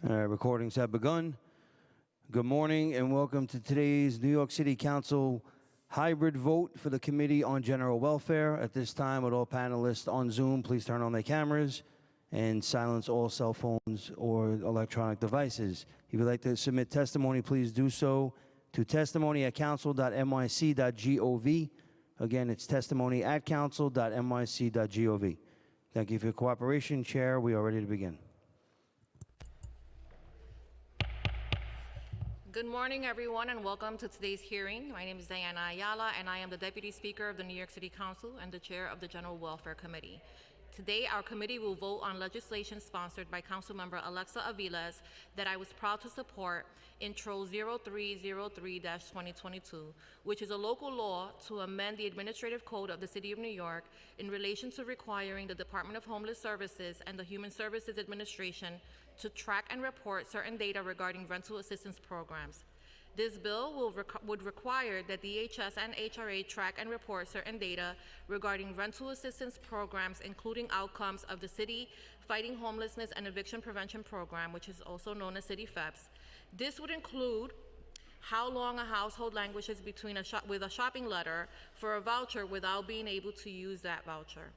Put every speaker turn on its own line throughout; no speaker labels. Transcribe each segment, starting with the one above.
Recordings have begun. Good morning and welcome to today's New York City Council hybrid vote for the Committee on General Welfare. At this time, with all panelists on Zoom, please turn on their cameras and silence all cell phones or electronic devices. If you'd like to submit testimony, please do so to testimony@council.nyc.gov. Again, it's testimony@council.nyc.gov. Thank you for your cooperation. Chair, we are ready to begin.
Good morning, everyone, and welcome to today's hearing. My name is Diana Ayala, and I am the Deputy Speaker of the New York City Council and the Chair of the General Welfare Committee. Today, our committee will vote on legislation sponsored by Councilmember Alexa Aviles that I was proud to support, Intro 0303-2022, which is a local law to amend the Administrative Code of the City of New York in relation to requiring the Department of Homeless Services and the Human Services Administration to track and report certain data regarding rental assistance programs. This bill would require that DHS and HRA track and report certain data regarding rental assistance programs, including outcomes of the City Fighting Homelessness and Eviction Prevention Program, which is also known as City FEPS. This would include how long a household languishes between with a shopping letter for a voucher without being able to use that voucher.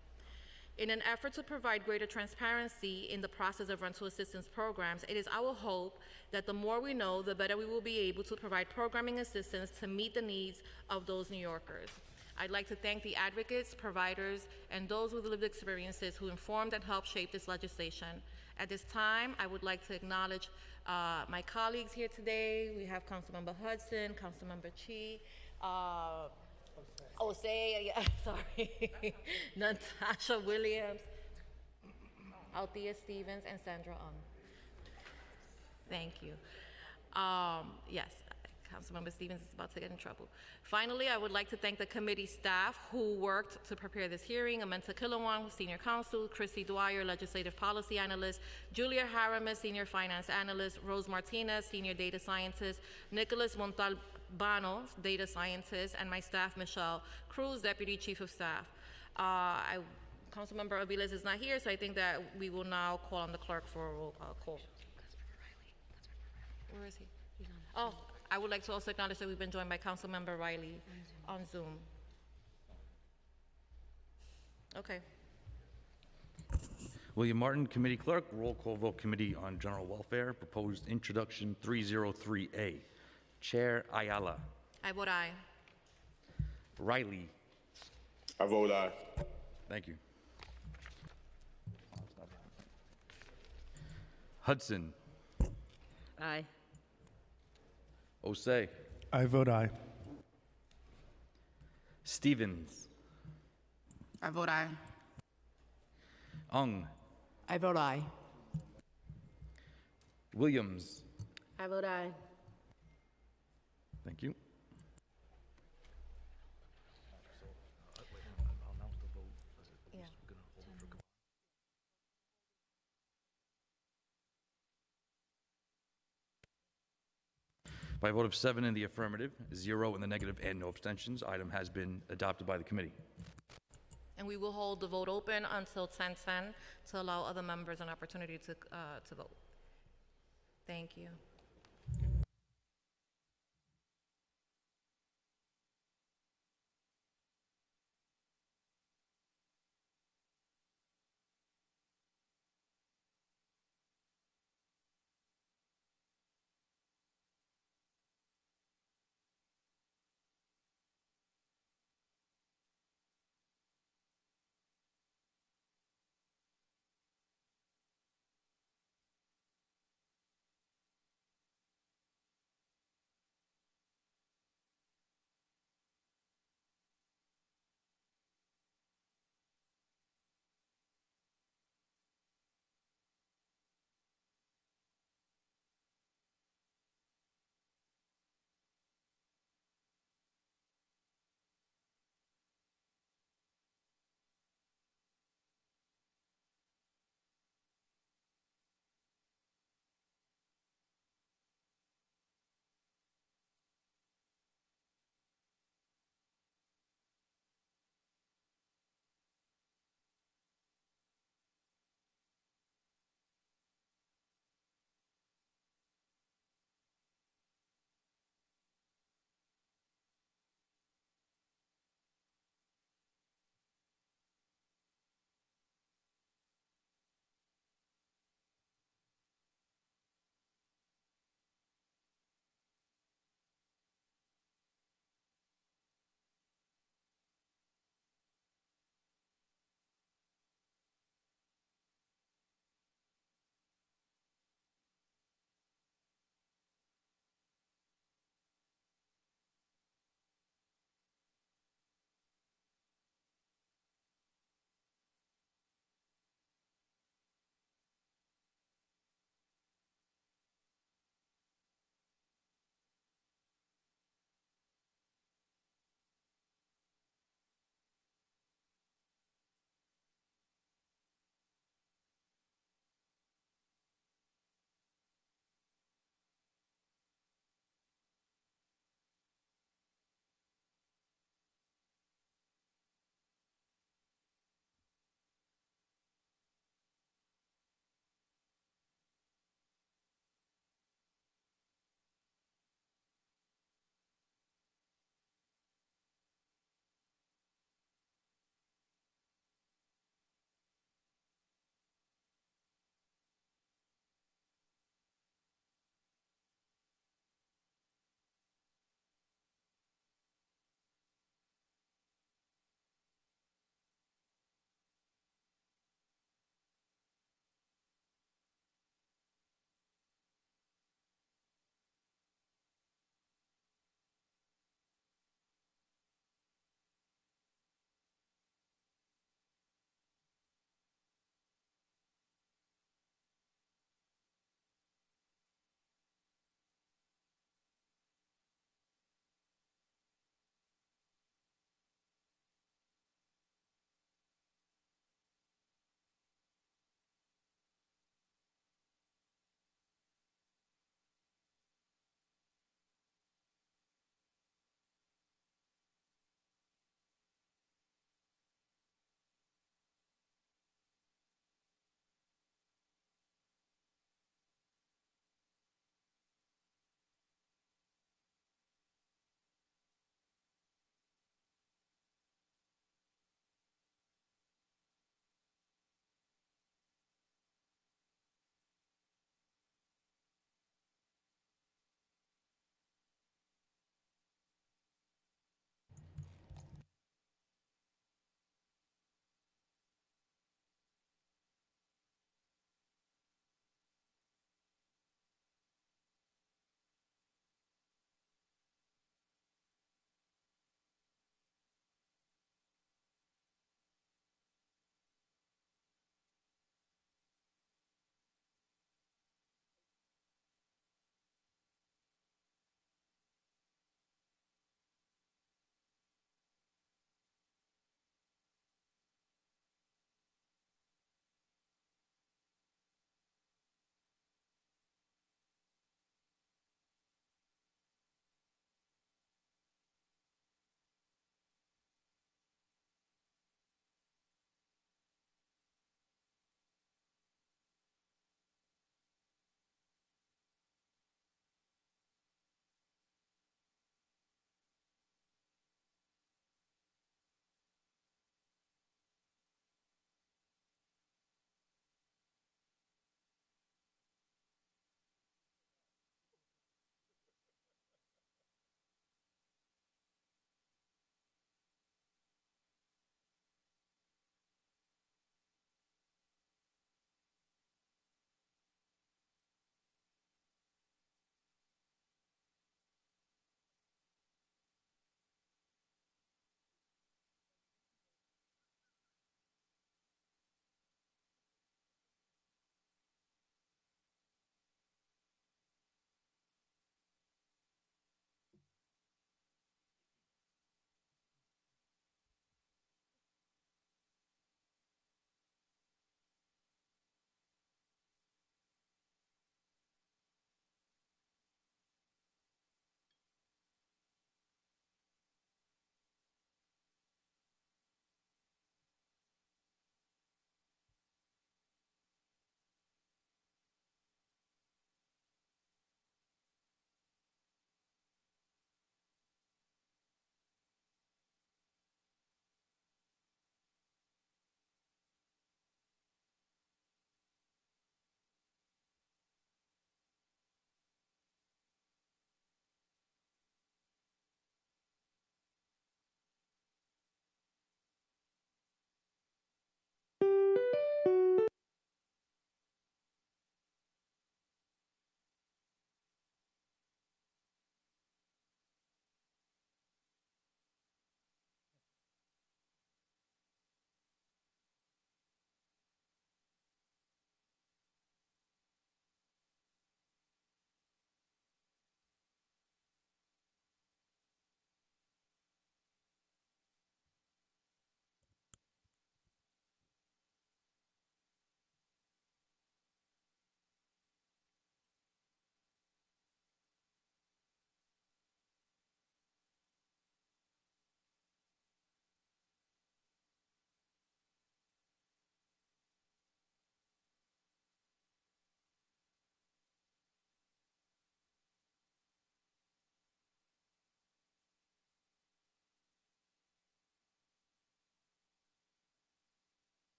In an effort to provide greater transparency in the process of rental assistance programs, it is our hope that the more we know, the better we will be able to provide programming assistance to meet the needs of those New Yorkers. I'd like to thank the advocates, providers, and those with lived experiences who informed and helped shape this legislation. At this time, I would like to acknowledge my colleagues here today. We have Councilmember Hudson, Councilmember Chi, sorry, Natasha Williams, Althea Stevens, and Sandra Ung. Thank you. Yes, Councilmember Stevens is about to get in trouble. Finally, I would like to thank the committee staff who worked to prepare this hearing: Amenta Kilawan, Senior Counsel; Christy Dwyer, Legislative Policy Analyst; Julia Haramis, Senior Finance Analyst; Rose Martinez, Senior Data Scientist; Nicholas Montalbano, Data Scientist; and my staff, Michelle Cruz, Deputy Chief of Staff. Councilmember Aviles is not here, so I think that we will now call on the clerk for a roll call. Where is he? Oh, I would like to also acknowledge that we've been joined by Councilmember Riley on Zoom. Okay.
William Martin, Committee Clerk. Roll call vote, Committee on General Welfare. Proposed Introduction 303A. Chair Ayala.
I vote aye.
Riley.
I vote aye.
Thank you. Hudson.
Aye.
Osei.
I vote aye.
Stevens.
I vote aye.
Ung.
I vote aye.
Williams.
I vote aye.
Thank you. By a vote of 7 in the affirmative, 0 in the negative, and no abstentions, item has been adopted by the committee.
And we will hold the vote open until 10:10 to allow other members an opportunity to vote. Thank you.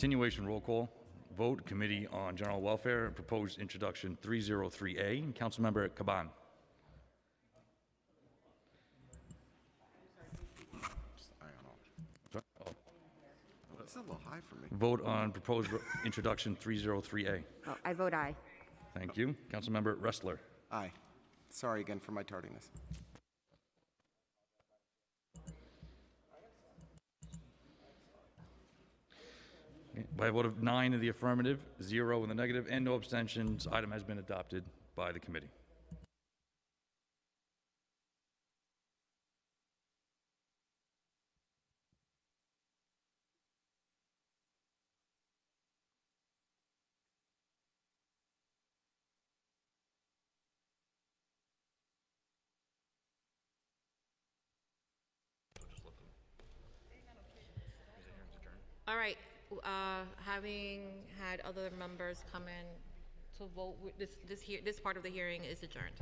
Continuation roll call. Vote Committee on General Welfare, proposed introduction 303A. Councilmember Caban.
It's a little high for me.
Vote on proposed introduction 303A.
Oh, I vote aye.
Thank you. Councilmember Ressler.
Aye. Sorry again for my tardiness.
By a vote of 9 in the affirmative, 0 in the negative, and no abstentions, item has been adopted by the committee.
All right, having had other members come in to vote, this part of the hearing is adjourned.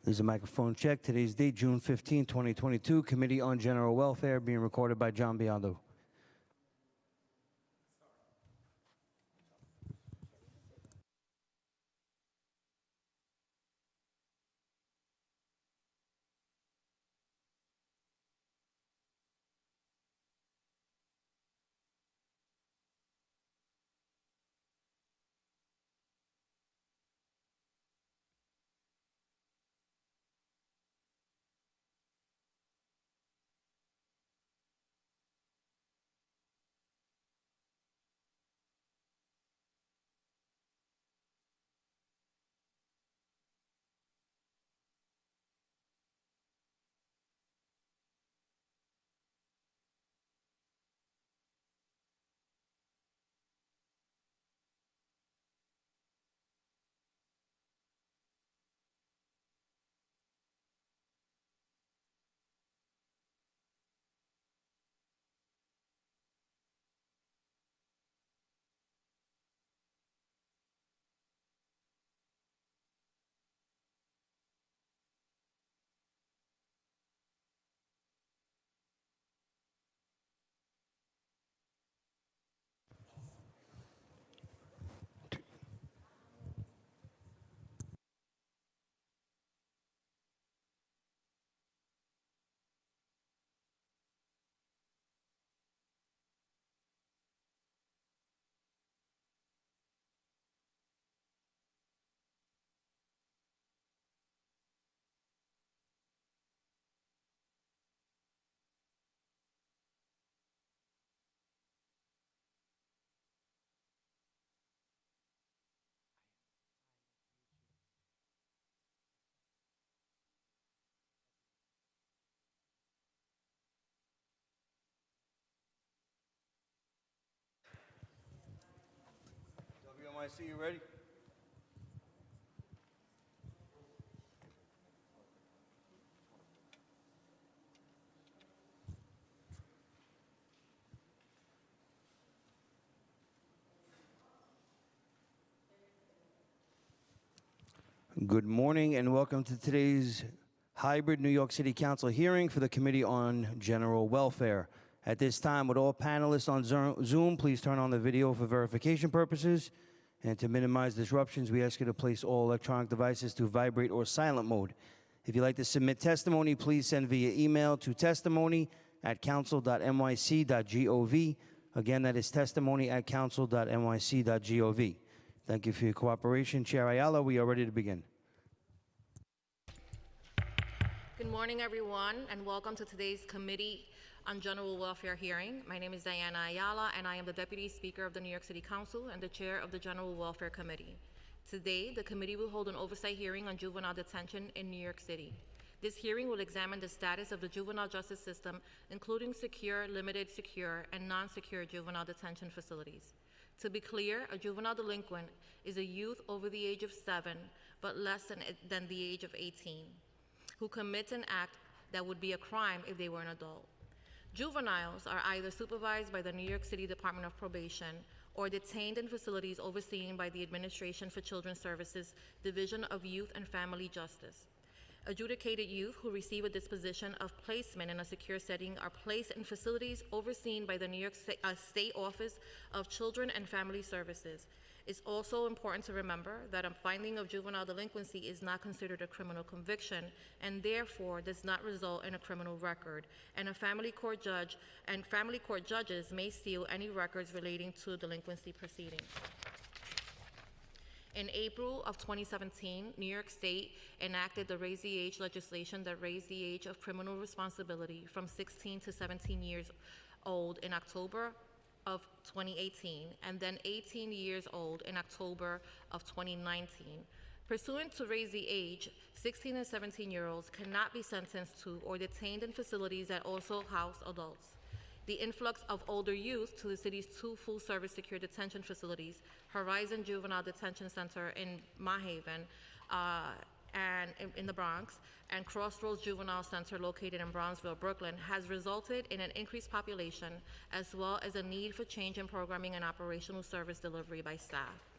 There's a microphone check. Today's date, June 15, 2022. Committee on General Welfare being recorded by John Biondo. NYC, you ready? Good morning and welcome to today's hybrid New York City Council hearing for the Committee on General Welfare. At this time, would all panelists on Zoom please turn on the video for verification purposes? And to minimize disruptions, we ask you to place all electronic devices to vibrate or silent mode. If you'd like to submit testimony, please send via email to testimony@council.nyc.gov. Again, that is testimony@council.nyc.gov. Thank you for your cooperation. Chair Ayala, we are ready to begin.
Good morning, everyone, and welcome to today's Committee on General Welfare hearing. My name is Diana Ayala, and I am the Deputy Speaker of the New York City Council and the Chair of the General Welfare Committee. Today, the committee will hold an oversight hearing on juvenile detention in New York City. This hearing will examine the status of the juvenile justice system, including secure, limited secure, and non-secure juvenile detention facilities. To be clear, a juvenile delinquent is a youth over the age of 7, but less than the age of 18, who commits an act that would be a crime if they were an adult. Juveniles are either supervised by the New York City Department of Probation or detained in facilities overseen by the Administration for Children's Services Division of Youth and Family Justice. Adjudicated youth who receive a disposition of placement in a secure setting are placed in facilities overseen by the New York State Office of Children and Family Services. It's also important to remember that a finding of juvenile delinquency is not considered a criminal conviction and therefore does not result in a criminal record, and a family court judge and family court judges may seal any records relating to delinquency proceedings. In April of 2017, New York State enacted the Raise the Age legislation that raised the age of criminal responsibility from 16 to 17 years old in October of 2018, and then 18 years old in October of 2019. Pursuant to Raise the Age, 16 and 17-year-olds cannot be sentenced to or detained in facilities that also house adults. The influx of older youth to the city's 2 full-service secure detention facilities, Horizon Juvenile Detention Center in Mahaven and in the Bronx, and Crossroads Juvenile Center located in Bronzeville, Brooklyn, has resulted in an increased population as well as a need for change in programming and operational service delivery by staff.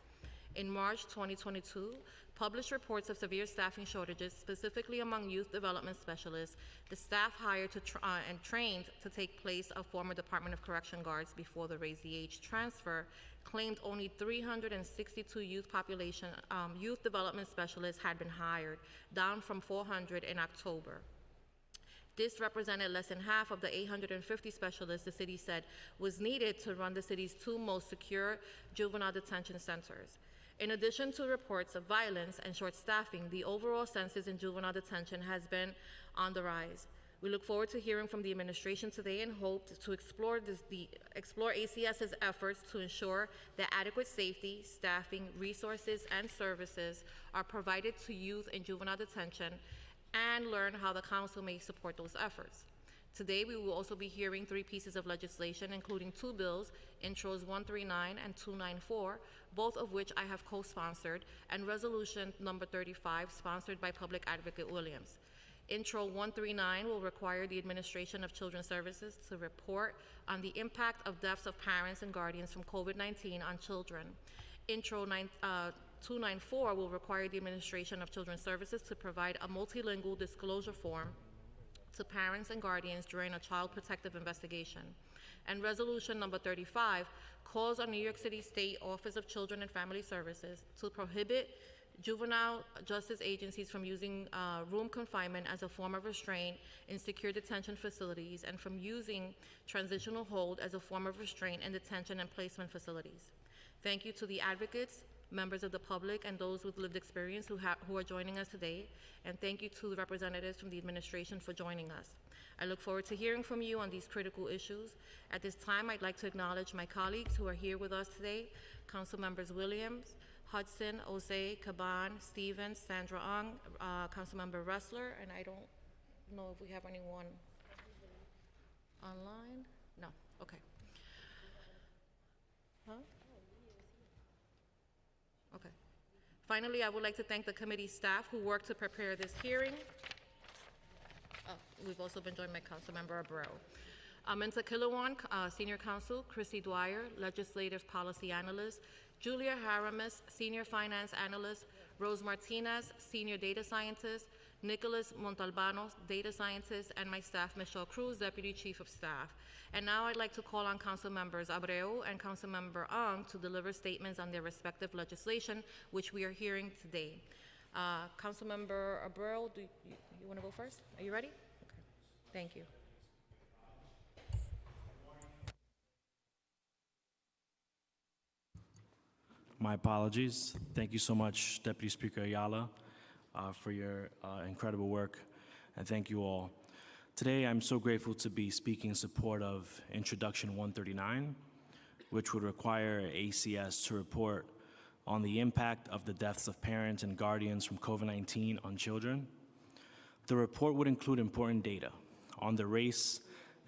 In March 2022, published reports of severe staffing shortages, specifically among youth development specialists, the staff hired and trained to take place of former Department of Correction guards before the Raise the Age transfer, claimed only 362 youth development specialists had been hired, down from 400 in October. This represented less than half of the 850 specialists the city said was needed to run the city's 2 most secure juvenile detention centers. In addition to reports of violence and short staffing, the overall census in juvenile detention has been on the rise. We look forward to hearing from the administration today and hope to explore ACS's efforts to ensure that adequate safety, staffing, resources, and services are provided to youth in juvenile detention and learn how the council may support those efforts. Today, we will also be hearing 3 pieces of legislation, including 2 bills, Intros 139 and 294, both of which I have co-sponsored, and Resolution number 35, sponsored by Public Advocate Williams. Intro 139 will require the Administration of Children's Services to report on the impact of deaths of parents and guardians from COVID-19 on children. Intro 294 will require the Administration of Children's Services to provide a multilingual disclosure form to parents and guardians during a child protective investigation. And Resolution number 35 calls on New York City State Office of Children and Family Services to prohibit juvenile justice agencies from using room confinement as a form of restraint in secure detention facilities and from using transitional hold as a form of restraint in detention and placement facilities. Thank you to the advocates, members of the public, and those with lived experience who are joining us today. And thank you to the representatives from the administration for joining us. I look forward to hearing from you on these critical issues. At this time, I'd like to acknowledge my colleagues who are here with us today, Council Members Williams, Hudson, Jose, Caban, Stevens, Sandra Ong, Councilmember Ressler, and I don't know if we have anyone online. No, okay. Huh? Okay. Finally, I would like to thank the committee staff who worked to prepare this hearing. We've also been joined by Councilmember Abreu. Minta Kilawan, Senior Counsel, Chrissy Dwyer, Legislative Policy Analyst, Julia Haramis, Senior Finance Analyst, Rose Martinez, Senior Data Scientist, Nicholas Montalbano, Data Scientist, and my staff, Michelle Cruz, Deputy Chief of Staff. And now I'd like to call on Council Members Abreu and Councilmember Ang to deliver statements on their respective legislation, which we are hearing today. Councilmember Abreu, you want to go first? Are you ready? Okay. Thank you.
My apologies. Thank you so much, Deputy Speaker Ayala, for your incredible work, and thank you all. Today, I'm so grateful to be speaking in support of Introduction 139, which would require ACS to report on the impact of the deaths of parents and guardians from COVID-19 on children. The report would include important data on the race,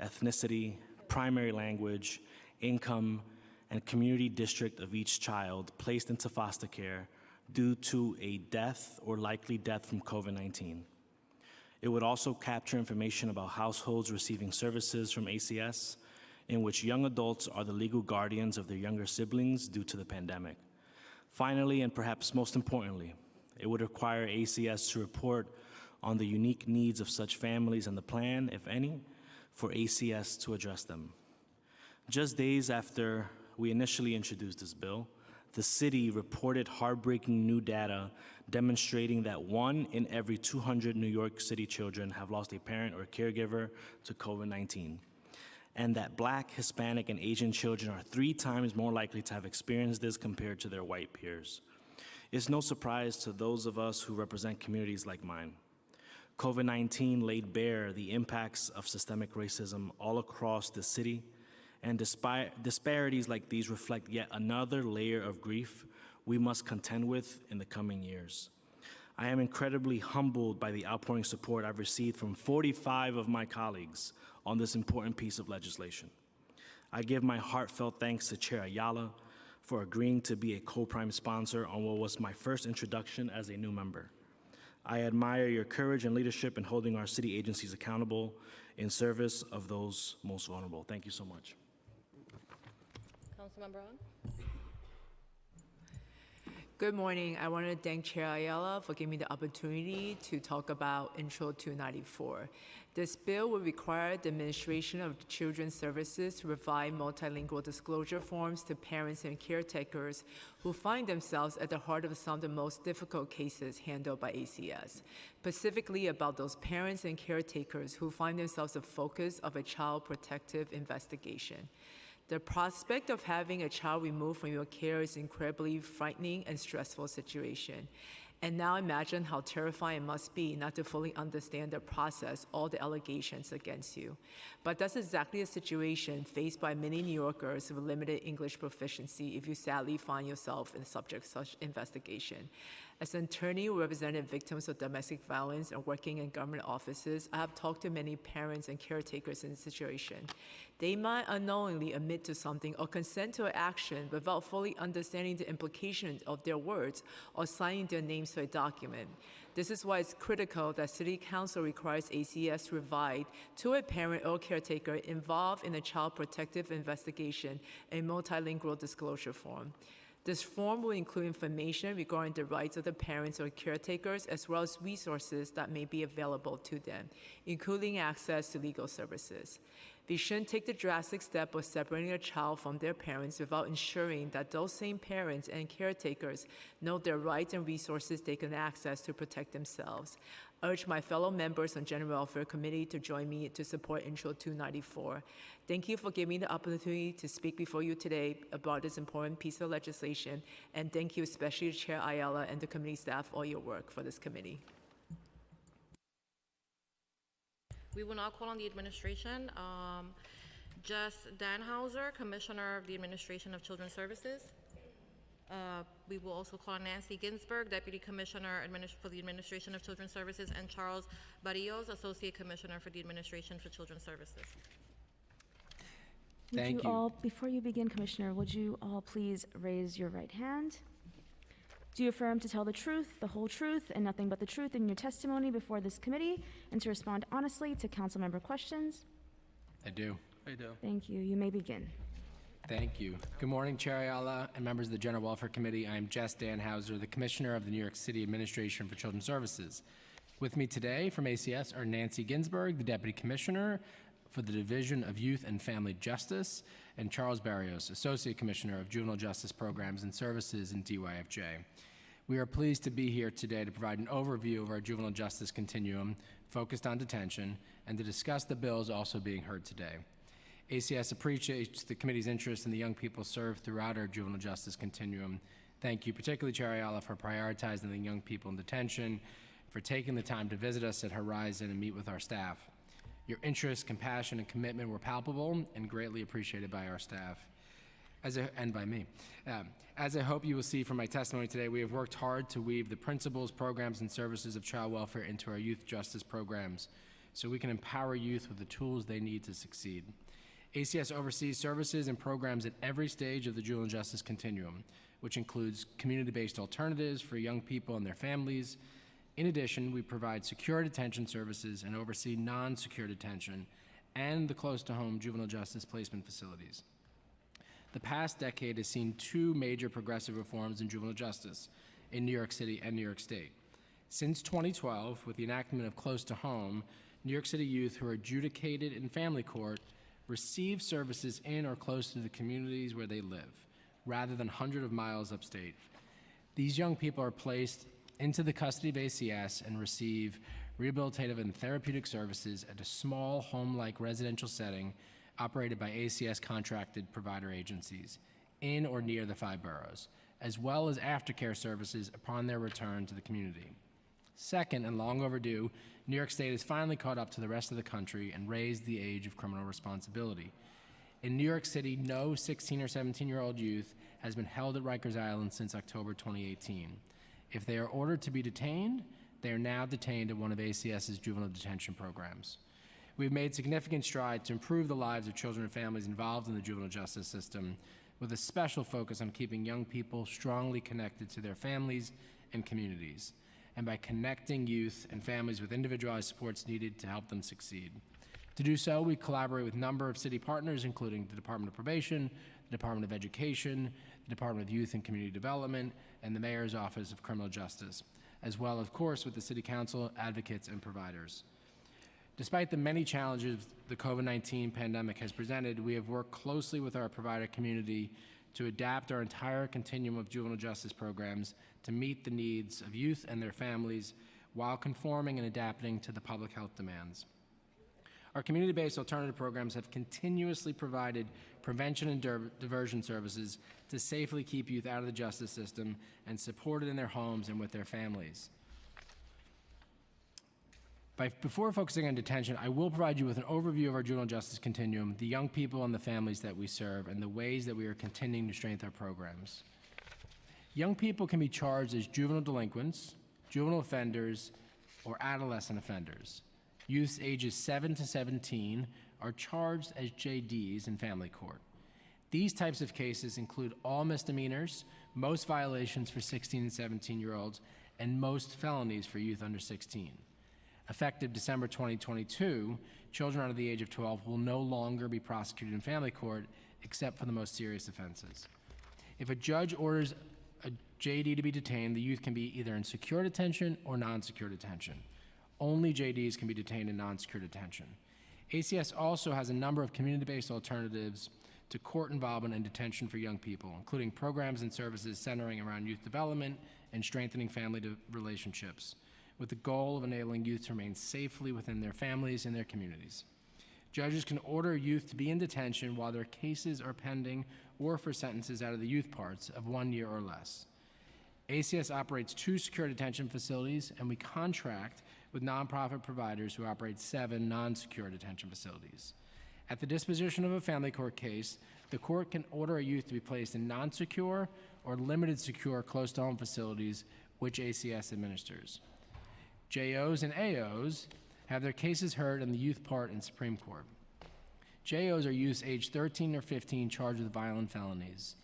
ethnicity, primary language, income, and community district of each child placed into foster care due to a death or likely death from COVID-19. It would also capture information about households receiving services from ACS in which young adults are the legal guardians of their younger siblings due to the pandemic. Finally, and perhaps most importantly, it would require ACS to report on the unique needs of such families and the plan, if any, for ACS to address them. Just days after we initially introduced this bill, the city reported heartbreaking new data demonstrating that 1 in every 200 New York City children have lost a parent or caregiver to COVID-19, and that Black, Hispanic, and Asian children are 3 times more likely to have experienced this compared to their white peers. It's no surprise to those of us who represent communities like mine. COVID-19 laid bare the impacts of systemic racism all across the city, and disparities like these reflect yet another layer of grief we must contend with in the coming years. I am incredibly humbled by the outpouring support I've received from 45 of my colleagues on this important piece of legislation. I give my heartfelt thanks to Chair Ayala for agreeing to be a co-prime sponsor on what was my first introduction as a new member. I admire your courage and leadership in holding our city agencies accountable in service of those most vulnerable. Thank you so much.
Councilmember Ang?
Good morning. I want to thank Chair Ayala for giving me the opportunity to talk about Intro 294. This bill will require the Administration of Children's Services to provide multilingual disclosure forms to parents and caretakers who find themselves at the heart of some of the most difficult cases handled by ACS, specifically about those parents and caretakers who find themselves the focus of a child protective investigation. The prospect of having a child removed from your care is an incredibly frightening and stressful situation. And now imagine how terrifying it must be not to fully understand the process, all the allegations against you. But that's exactly the situation faced by many New Yorkers with limited English proficiency if you sadly find yourself in the subject of such investigation. As an attorney who represented victims of domestic violence and working in government offices, I have talked to many parents and caretakers in this situation. They might unknowingly admit to something or consent to an action without fully understanding the implications of their words or signing their names to a document. This is why it's critical that City Council requires ACS to provide to a parent or caretaker involved in a child protective investigation a multilingual disclosure form. This form will include information regarding the rights of the parents or caretakers, as well as resources that may be available to them, including access to legal services. We shouldn't take the drastic step of separating a child from their parents without ensuring that those same parents and caretakers know their rights and resources they can access to protect themselves. I urge my fellow members on Genwelfare Committee to join me to support Intro 294. Thank you for giving me the opportunity to speak before you today about this important piece of legislation, and thank you especially to Chair Ayala and the committee staff for all your work for this committee.
We will now call on the administration. Jess Danhauser, Commissioner of the Administration of Children's Services. We will also call on Nancy Ginsburg, Deputy Commissioner for the Administration of Children's Services, and Charles Barrios, Associate Commissioner for the Administration for Children's Services.
Thank you all, before you begin, Commissioner, would you all please raise your right hand? Do you affirm to tell the truth, the whole truth, and nothing but the truth in your testimony before this committee, and to respond honestly to council member questions?
I do.
Thank you. You may begin.
Thank you. Good morning, Chair Ayala and members of the General Welfare Committee. I am Jess Danhauser, the Commissioner of the New York City Administration for Children's Services. With me today from ACS are Nancy Ginsburg, the Deputy Commissioner for the Division of Youth and Family Justice, and Charles Barrios, Associate Commissioner of Juvenile Justice Programs and Services in DYFJ. We are pleased to be here today to provide an overview of our juvenile justice continuum focused on detention and to discuss the bills also being heard today. ACS appreciates the committee's interest in the young people served throughout our juvenile justice continuum. Thank you, particularly Chair Ayala, for prioritizing the young people in detention, for taking the time to visit us at Horizon and meet with our staff. Your interest, compassion, and commitment were palpable and greatly appreciated by our staff, and by me. As I hope you will see from my testimony today, we have worked hard to weave the principles, programs, and services of child welfare into our youth justice programs so we can empower youth with the tools they need to succeed. ACS oversees services and programs at every stage of the juvenile justice continuum, which includes community-based alternatives for young people and their families. In addition, we provide secure detention services and oversee non-secure detention and the close-to-home juvenile justice placement facilities. The past decade has seen two major progressive reforms in juvenile justice in New York City and New York State. Since 2012, with the enactment of Close to Home, New York City youth who are adjudicated in family court receive services in or close to the communities where they live, rather than hundreds of miles upstate. These young people are placed into the custody of ACS and receive rehabilitative and therapeutic services at a small home-like residential setting operated by ACS contracted provider agencies in or near the 5 boroughs, as well as aftercare services upon their return to the community. Second, and long overdue, New York State has finally caught up to the rest of the country and raised the age of criminal responsibility. In New York City, no 16 or 17-year-old youth has been held at Rikers Island since October 2018. If they are ordered to be detained, they are now detained at one of ACS's juvenile detention programs. We've made significant strides to improve the lives of children and families involved in the juvenile justice system, with a special focus on keeping young people strongly connected to their families and communities, and by connecting youth and families with individualized supports needed to help them succeed. To do so, we collaborate with a number of city partners, including the Department of Probation, the Department of Education, the Department of Youth and Community Development, and the Mayor's Office of Criminal Justice, as well, of course, with the City Council, advocates, and providers. Despite the many challenges the COVID-19 pandemic has presented, we have worked closely with our provider community to adapt our entire continuum of juvenile justice programs to meet the needs of youth and their families while conforming and adapting to the public health demands. Our community-based alternative programs have continuously provided prevention and diversion services to safely keep youth out of the justice system and supported in their homes and with their families. Before focusing on detention, I will provide you with an overview of our juvenile justice continuum, the young people and the families that we serve, and the ways that we are continuing to strengthen our programs. Young people can be charged as juvenile delinquents, juvenile offenders, or adolescent offenders. Youths ages 7 to 17 are charged as JDs in family court. These types of cases include all misdemeanors, most violations for 16 and 17-year-olds, and most felonies for youth under 16. Effective December 2022, children under the age of 12 will no longer be prosecuted in family court except for the most serious offenses. If a judge orders a JD to be detained, the youth can be either in secure detention or non-secure detention. Only JDs can be detained in non-secure detention. ACS also has a number of community-based alternatives to court involvement and detention for young people, including programs and services centering around youth development and strengthening family relationships, with the goal of enabling youth to remain safely within their families and their communities. Judges can order youth to be in detention while their cases are pending or for sentences out of the youth parts of 1 year or less. ACS operates 2 secure detention facilities, and we contract with nonprofit providers who operate 7 non-secure detention facilities. At the disposition of a family court case, the court can order a youth to be placed in non-secure or limited secure close-to-home facilities, which ACS administers. JOs and AOs have their cases heard in the youth part in Supreme Court. JOs are youths aged 13 or 15 charged with violent felonies.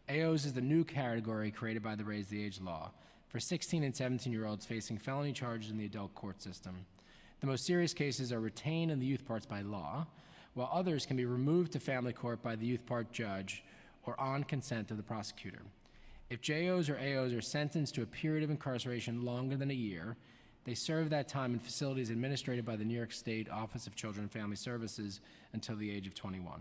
AOs is the new category created by the Raise the Age law for 16 and 17-year-olds facing felony charges in the adult court system. The most serious cases are retained in the youth parts by law, while others can be removed to family court by the youth part judge or on consent of the prosecutor. If JOs or AOs are sentenced to a period of incarceration longer than a year, they serve that time in facilities administered by the New York State Office of Children and Family Services until the age of 21.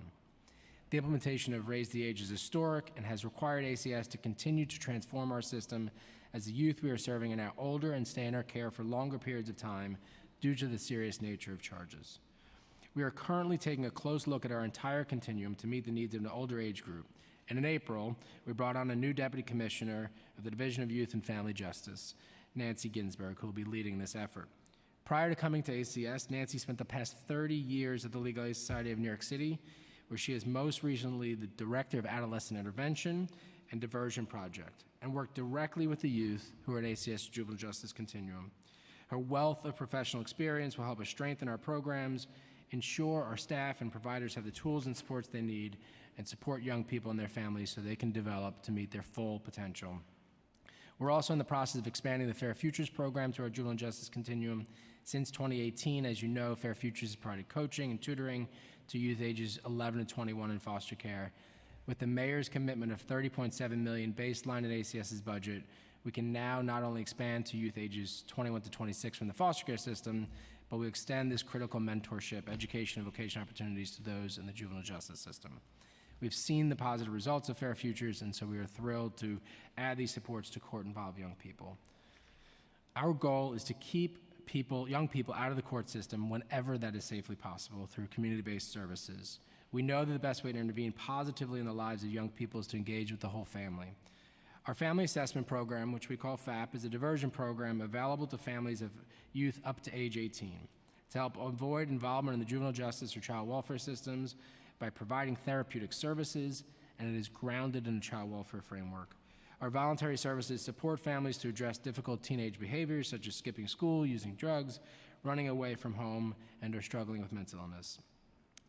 The implementation of Raise the Age is historic and has required ACS to continue to transform our system as the youth we are serving are now older and stay in our care for longer periods of time due to the serious nature of charges. We are currently taking a close look at our entire continuum to meet the needs of an older age group. And in April, we brought on a new Deputy Commissioner of the Division of Youth and Family Justice, Nycc, who will be leading this effort. Prior to coming to ACS, Nancy spent the past 30 years at the Legal Aid Society of New York City, where she is most recently the Director of Adolescent Intervention and Diversion Project, and worked directly with the youth who are in ACS Juvenile Justice Continuum. Her wealth of professional experience will help us strengthen our programs, ensure our staff and providers have the tools and supports they need, and support young people and their families so they can develop to meet their full potential. We're also in the process of expanding the Fair Futures program to our juvenile justice continuum. Since 2018, as you know, Fair Futures has provided coaching and tutoring to youth ages 11 to 21 in foster care. With the mayor's commitment of $30.7 million baseline in ACS's budget, we can now not only expand to youth ages 21 to 26 from the foster care system, but we extend this critical mentorship, education, and vocation opportunities to those in the juvenile justice system. We've seen the positive results of Fair Futures, and so we are thrilled to add these supports to court-involved young people. Our goal is to keep young people out of the court system whenever that is safely possible through community-based services. We know that the best way to intervene positively in the lives of young people is to engage with the whole family. Our Family Assessment Program, which we call FAP, is a diversion program available to families of youth up to age 18 to help avoid involvement in the juvenile justice or child welfare systems by providing therapeutic services, and it is grounded in a child welfare framework. Our voluntary services support families to address difficult teenage behaviors such as skipping school, using drugs, running away from home, and or struggling with mental illness.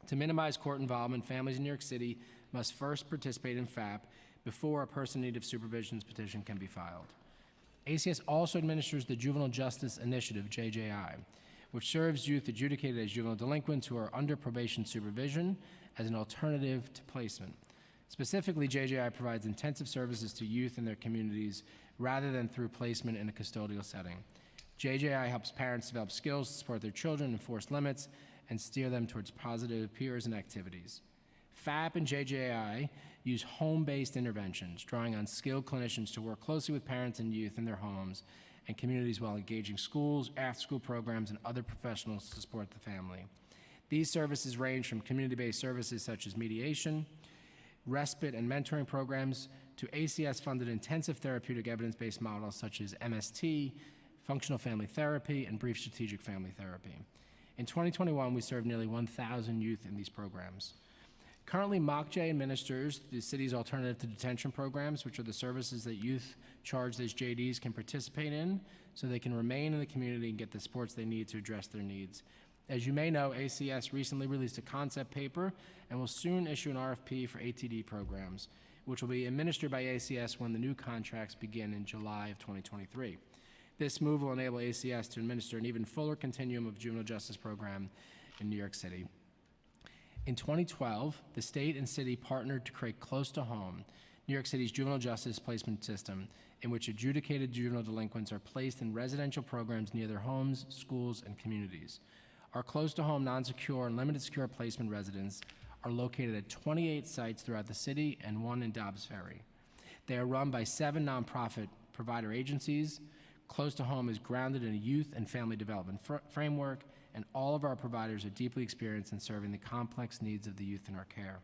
To minimize court involvement, families in New York City must first participate in FAP before a person in need of supervision's petition can be filed. ACS also administers the Juvenile Justice Initiative, JJI, which serves youth adjudicated as juvenile delinquents who are under probation supervision as an alternative to placement. Specifically, JJI provides intensive services to youth in their communities rather than through placement in a custodial setting. JJI helps parents develop skills to support their children, enforce limits, and steer them towards positive peers and activities. FAP and JJI use home-based interventions, drawing on skilled clinicians to work closely with parents and youth in their homes and communities while engaging schools, after-school programs, and other professionals to support the family. These services range from community-based services such as mediation, respite, and mentoring programs to ACS-funded intensive therapeutic evidence-based models such as MST, functional family therapy, and brief strategic family therapy. In 2021, we served nearly 1,000 youth in these programs. Currently, MOCJ administers the city's alternative to detention programs, which are the services that youth charged as JDs can participate in so they can remain in the community and get the supports they need to address their needs. As you may know, ACS recently released a concept paper and will soon issue an RFP for ATD programs, which will be administered by ACS when the new contracts begin in July of 2023. This move will enable ACS to administer an even fuller continuum of juvenile justice program in New York City. In 2012, the state and city partnered to create Close to Home, New York City's juvenile justice placement system, in which adjudicated juvenile delinquents are placed in residential programs near their homes, schools, and communities. Our Close to Home non-secure and limited secure placement residents are located at 28 sites throughout the city and one in Dobbs Ferry. They are run by 7 nonprofit provider agencies. Close to Home is grounded in a youth and family development framework, and all of our providers are deeply experienced in serving the complex needs of the youth in our care.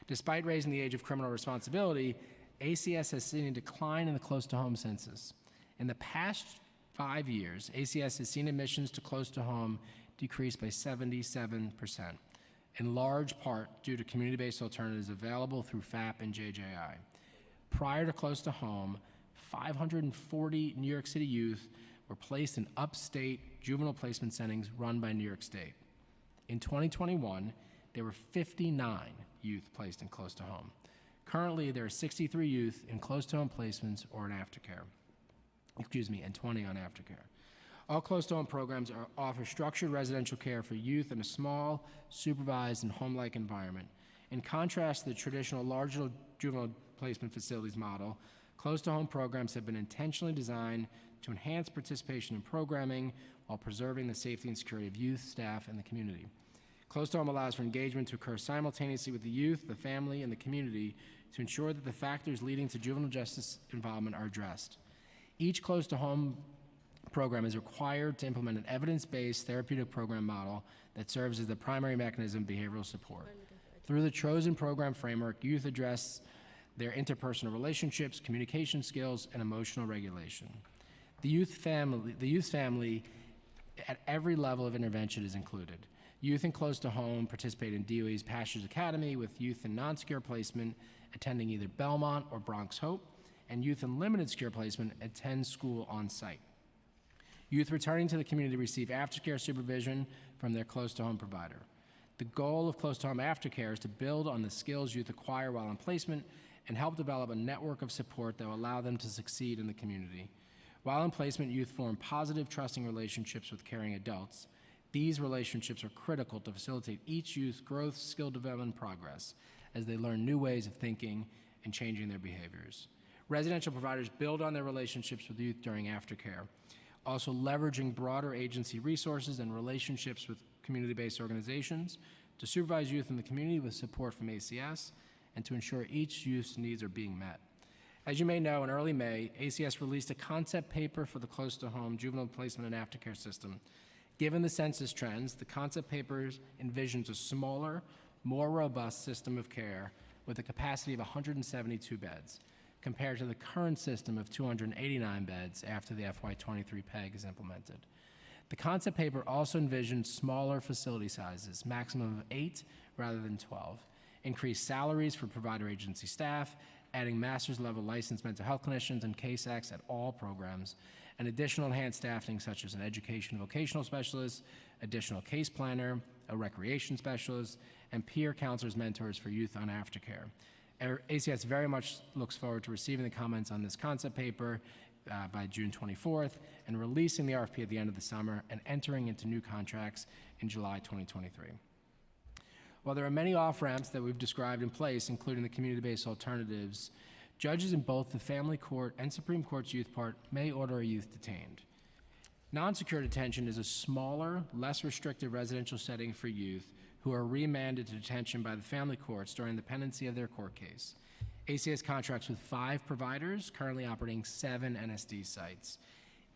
Despite raising the age of criminal responsibility, ACS has seen a decline in the Close to Home census. In the past 5 years, ACS has seen admissions to Close to Home decrease by 77%, in large part due to community-based alternatives available through FAP and JJI. Prior to Close to Home, 540 New York City youth were placed in upstate juvenile placement settings run by New York State. In 2021, there were 59 youth placed in Close to Home. Currently, there are 63 youth in close-to-home placements or in aftercare. And 20 on aftercare. All close-to-home programs offer structured residential care for youth in a small, supervised, and home-like environment. In contrast to the traditional larger juvenile placement facilities model, close-to-home programs have been intentionally designed to enhance participation in programming while preserving the safety and security of youth, staff, and the community. Close-to-home allows for engagement to occur simultaneously with the youth, the family, and the community to ensure that the factors leading to juvenile justice involvement are addressed. Each close-to-home program is required to implement an evidence-based therapeutic program model that serves as the primary mechanism of behavioral support. Through the chosen program framework, youth address their interpersonal relationships, communication skills, and emotional regulation. The youth family at every level of intervention is included. Youth in close-to-home participate in DOE's Pastures Academy, with youth in non-secure placement attending either Belmont or Bronx Hope, and youth in limited secure placement attend school on site. Youth returning to the community receive aftercare supervision from their close-to-home provider. The goal of close-to-home aftercare is to build on the skills youth acquire while in placement and help develop a network of support that will allow them to succeed in the community. While in placement, youth form positive, trusting relationships with caring adults. These relationships are critical to facilitate each youth's growth, skill development, and progress as they learn new ways of thinking and changing their behaviors. Residential providers build on their relationships with youth during aftercare, also leveraging broader agency resources and relationships with community-based organizations to supervise youth in the community with support from ACS and to ensure each youth's needs are being met. As you may know, in early May, ACS released a concept paper for the close-to-home juvenile placement and aftercare system. Given the census trends, the concept paper envisions a smaller, more robust system of care with a capacity of 172 beds, compared to the current system of 289 beds after the FY23 PEG is implemented. The concept paper also envisions smaller facility sizes, maximum of 8 rather than 12, increased salaries for provider agency staff, adding master's level licensed mental health clinicians and CASEX at all programs, and additional enhanced staffing such as an education vocational specialist, additional case planner, a recreation specialist, and peer counselors, mentors for youth on aftercare. ACS very much looks forward to receiving the comments on this concept paper by June 24th and releasing the RFP at the end of the summer and entering into new contracts in July 2023. While there are many off-ramps that we've described in place, including the community-based alternatives, judges in both the family court and Supreme Court's youth part may order a youth detained. Non-secure detention is a smaller, less restrictive residential setting for youth who are remanded to detention by the family courts during the pendency of their court case. ACS contracts with 5 providers, currently operating 7 NSD sites.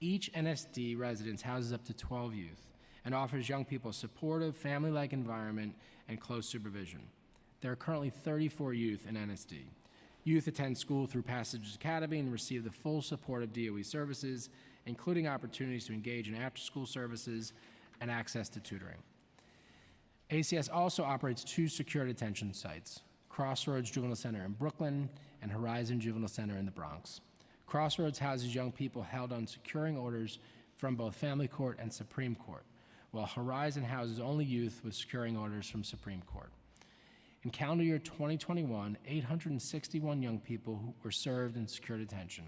Each NSD residence houses up to 12 youth and offers young people a supportive, family-like environment and close supervision. There are currently 34 youth in NSD. Youth attend school through Passages Academy and receive the full support of DOE services, including opportunities to engage in after-school services and access to tutoring. ACS also operates 2 secure detention sites, Crossroads Juvenile Center in Brooklyn and Horizon Juvenile Center in the Bronx. Crossroads houses young people held on securing orders from both family court and Supreme Court, while Horizon houses only youth with securing orders from Supreme Court. In calendar year 2021, 861 young people who were served in secure detention.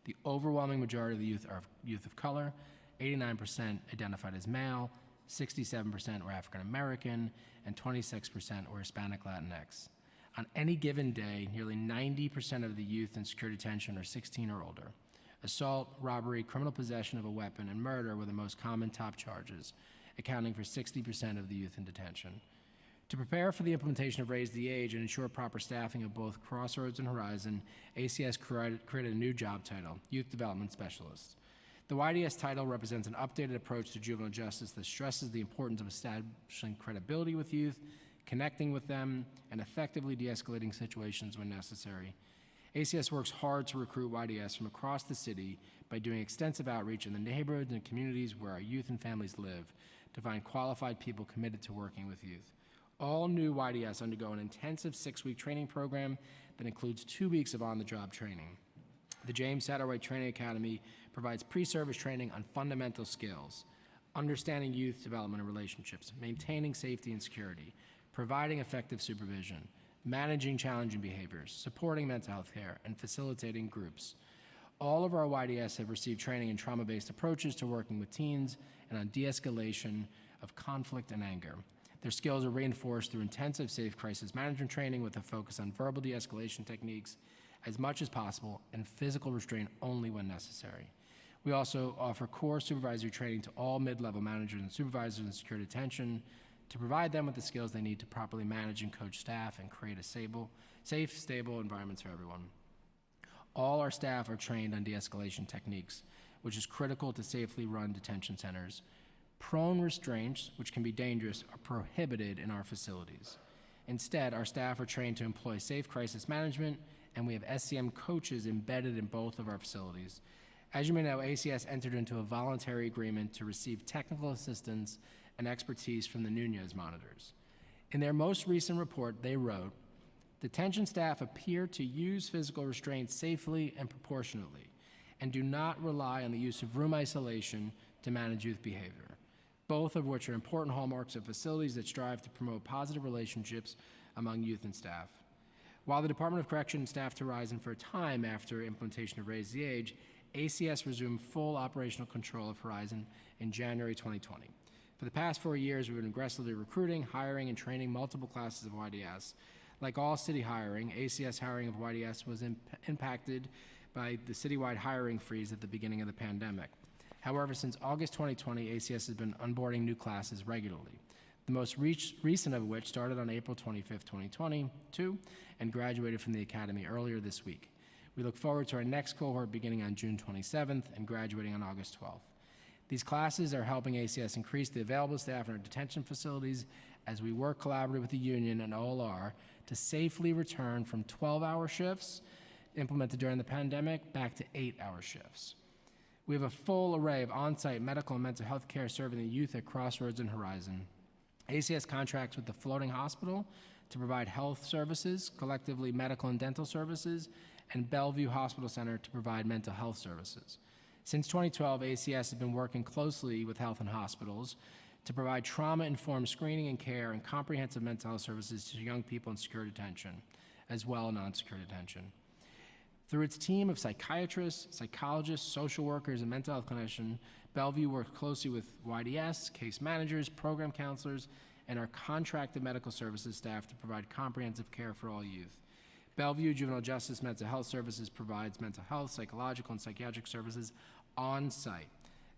The overwhelming majority of the youth are youth of color, 89% identified as male, 67% were African American, and 26% were Hispanic Latinx. On any given day, nearly 90% of the youth in secure detention are 16 or older. Assault, robbery, criminal possession of a weapon, and murder were the most common top charges, accounting for 60% of the youth in detention. To prepare for the implementation of Raise the Age and ensure proper staffing of both Crossroads and Horizon, ACS created a new job title, Youth Development Specialist. The YDS title represents an updated approach to juvenile justice that stresses the importance of establishing credibility with youth, connecting with them, and effectively de-escalating situations when necessary. ACS works hard to recruit YDS from across the city by doing extensive outreach in the neighborhoods and communities where our youth and families live to find qualified people committed to working with youth. All new YDS undergo an intensive 6-week training program that includes 2 weeks of on-the-job training. The James Satterwhite Training Academy provides pre-service training on fundamental skills, understanding youth development and relationships, maintaining safety and security, providing effective supervision, managing challenging behaviors, supporting mental health care, and facilitating groups. All of our YDS have received training in trauma-based approaches to working with teens and on de-escalation of conflict and anger. Their skills are reinforced through intensive safe crisis management training with a focus on verbal de-escalation techniques as much as possible and physical restraint only when necessary. We also offer core supervisory training to all mid-level managers and supervisors in secure detention to provide them with the skills they need to properly manage and coach staff and create a safe, stable environments for everyone. All our staff are trained on de-escalation techniques, which is critical to safely run detention centers. Prone restraints, which can be dangerous, are prohibited in our facilities. Instead, our staff are trained to employ safe crisis management, and we have SCM coaches embedded in both of our facilities. As you may know, ACS entered into a voluntary agreement to receive technical assistance and expertise from the Nunez monitors. In their most recent report, they wrote, "Detention staff appear to use physical restraint safely and proportionately, and do not rely on the use of room isolation to manage youth behavior, both of which are important hallmarks of facilities that strive to promote positive relationships among youth and staff." While the Department of Corrections staffed Horizon for a time after implementation of Raise the Age, ACS resumed full operational control of Horizon in January 2020. For the past 4 years, we've been aggressively recruiting, hiring, and training multiple classes of YDS. Like all city hiring, ACS hiring of YDS was impacted by the citywide hiring freeze at the beginning of the pandemic. However, since August 2020, ACS has been onboarding new classes regularly, the most recent of which started on April 25th, 2022, and graduated from the Academy earlier this week. We look forward to our next cohort beginning on June 27th and graduating on August 12th. These classes are helping ACS increase the available staff in our detention facilities as we work collaboratively with the union and OLR to safely return from 12-hour shifts implemented during the pandemic back to 8-hour shifts. We have a full array of on-site medical and mental health care serving the youth at Crossroads and Horizon. ACS contracts with the Floating Hospital to provide health services, collectively medical and dental services, and Bellevue Hospital Center to provide mental health services. Since 2012, ACS has been working closely with health and hospitals to provide trauma-informed screening and care and comprehensive mental health services to young people in secure detention, as well as non-secure detention. Through its team of psychiatrists, psychologists, social workers, and mental health clinicians, Bellevue works closely with YDS, case managers, program counselors, and our contracted medical services staff to provide comprehensive care for all youth. Bellevue Juvenile Justice Mental Health Services provides mental health, psychological, and psychiatric services on site,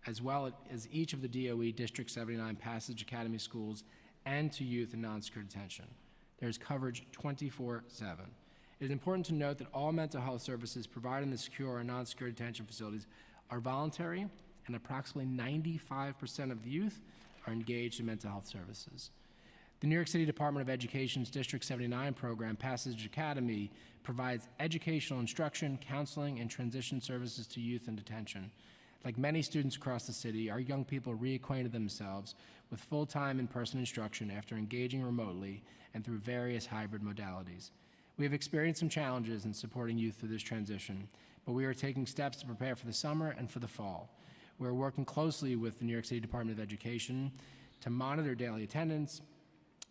as well as each of the DOE District 79 Passage Academy schools and to youth in non-secure detention. There's coverage 24/7. It is important to note that all mental health services provided in the secure and non-secure detention facilities are voluntary, and approximately 95% of the youth are engaged in mental health services. The New York City Department of Education's District 79 program, Passage Academy, provides educational instruction, counseling, and transition services to youth in detention. Like many students across the city, our young people reacquainted themselves with full-time in-person instruction after engaging remotely and through various hybrid modalities. We have experienced some challenges in supporting youth through this transition, but we are taking steps to prepare for the summer and for the fall. We are working closely with the New York City Department of Education to monitor daily attendance,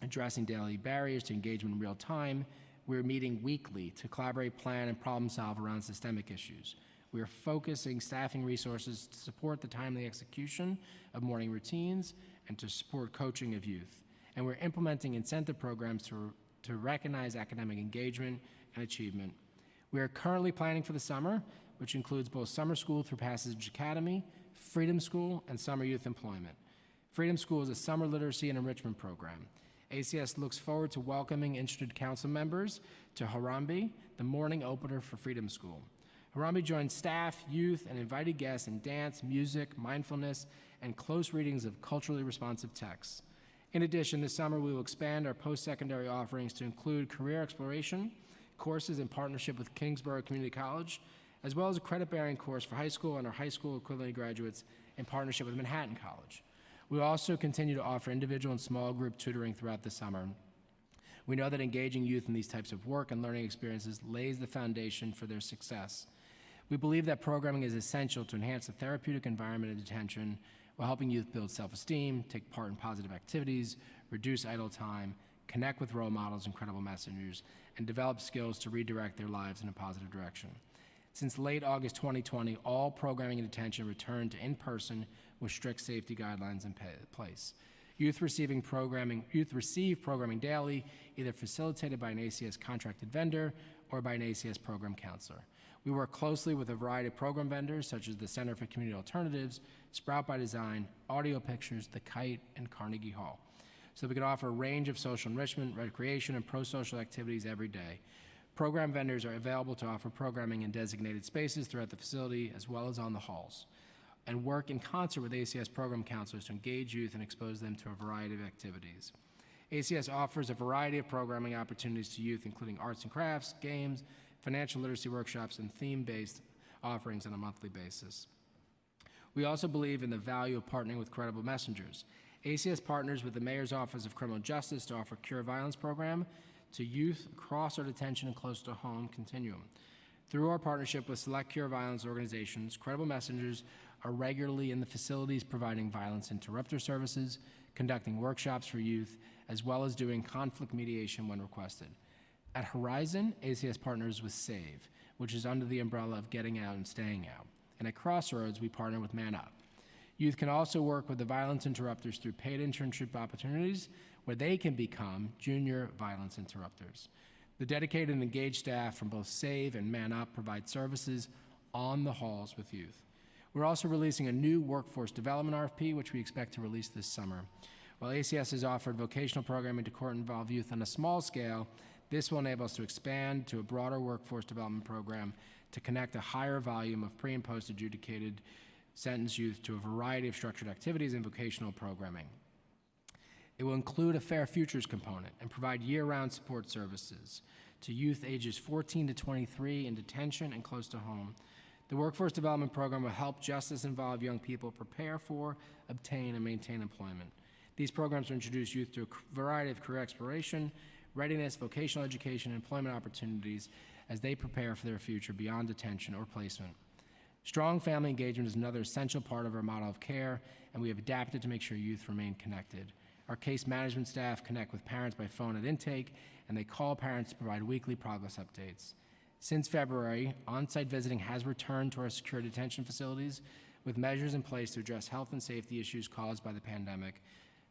addressing daily barriers to engagement in real time. We're meeting weekly to collaborate, plan, and problem solve around systemic issues. We are focusing staffing resources to support the timely execution of morning routines and to support coaching of youth. And we're implementing incentive programs to recognize academic engagement and achievement. We are currently planning for the summer, which includes both summer school through Passage Academy, Freedom School, and summer youth employment. Freedom School is a summer literacy and enrichment program. ACS looks forward to welcoming interested council members to Harambe, the morning opener for Freedom School. Harambe joins staff, youth, and invited guests in dance, music, mindfulness, and close readings of culturally responsive texts. In addition, this summer we will expand our post-secondary offerings to include career exploration, courses in partnership with Kingsborough Community College, as well as a credit-bearing course for high school and our high school equivalent graduates in partnership with Manhattan College. We will also continue to offer individual and small group tutoring throughout the summer. We know that engaging youth in these types of work and learning experiences lays the foundation for their success. We believe that programming is essential to enhance the therapeutic environment of detention while helping youth build self-esteem, take part in positive activities, reduce idle time, connect with role models and credible messengers, and develop skills to redirect their lives in a positive direction. Since late August 2020, all programming and detention returned to in-person with strict safety guidelines in place. Youth receive programming daily, either facilitated by an ACS contracted vendor or by an ACS program counselor. We work closely with a variety of program vendors such as the Center for Community Alternatives, Sprout by Design, Audio Pictures, The Kite, and Carnegie Hall, so we can offer a range of social enrichment, recreation, and pro-social activities every day. Program vendors are available to offer programming in designated spaces throughout the facility as well as on the halls, and work in concert with ACS program counselors to engage youth and expose them to a variety of activities. ACS offers a variety of programming opportunities to youth, including arts and crafts, games, financial literacy workshops, and theme-based offerings on a monthly basis. We also believe in the value of partnering with credible messengers. ACS partners with the Mayor's Office of Criminal Justice to offer Cure Violence program to youth across our detention and close to home continuum. Through our partnership with select Cure Violence organizations, credible messengers are regularly in the facilities providing violence interrupter services, conducting workshops for youth, as well as doing conflict mediation when requested. At Horizon, ACS partners with SAVE, which is under the umbrella of Getting Out and Staying Out. And at Crossroads, we partner with Man Up. Youth can also work with the violence interrupters through paid internship opportunities where they can become junior violence interrupters. The dedicated and engaged staff from both SAVE and Man Up provide services on the halls with youth. We're also releasing a new workforce development RFP, which we expect to release this summer. While ACS has offered vocational programming to court-involved youth on a small scale, this will enable us to expand to a broader workforce development program to connect a higher volume of pre- and post-adjudicated sentence youth to a variety of structured activities and vocational programming. It will include a Fair Futures component and provide year-round support services to youth ages 14 to 23 in detention and close to home. The Workforce Development Program will help justice-involved young people prepare for, obtain, and maintain employment. These programs will introduce youth to a variety of career exploration, readiness, vocational education, and employment opportunities as they prepare for their future beyond detention or placement. Strong family engagement is another essential part of our model of care, and we have adapted to make sure youth remain connected. Our case management staff connect with parents by phone at intake, and they call parents to provide weekly progress updates. Since February, on-site visiting has returned to our secure detention facilities with measures in place to address health and safety issues caused by the pandemic.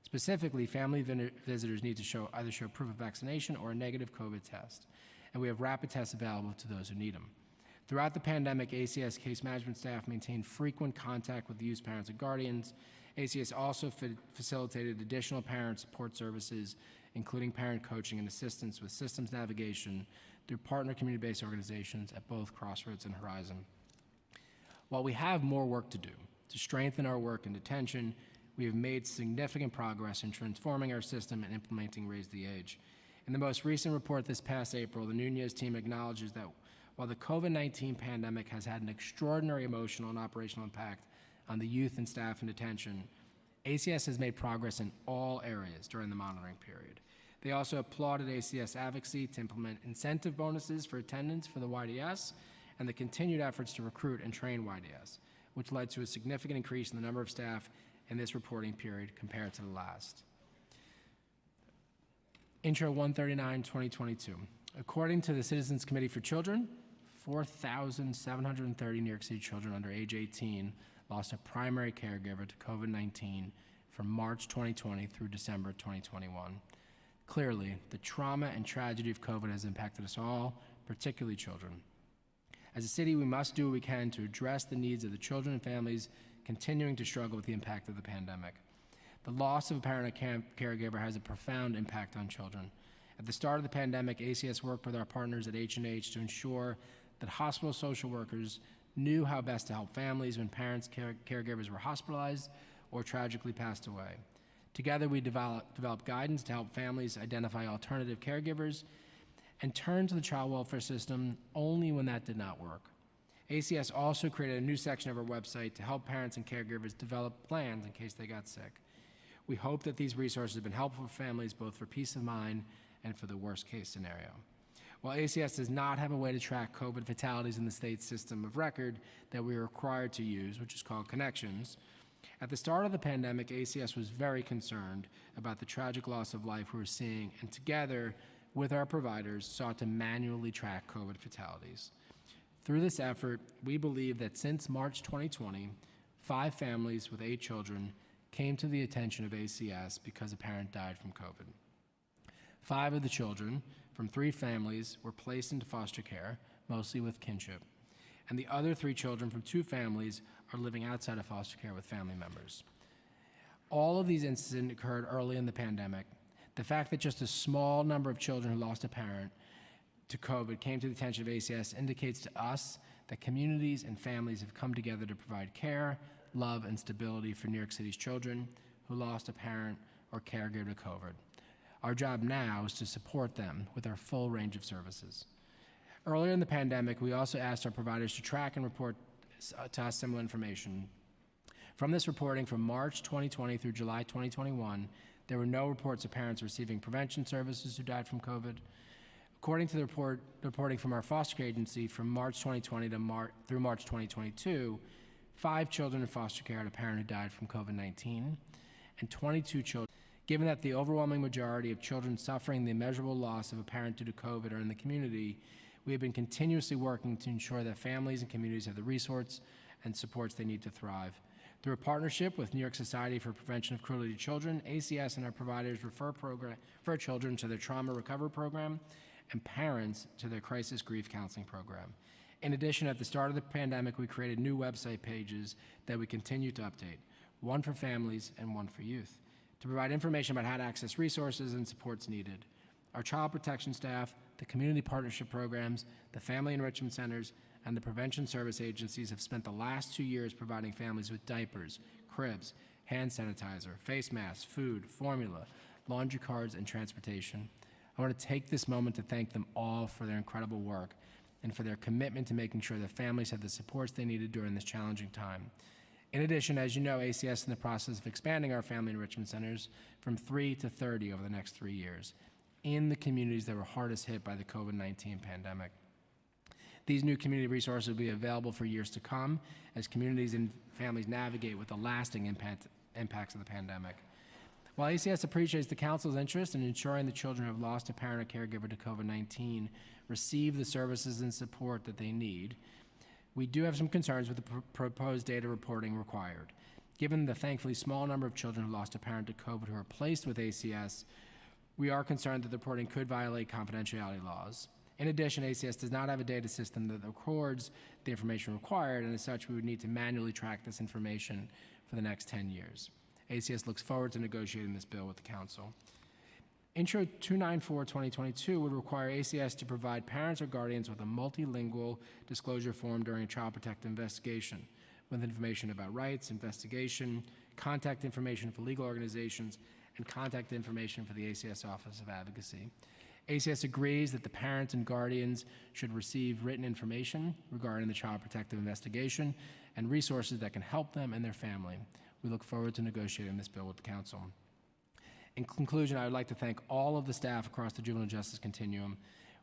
Specifically, family visitors need to either show proof of vaccination or a negative COVID test, and we have rapid tests available to those who need them. Throughout the pandemic, ACS case management staff maintained frequent contact with the youth's parents and guardians. ACS also facilitated additional parent support services, including parent coaching and assistance with systems navigation through partner community-based organizations at both Crossroads and Horizon. While we have more work to do to strengthen our work in detention, we have made significant progress in transforming our system and implementing Raise the Age. In the most recent report this past April, the Nunez team acknowledges that while the COVID-19 pandemic has had an extraordinary emotional and operational impact on the youth and staff in detention, ACS has made progress in all areas during the monitoring period. They also applauded ACS advocacy to implement incentive bonuses for attendance for the YDS and the continued efforts to recruit and train YDS, which led to a significant increase in the number of staff in this reporting period compared to the last. Intro 139-2022. According to the Citizens Committee for Children, 4,730 New York City children under age 18 lost a primary caregiver to COVID-19 from March 2020 through December 2021. Clearly, the trauma and tragedy of COVID has impacted us all, particularly children. As a city, we must do what we can to address the needs of the children and families continuing to struggle with the impact of the pandemic. The loss of a parent or caregiver has a profound impact on children. At the start of the pandemic, ACS worked with our partners at H&H to ensure that hospital social workers knew how best to help families when parents, caregivers were hospitalized or tragically passed away. Together, we developed guidance to help families identify alternative caregivers and turn to the child welfare system only when that did not work. ACS also created a new section of our website to help parents and caregivers develop plans in case they got sick. We hope that these resources have been helpful for families both for peace of mind and for the worst case scenario. While ACS does not have a way to track COVID fatalities in the state system of record that we are required to use, which is called Connections, At the start of the pandemic, ACS was very concerned about the tragic loss of life we were seeing, and together with our providers sought to manually track COVID fatalities. Through this effort, we believe that since March 2020, 5 families with 8 children came to the attention of ACS because a parent died from COVID. 5 of the children from 3 families were placed into foster care, mostly with kinship, and the other 3 children from 2 families are living outside of foster care with family members. All of these incidents occurred early in the pandemic. The fact that just a small number of children who lost a parent to COVID came to the attention of ACS indicates to us that communities and families have come together to provide care, love, and stability for New York City's children who lost a parent or caregiver to COVID. Our job now is to support them with our full range of services. Earlier in the pandemic, we also asked our providers to track and report to us similar information. From this reporting from March 2020 through July 2021, there were no reports of parents receiving prevention services who died from COVID. According to the reporting from our foster care agency from March 2020 through March 2022, 5 children in foster care had a parent who died from COVID-19, and 22 children. Given that the overwhelming majority of children suffering the immeasurable loss of a parent due to COVID are in the community, we have been continuously working to ensure that families and communities have the resources and supports they need to thrive. Through a partnership with New York Society for Prevention of Cruelty to Children, ACS and our providers refer children to their trauma recovery program and parents to their crisis grief counseling program. In addition, at the start of the pandemic, we created new website pages that we continue to update, one for families and one for youth, to provide information about how to access resources and supports needed. Our child protection staff, the community partnership programs, the family enrichment centers, and the prevention service agencies have spent the last 2 years providing families with diapers, cribs, hand sanitizer, face masks, food, formula, laundry cards, and transportation. I want to take this moment to thank them all for their incredible work and for their commitment to making sure that families have the supports they needed during this challenging time. In addition, as you know, ACS is in the process of expanding our family enrichment centers from 3 to 30 over the next 3 years in the communities that were hardest hit by the COVID-19 pandemic. These new community resources will be available for years to come as communities and families navigate with the lasting impacts of the pandemic. While ACS appreciates the Council's interest in ensuring the children who have lost a parent or caregiver to COVID-19 receive the services and support that they need, we do have some concerns with the proposed data reporting required. Given the thankfully small number of children who lost a parent to COVID who are placed with ACS, we are concerned that the reporting could violate confidentiality laws. In addition, ACS does not have a data system that records the information required, and as such, we would need to manually track this information for the next 10 years. ACS looks forward to negotiating this bill with the Council. Intro 294-2022 would require ACS to provide parents or guardians with a multilingual disclosure form during a child protective investigation, with information about rights, investigation, contact information for legal organizations, and contact information for the ACS Office of Advocacy. ACS agrees that the parents and guardians should receive written information regarding the child protective investigation and resources that can help them and their family. We look forward to negotiating this bill with the Council. In conclusion, I would like to thank all of the staff across the juvenile justice continuum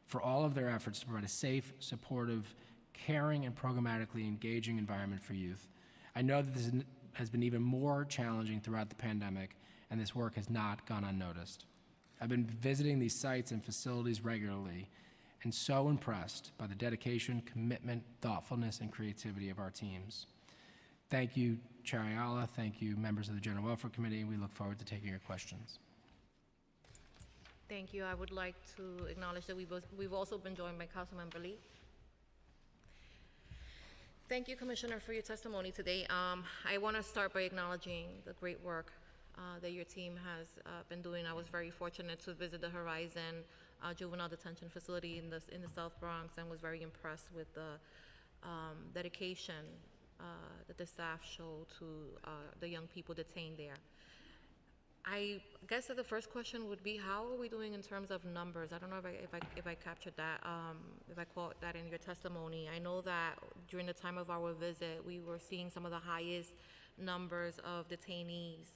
for all of their efforts to provide a safe, supportive, caring, and programmatically engaging environment for youth. I know that this has been even more challenging throughout the pandemic, and this work has not gone unnoticed. I've been visiting these sites and facilities regularly and so impressed by the dedication, commitment, thoughtfulness, and creativity of our teams. Thank you, Chair Ayala. Thank you, members of the General Welfare Committee. We look forward to taking your questions.
Thank you. I would like to acknowledge that we've also been joined by Councilmember Lee. Thank you, Commissioner, for your testimony today. I want to start by acknowledging the great work that your team has been doing. I was very fortunate to visit the Horizon Juvenile Detention Facility in the South Bronx and was very impressed with the dedication that the staff show to the young people detained there. I guess that the first question would be, how are we doing in terms of numbers? I don't know if I captured that, if I caught that in your testimony. I know that during the time of our visit, we were seeing some of the highest numbers of detainees,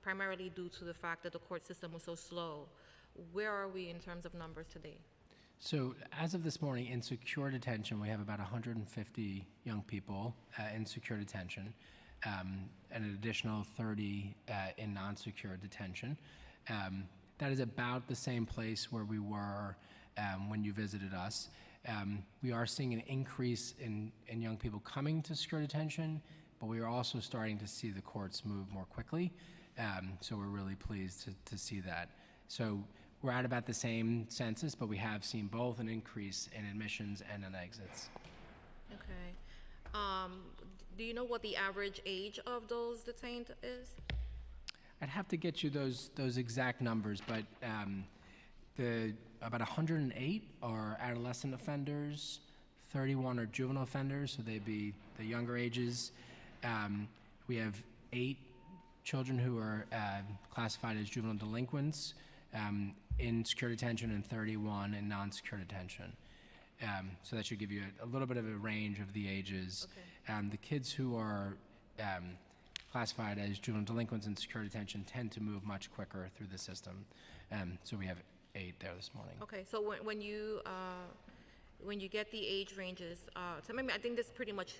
primarily due to the fact that the court system was so slow. Where are we in terms of numbers today?
So as of this morning, in secure detention, we have about 150 young people in secure detention. and an additional 30 in non-secure detention. That is about the same place where we were when you visited us. We are seeing an increase in young people coming to secure detention, but we are also starting to see the courts move more quickly. So we're really pleased to see that. So we're at about the same census, but we have seen both an increase in admissions and in exits.
Okay. Do you know what the average age of those detained is?
I'd have to get you those exact numbers, but about 108 are adolescent offenders, 31 are juvenile offenders, so they'd be the younger ages. We have 8 children who are classified as juvenile delinquents in secure detention and 31 in non-secure detention. So that should give you a little bit of a range of the ages.
Okay.
The kids who are classified as juvenile delinquents in secure detention tend to move much quicker through the system. So we have 8 there this morning.
Okay, so when you get the age ranges, so maybe I think this pretty much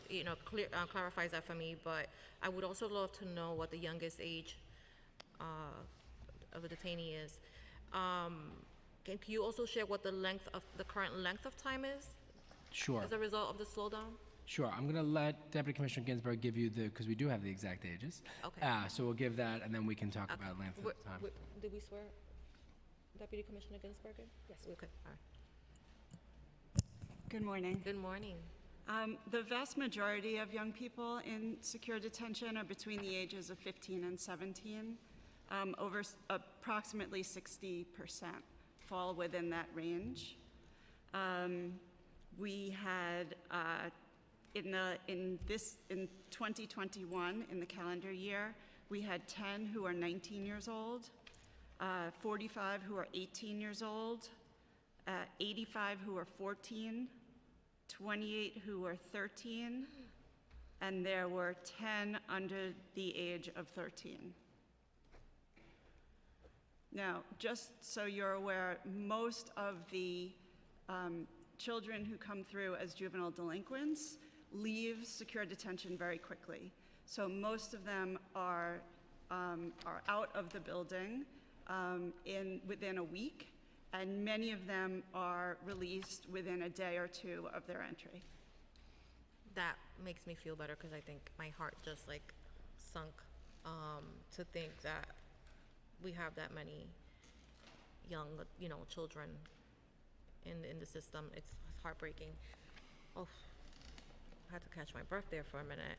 clarifies that for me. But I would also love to know what the youngest age of a detainee is. Can you also share what the current length of time is?
Sure.
As a result of the slowdown?
Sure. I'm going to let Deputy Commissioner Ginsburg give you because we do have the exact ages.
Okay.
So we'll give that, and then we can talk about length of time.
Did we swear Deputy Commissioner Ginsburg in? Yes. Okay. All right.
Good morning.
Good morning.
The vast majority of young people in secure detention are between the ages of 15 and 17. Approximately 60% fall within that range. We had in 2021, in the calendar year, we had 10 who are 19 years old, 45 who are 18 years old, 85 who are 14, 28 who were 13, and there were 10 under the age of 13. Now, just so you're aware, most of the children who come through as juvenile delinquents leave secure detention very quickly. So most of them are out of the building within a week, and many of them are released within a day or two of their entry.
That makes me feel better because I think my heart just sunk to think that we have that many young, children in the system. It's heartbreaking. Oh, I had to catch my breath there for a minute.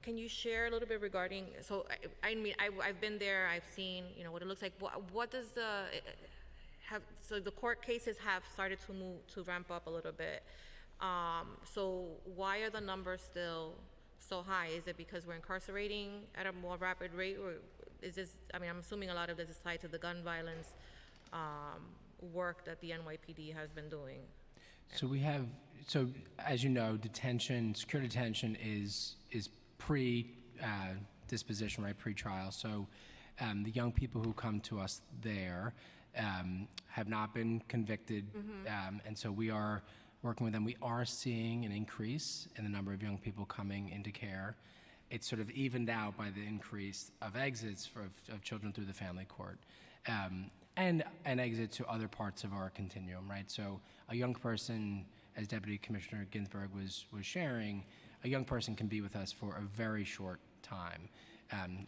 Can you share a little bit regarding? So I've been there. I've seen what it looks like. What does so the court cases have started to ramp up a little bit. So why are the numbers still so high? Is it because we're incarcerating at a more rapid rate, or is this? I'm assuming a lot of this is tied to the gun violence work that the NYPD has been doing.
So as you know, secure detention is pre-disposition, right, pre-trial. So the young people who come to us there have not been convicted, and so we are working with them. We are seeing an increase in the number of young people coming into care. It's sort of evened out by the increase of exits of children through the family court. And an exit to other parts of our continuum, right? So a young person, as Deputy Commissioner Ginsburg was sharing, a young person can be with us for a very short time,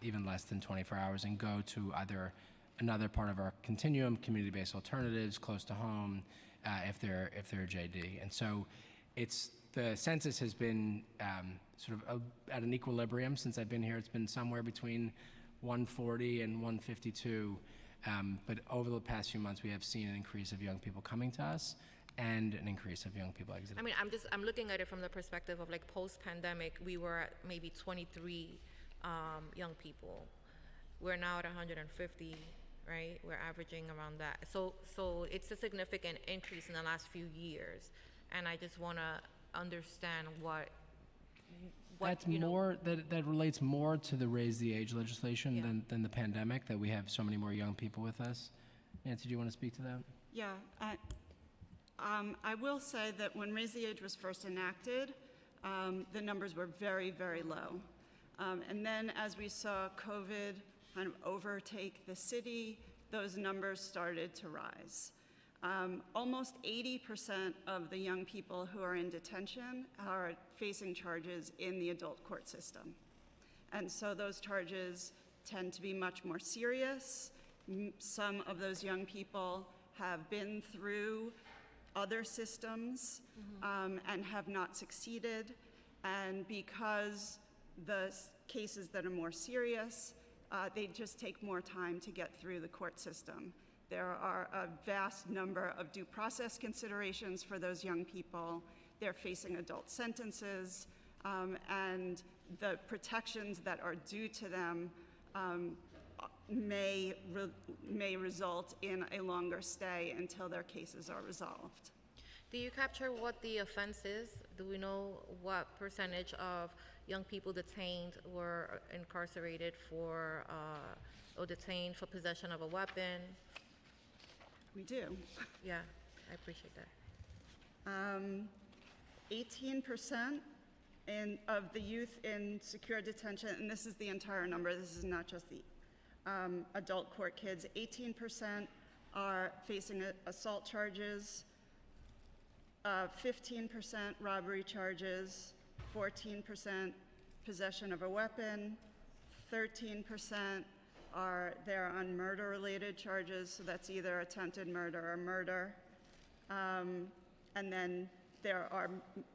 even less than 24 hours, and go to either another part of our continuum, community-based alternatives, close to home, if they're JD. And so the census has been sort of at an equilibrium since I've been here. It's been somewhere between 140 and 152. But over the past few months, we have seen an increase of young people coming to us and an increase of young people exiting.
I'm looking at it from the perspective of post-pandemic, we were at maybe 23 young people. We're now at 150, right? We're averaging around that. So it's a significant increase in the last few years. And I just want to understand what
That's more that relates more to the raise the age legislation than the pandemic, that we have so many more young people with us. Nancy, do you want to speak to that?
Yeah, I will say that when Raise the Age was first enacted, the numbers were very, very low. And then as we saw COVID kind of overtake the city, those numbers started to rise. Almost 80% of the young people who are in detention are facing charges in the adult court system. And so those charges tend to be much more serious. Some of those young people have been through other systems and have not succeeded. And because the cases that are more serious, they just take more time to get through the court system. There are a vast number of due process considerations for those young people. They're facing adult sentences, and the protections that are due to them may result in a longer stay until their cases are resolved.
Do you capture what the offense is? Do we know what percentage of young people detained were incarcerated for, or detained for possession of a weapon?
We do.
Yeah, I appreciate that.
18% of the youth in secure detention, and this is the entire number, this is not just the adult court kids, 18% are facing assault charges, 15% robbery charges, 14% possession of a weapon, 13% are there on murder-related charges, so that's either attempted murder or murder. And then there are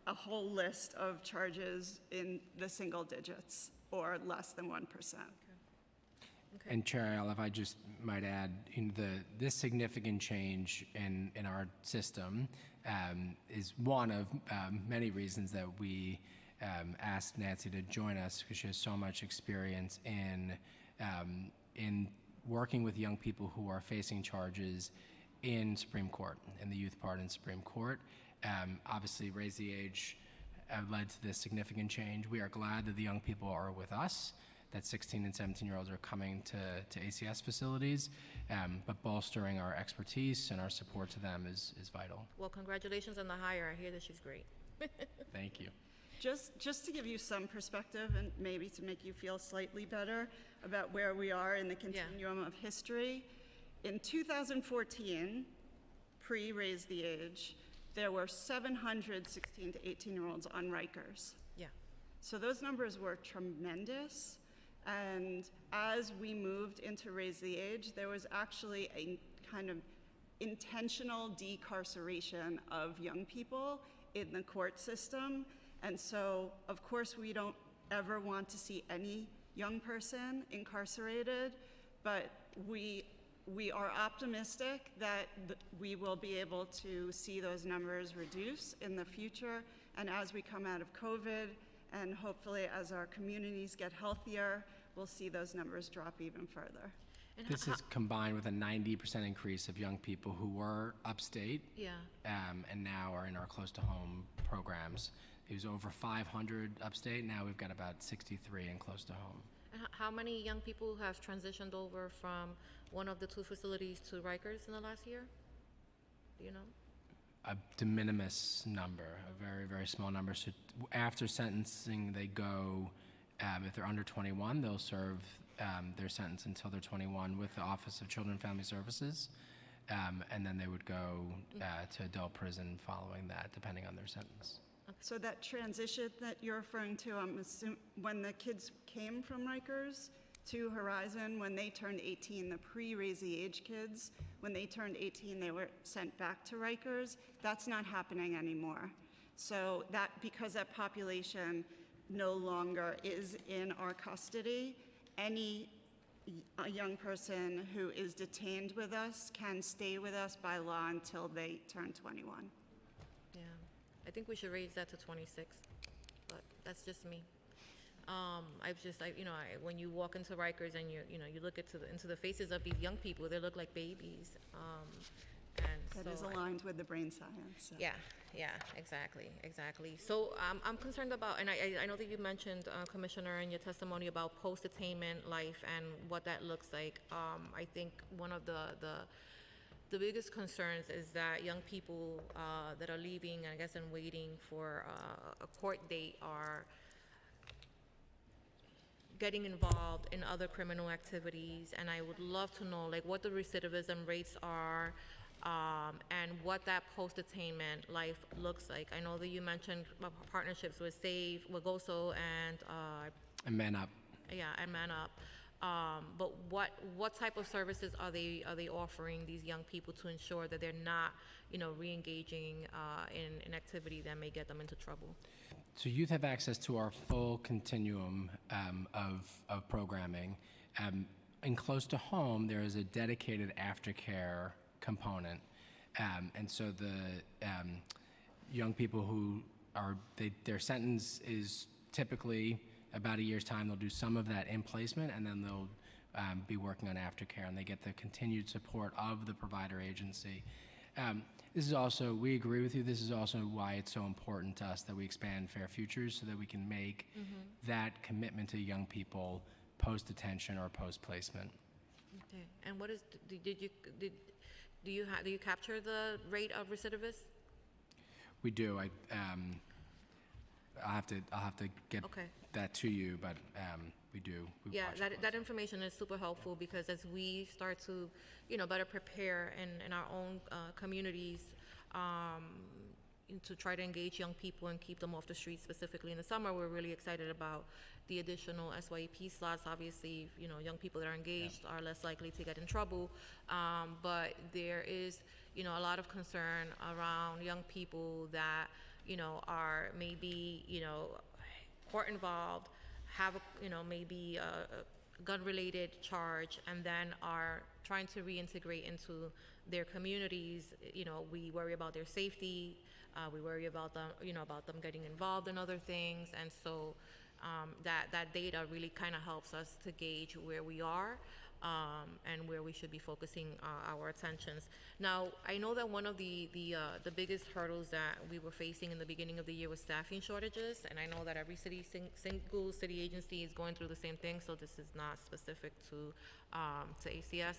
a whole list of charges in the single digits or less than 1%.
Okay.
And Chair Ayala, if I just might add, this significant change in our system is one of many reasons that we asked Nancy to join us, because she has so much experience in working with young people who are facing charges in Supreme Court, in the youth part in Supreme Court. Obviously, Raise the Age led to this significant change. We are glad that the young people are with us, that 16 and 17-year-olds are coming to ACS facilities, but bolstering our expertise and our support to them is vital.
Well, congratulations on the hire. I hear that she's great.
Thank you.
Just to give you some perspective and maybe to make you feel slightly better about where we are in the continuum of history, in 2014, pre-Raise the Age, there were 700 16 to 18-year-olds on Rikers.
Yeah.
So those numbers were tremendous. And as we moved into Raise the Age, there was actually a kind of intentional decarceration of young people in the court system. And so, of course, we don't ever want to see any young person incarcerated, but we are optimistic that we will be able to see those numbers reduce in the future. And as we come out of COVID, and hopefully as our communities get healthier, we'll see those numbers drop even further.
And
This is combined with a 90% increase of young people who were upstate and now are in our close to home programs. It was over 500 upstate. Now we've got about 63 in close to home.
And how many young people have transitioned over from one of the two facilities to Rikers in the last year? Do you know?
A de minimis number, a very, very small number. So after sentencing, they go, if they're under 21, they'll serve their sentence until they're 21 with the Office of Children and Family Services. And then they would go to adult prison following that, depending on their sentence.
So that transition that you're referring to, I'm assuming when the kids came from Rikers to Horizon, when they turned 18, the pre-Raise the Age kids, when they turned 18, they were sent back to Rikers. That's not happening anymore. So that, because that population no longer is in our custody, a young person who is detained with us can stay with us by law until they turn 21.
Yeah. I think we should raise that to 26, but that's just me. When you walk into Rikers and you look into the faces of these young people, they look like babies.
That is aligned with the brain science. So.
Yeah, exactly. So I'm concerned about, and I know that you mentioned, Commissioner, in your testimony about post-attainment life and what that looks like. I think one of the biggest concerns is that young people that are leaving, I guess, and waiting for a court date are getting involved in other criminal activities, and I would love to know like what the recidivism rates are, and what that post-attainment life looks like. I know that you mentioned partnerships with Save, with GOSO,
And Man Up.
and Man Up. But what type of services are they offering these young people to ensure that they're not, re-engaging in activity that may get them into trouble?
So youth have access to our full continuum of programming. And close to home, there is a dedicated aftercare component. And so the young people who their sentence is typically about a year's time. They'll do some of that in placement, and then they'll be working on aftercare, and they get the continued support of the provider agency. This is also, we agree with you, this is also why it's so important to us that we expand Fair Futures so that we can make that commitment to young people post-detention or post-placement.
Okay. And what is, do you capture the rate of recidivists?
We do. I'll have to get
Okay.
that to you, but we do. We
Yeah,
watch it
that information is super helpful, because as we start to, better prepare in our own communities, to try to engage young people and keep them off the streets, specifically in the summer, we're really excited about the additional SYEP slots. Obviously, young people that are engaged are less likely to get in trouble, but there is, a lot of concern around young people that, are maybe, court involved, have maybe a gun-related charge, and then are trying to reintegrate into their communities. We worry about their safety. We worry about them, about them getting involved in other things, and so that data really kind of helps us to gauge where we are. And where we should be focusing our attentions. Now, I know that one of the biggest hurdles that we were facing in the beginning of the year was staffing shortages, and I know that every single city agency is going through the same thing, so this is not specific to ACS.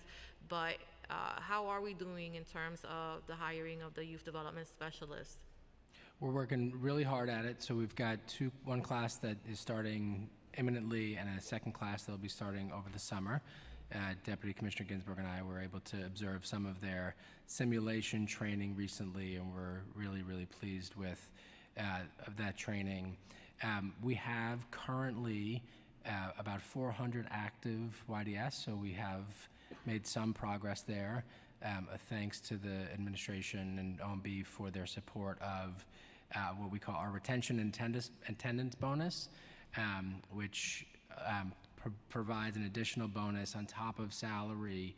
But how are we doing in terms of the hiring of the youth development specialists?
We're working really hard at it. So we've got one class that is starting imminently, and a second class that will be starting over the summer. Deputy Commissioner Ginsburg and I were able to observe some of their simulation training recently, and we're really, really pleased with of that training. We have currently about 400 active YDS, so we have made some progress there. Thanks to the administration and OMB for their support of what we call our retention and attendance bonus, which provides an additional bonus on top of salary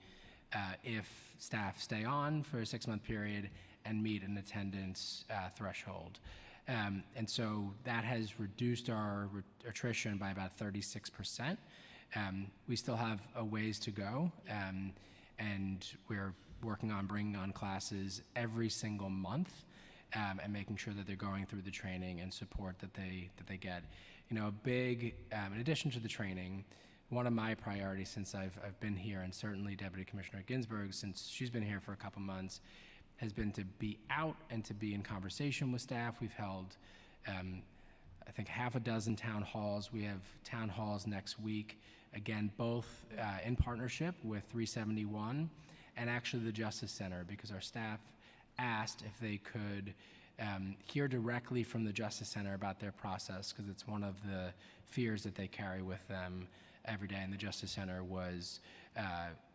if staff stay on for a 6-month period and meet an attendance threshold. And so that has reduced our attrition by about 36%. We still have a ways to go, and we're working on bringing on classes every single month, and making sure that they're going through the training and support that they get. A big, in addition to the training, one of my priorities since I've been here, and certainly Deputy Commissioner Ginsburg, since she's been here for a couple months, has been to be out and to be in conversation with staff. We've held, I think, half a dozen town halls. We have town halls next week, again, both in partnership with 371 and actually the Justice Center, because our staff asked if they could hear directly from the Justice Center about their process, because it's one of the fears that they carry with them every day. And the Justice Center was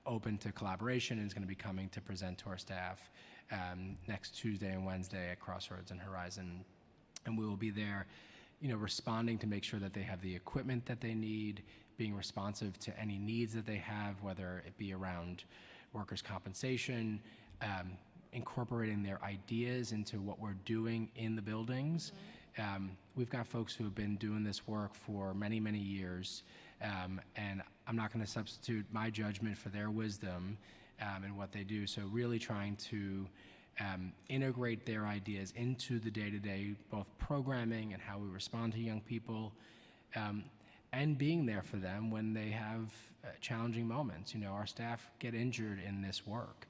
open to collaboration and is going to be coming to present to our staff next Tuesday and Wednesday at Crossroads and Horizon. And we will be there, responding to make sure that they have the equipment that they need, being responsive to any needs that they have, whether it be around workers' compensation, incorporating their ideas into what we're doing in the buildings. We've got folks who have been doing this work for many, many years, and I'm not going to substitute my judgment for their wisdom in what they do. So really trying to integrate their ideas into the day-to-day, both programming and how we respond to young people, and being there for them when they have challenging moments. Our staff get injured in this work,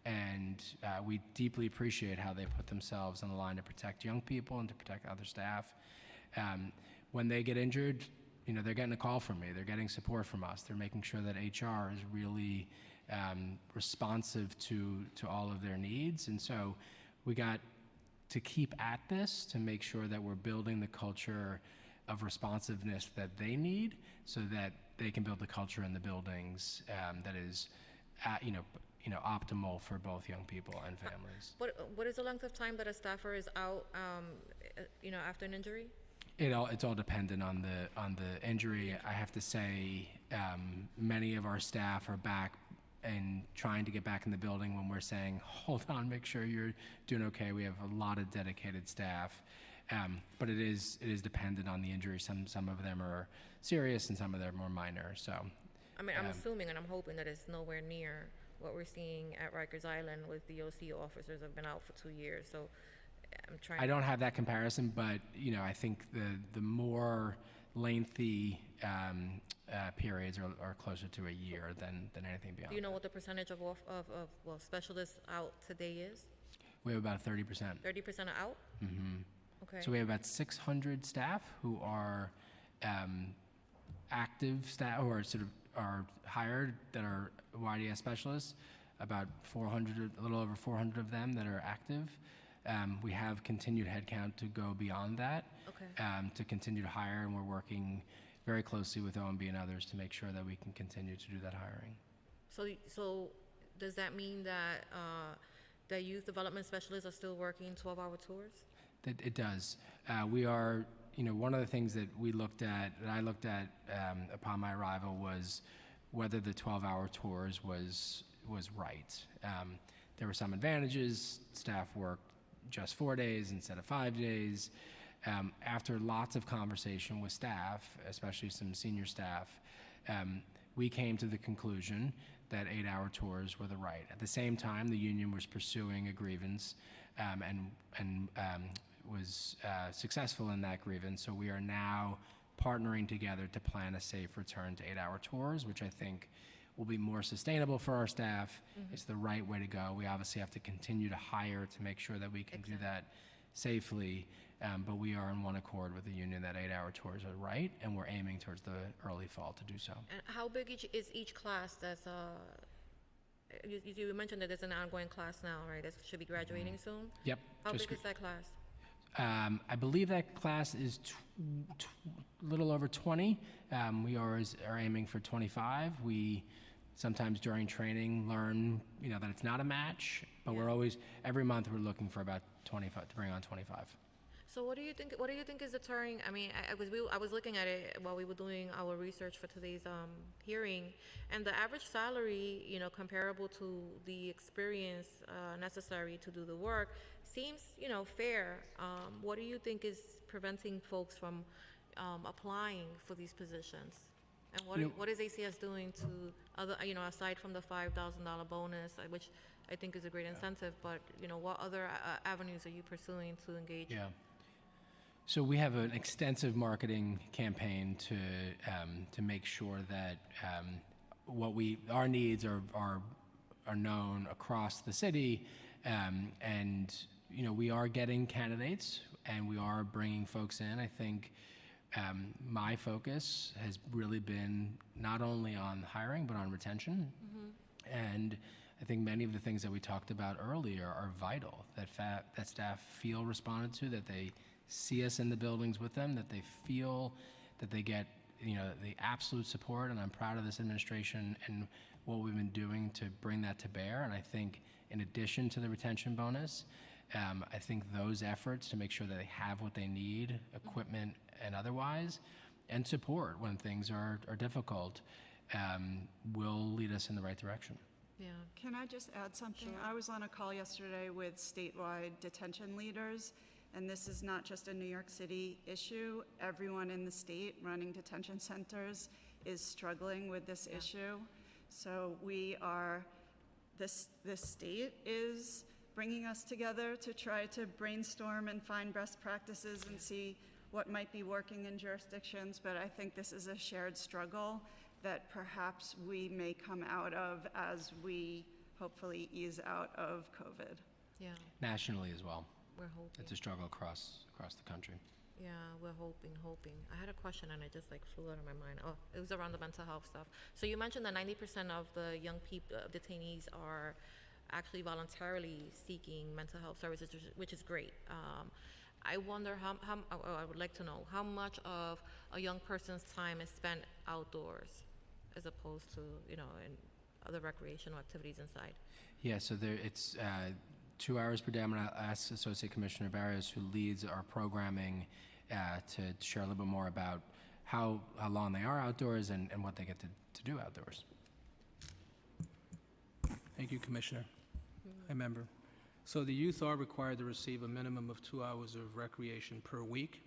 and we deeply appreciate how they put themselves on the line to protect young people and to protect other staff. When they get injured, they're getting a call from me. They're getting support from us. They're making sure that HR is really responsive to all of their needs. And so we got to keep at this to make sure that we're building the culture of responsiveness that they need so that they can build the culture in the buildings that is, optimal for both young people and families.
What is the length of time that a staffer is out, after an injury?
It's all dependent on the injury. I have to say, many of our staff are back and trying to get back in the building when we're saying, hold on, make sure you're doing okay. We have a lot of dedicated staff, but it is dependent on the injury. Some of them are serious and some of them are minor. So,
I mean, I'm assuming and I'm hoping that it's nowhere near what we're seeing at Rikers Island with the OC officers have been out for 2 years. So I'm trying.
I don't have that comparison, but I think the more lengthy periods are closer to a year than anything beyond.
Do you know what the percentage of specialists out today is?
We have about 30%.
30% are out?
Mm-hmm.
Okay.
So we have about 600 staff who are active staff, who are are hired that are YDS specialists. About 400, a little over 400 of them that are active. We have continued headcount to go beyond that, to continue to hire, and we're working very closely with OMB and others to make sure that we can continue to do that hiring.
So does that mean that the youth development specialists are still working 12-hour tours?
It does. We are, one of the things that I looked at upon my arrival was whether the 12-hour tours was right. There were some advantages. Staff worked just 4 days instead of 5 days. After lots of conversation with staff, especially some senior staff, we came to the conclusion that 8-hour tours were the right. At the same time, the union was pursuing a grievance and was successful in that grievance. So we are now partnering together to plan a safe return to 8-hour tours, which I think will be more sustainable for our staff. Mm-hmm. It's the right way to go. We obviously have to continue to hire to make sure that we can do that safely, but we are in one accord with the union that 8-hour tours are right, and we're aiming towards the early fall to do so.
And how big is each class that's, you mentioned that there's an ongoing class now, right? That should be graduating soon?
Yep.
How big is that class?
I believe that class is a little over 20. We are aiming for 25. We sometimes during training learn, that it's not a match, but we're always, every month we're looking for about 25, to bring on 25.
So what do you think is deterring? I mean, I was looking at it while we were doing our research for today's hearing, and the average salary, comparable to the experience necessary to do the work, seems, fair. What do you think is preventing folks from applying for these positions? And what is ACS doing to other, aside from the $5,000 bonus, which I think is a great incentive, but what other avenues are you pursuing to engage?
Yeah. So we have an extensive marketing campaign to make sure that our needs are known across the city, and we are getting candidates and we are bringing folks in. I think my focus has really been not only on hiring but on retention, and I think many of the things that we talked about earlier are vital. That staff feel responded to, that they see us in the buildings with them, that they feel that they get the absolute support, and I'm proud of this administration and what we've been doing to bring that to bear. And I think in addition to the retention bonus, I think those efforts to make sure that they have what they need, equipment and otherwise, and support when things are difficult, will lead us in the right direction.
Yeah.
Can I just add something? Sure. I was on a call yesterday with statewide detention leaders, and this is not just a New York City issue. Everyone in the state running detention centers is struggling with this issue. So this state is bringing us together to try to brainstorm and find best practices and see what might be working in jurisdictions, but I think this is a shared struggle that perhaps we may come out of as we hopefully ease out of COVID.
Yeah.
Nationally as well.
We're hoping.
It's a struggle across the country.
Yeah, we're hoping. I had a question and it just like flew out of my mind. Oh, it was around the mental health stuff. So you mentioned that 90% of the young people, detainees are actually voluntarily seeking mental health services, which is great. I wonder I would like to know how much of a young person's time is spent outdoors as opposed to, in other recreational activities inside.
Yeah, so it's 2 hours per day. I'm going to ask Associate Commissioner Barrios, who leads our programming, to share a little bit more about how long they are outdoors and what they get to do outdoors.
Thank you, Commissioner. Hi, member. So the youth are required to receive a minimum of 2 hours of recreation per week.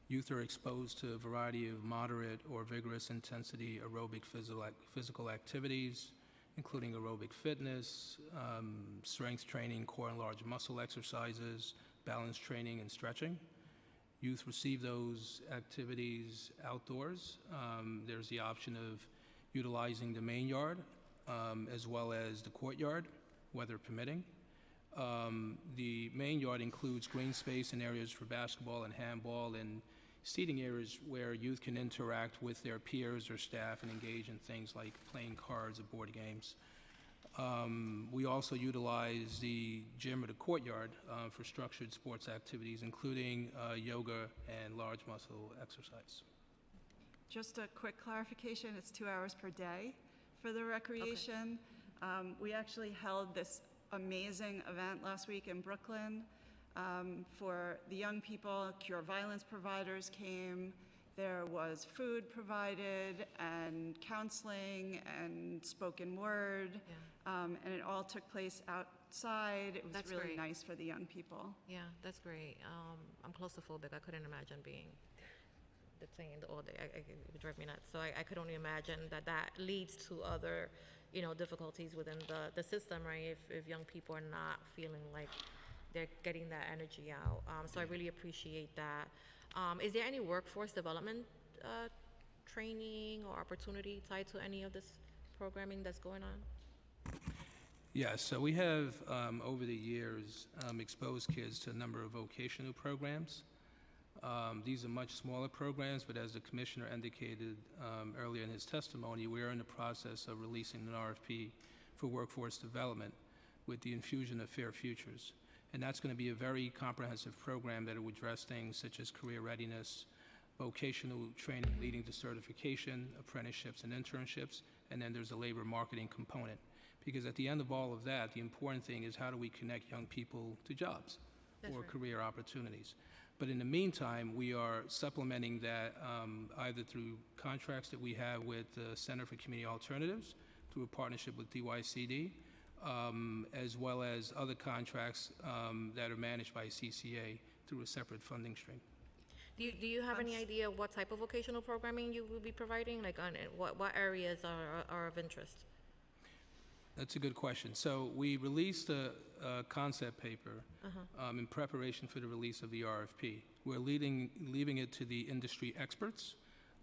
Youth are exposed to a variety of moderate or vigorous intensity aerobic physical activities, including aerobic fitness, strength training, core and large muscle exercises, balance training, and stretching. Youth receive those activities outdoors. There's the option of utilizing the main yard as well as the courtyard, weather permitting. The main yard includes green space and areas for basketball and handball and seating areas where youth can interact with their peers or staff and engage in things like playing cards or board games. We also utilize the gym or the courtyard for structured sports activities, including yoga and large muscle exercise.
Just a quick clarification, it's 2 hours per day for the recreation. Okay. We actually held this amazing event last week in Brooklyn for the young people. Cure violence providers came. There was food provided and counseling and spoken word. Yeah. And it all took place outside. It was
That's
really
great.
nice for the young people.
Yeah, that's great. I'm claustrophobic. I couldn't imagine being detained all day. It would drive me nuts. So I could only imagine that leads to other, difficulties within the system, right? If young people are not feeling like they're getting that energy out. So I really appreciate that. Is there any workforce development training or opportunity tied to any of this programming that's going on?
Yes, so we have, over the years, exposed kids to a number of vocational programs. These are much smaller programs, but as the Commissioner indicated earlier in his testimony, we are in the process of releasing an RFP for workforce development with the infusion of Fair Futures. And that's going to be a very comprehensive program that will address things such as career readiness, vocational training leading to certification, apprenticeships and internships, and then there's a labor marketing component. Because at the end of all of that, the important thing is how do we connect young people to jobs or career opportunities. But in the meantime, we are supplementing that either through contracts that we have with the Center for Community Alternatives, through a partnership with DYCD, as well as other contracts that are managed by CCA through a separate funding stream.
Do you have any idea what type of vocational programming you will be providing? Like on what areas are of interest?
That's a good question. So we released a concept paper in preparation for the release of the RFP. We're leaving it to the industry experts.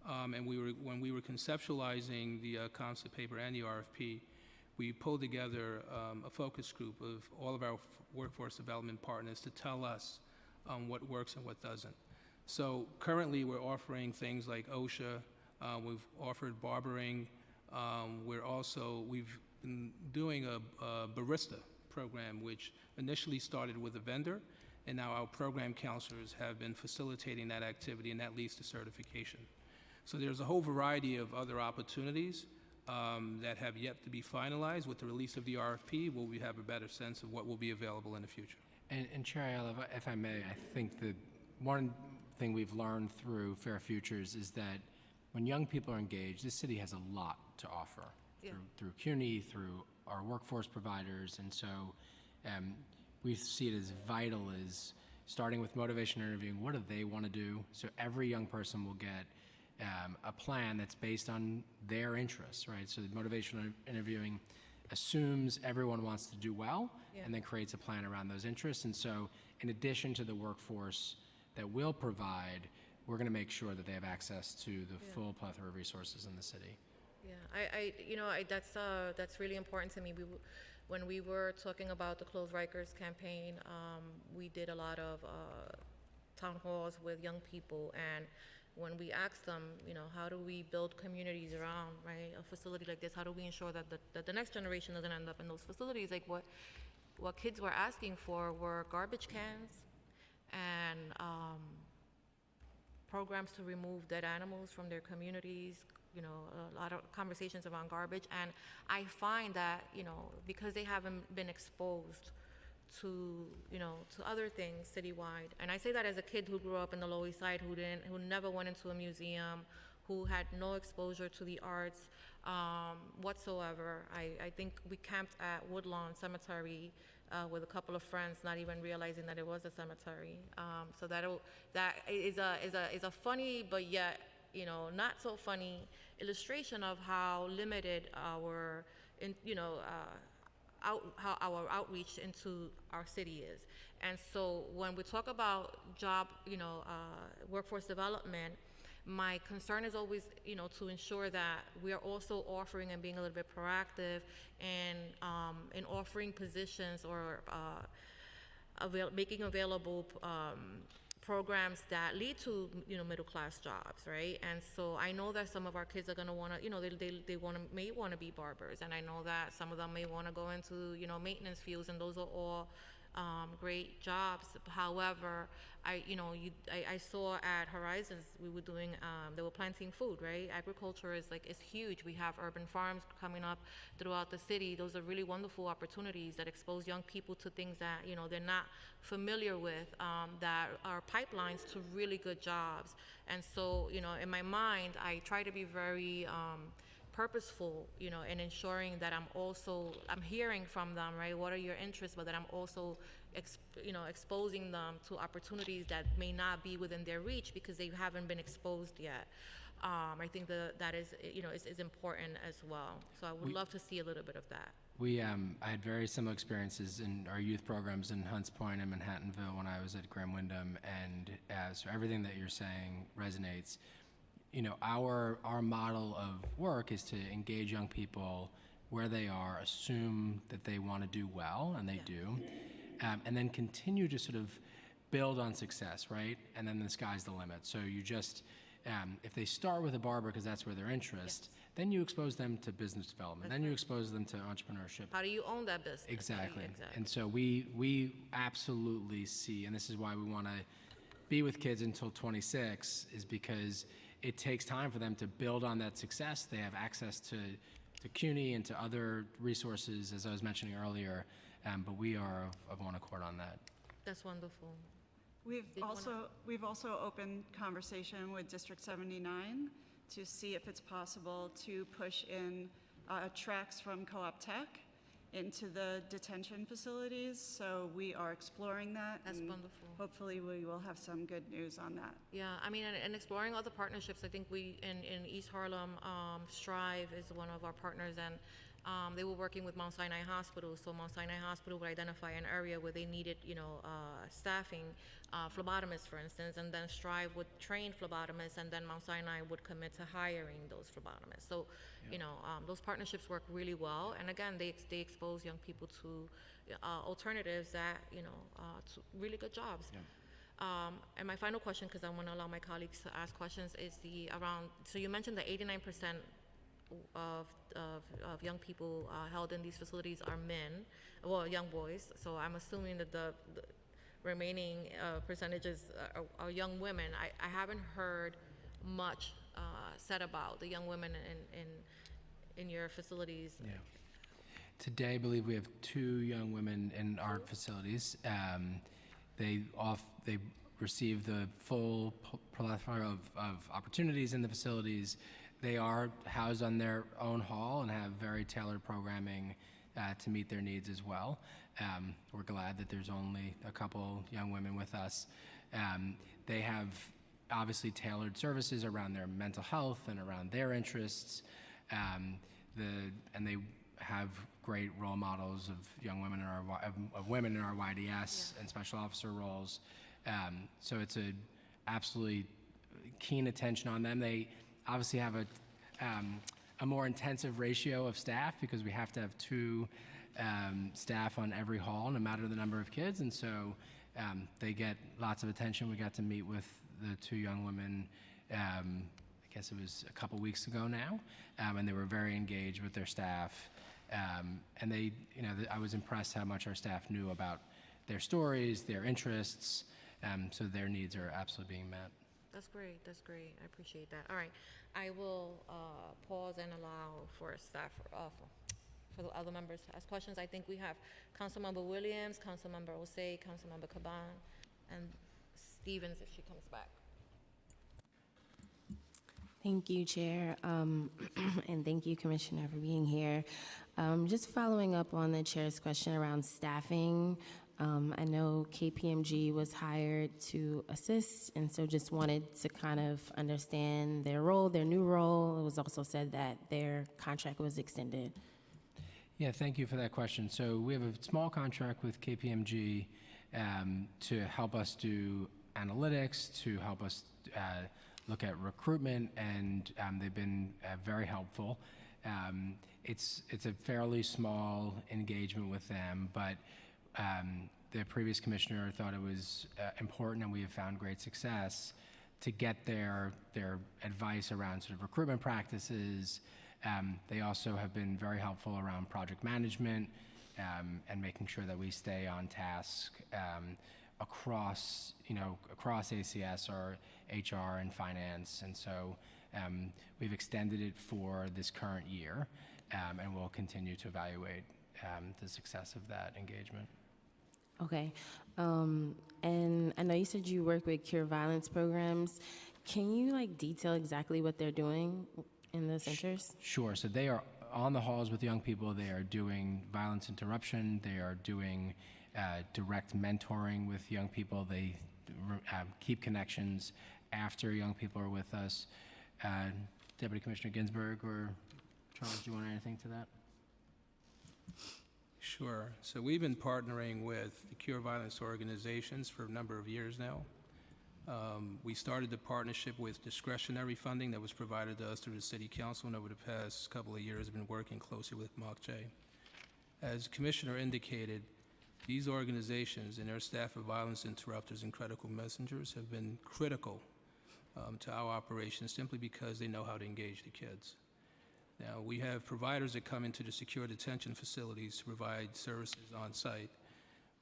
And when we were conceptualizing the concept paper and the RFP, we pulled together a focus group of all of our workforce development partners to tell us what works and what doesn't. So currently we're offering things like OSHA, we've offered barbering, we've been doing a barista program, which initially started with a vendor, and now our program counselors have been facilitating that activity, and that leads to certification. So there's a whole variety of other opportunities that have yet to be finalized. With the release of the RFP, will we have a better sense of what will be available in the future.
And Chair Ayala, if I may, I think that one thing we've learned through Fair Futures is that when young people are engaged, this city has a lot to offer.
Yeah.
Through CUNY, through our workforce providers, and so we see it as vital as starting with motivation interviewing. What do they want to do? So every young person will get a plan that's based on their interests, right? So the motivational interviewing assumes everyone wants to do well, and then creates a plan around those interests. And so in addition to the workforce that we'll provide, we're going to make sure that they have access to the full plethora of resources in the city.
Yeah, that's really important to me. When we were talking about the Close Rikers campaign, we did a lot of town halls with young people, and when we ask them, how do we build communities around, right, a facility like this? How do we ensure that the next generation doesn't end up in those facilities? Like what kids were asking for were garbage cans and programs to remove dead animals from their communities, a lot of conversations around garbage. And I find that, because they haven't been exposed to other things citywide. And I say that as a kid who grew up in the Lower East Side, who never went into a museum, who had no exposure to the arts whatsoever. I think we camped at Woodlawn Cemetery with a couple of friends, not even realizing that it was a cemetery. So that is a funny, but yet not so funny illustration of how limited our how our outreach into our city is. And so when we talk about job, workforce development, my concern is always, to ensure that we are also offering and being a little bit proactive and in offering positions or making available programs that lead to middle class jobs, right? And so I know that some of our kids are going to want to they may want to be barbers, and I know that some of them may want to go into maintenance fields, and those are all great jobs. However, I saw at Horizons we were doing they were planting food, right? Agriculture is huge. We have urban farms coming up throughout the city. Those are really wonderful opportunities that expose young people to things that they're not familiar with, that are pipelines to really good jobs. And so in my mind, I try to be very purposeful, in ensuring that I'm hearing from them, right? What are your interests? But that I'm also, exposing them to opportunities that may not be within their reach because they haven't been exposed yet. I think that is, is important as well. So I would love to see a little bit of that.
I had very similar experiences in our youth programs in Hunts Point and Manhattanville when I was at Graham Wyndham, and so everything that you're saying resonates. Our model of work is to engage young people where they are, assume that they want to do well, and they do, and then continue to sort of build on success, right? And then the sky's the limit. So you just, if they start with a barber because that's where their interest, then you expose them to business development, then you expose them to entrepreneurship.
How do you own that business?
Exactly. And so we absolutely see, and this is why we want to be with kids until 26, is because it takes time for them to build on that success. They have access to CUNY and to other resources, as I was mentioning earlier, but we are of one accord on that.
That's wonderful.
We've also opened conversation with District 79 to see if it's possible to push in tracks from Co-op Tech into the detention facilities. So we are exploring that.
That's
and
wonderful.
Hopefully we will have some good news on that.
Yeah, I mean, and exploring other partnerships. I think we, in East Harlem, Strive is one of our partners, and they were working with Mount Sinai Hospital. So Mount Sinai Hospital would identify an area where they needed, staffing, phlebotomists, for instance, and then Strive would train phlebotomists, and then Mount Sinai would commit to hiring those phlebotomists. So, those partnerships work really well. And again, they expose young people to alternatives that, to really good jobs. Yeah. And my final question, because I want to allow my colleagues to ask questions, is so you mentioned that 89% of young people held in these facilities are men, well, young boys. So I'm assuming that the remaining percentages are young women. I haven't heard much said about the young women in your facilities. Yeah.
Today, I believe we have 2 young women in our facilities. They receive the full plethora of opportunities in the facilities. They are housed on their own hall and have very tailored programming to meet their needs as well. We're glad that there's only a couple young women with us. They have obviously tailored services around their mental health and around their interests. And they have great role models of young women of women in our YDS and special officer roles. So it's a absolutely keen attention on them. They obviously have a more intensive ratio of staff because we have to have 2 staff on every hall, no matter the number of kids, and so they get lots of attention. We got to meet with the two young women, I guess it was a couple weeks ago now, and they were very engaged with their staff. And they, I was impressed how much our staff knew about their stories, their interests, so their needs are absolutely being met.
That's great. That's great. I appreciate that. All right. I will pause and allow for staff, for the other members to ask questions. I think we have Councilmember Williams, Councilmember Osei, Councilmember Caban, and Stevens if she comes back.
Thank you, Chair, and thank you, Commissioner, for being here. Just following up on the Chair's question around staffing, I know KPMG was hired to assist, and so just wanted to kind of understand their role, their new role. It was also said that their contract was extended.
Yeah, thank you for that question. So we have a small contract with KPMG to help us do analytics, to help us look at recruitment, and they've been very helpful. It's a fairly small engagement with them, but the previous commissioner thought it was important, and we have found great success to get their advice around sort of recruitment practices. They also have been very helpful around project management and making sure that we stay on task across ACS or HR and finance. And so we've extended it for this current year, and we'll continue to evaluate the success of that engagement.
Okay. And I know you said you work with Cure Violence programs. Can you detail exactly what they're doing in the centers?
Sure. So they are on the halls with young people. They are doing violence interruption. They are doing direct mentoring with young people. They keep connections after young people are with us. Deputy Commissioner Ginsburg or Charles, do you want to add anything to that?
Sure. So we've been partnering with the Cure Violence organizations for a number of years now. We started the partnership with discretionary funding that was provided to us through the City Council, and over the past couple of years have been working closely with Nycc. As the Commissioner indicated, these organizations and their staff of violence interrupters and critical messengers have been critical to our operations simply because they know how to engage the kids. Now, we have providers that come into the secure detention facilities to provide services on site.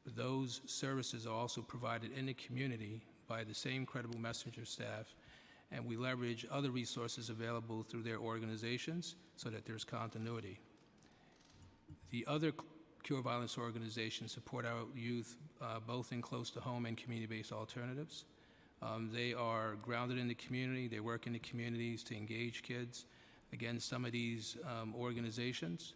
But those services are also provided in the community by the same credible messenger staff, and we leverage other resources available through their organizations so that there's continuity. The other Cure Violence organizations support our youth both in close-to-home and community-based alternatives. They are grounded in the community. They work in the communities to engage kids. Again, some of these organizations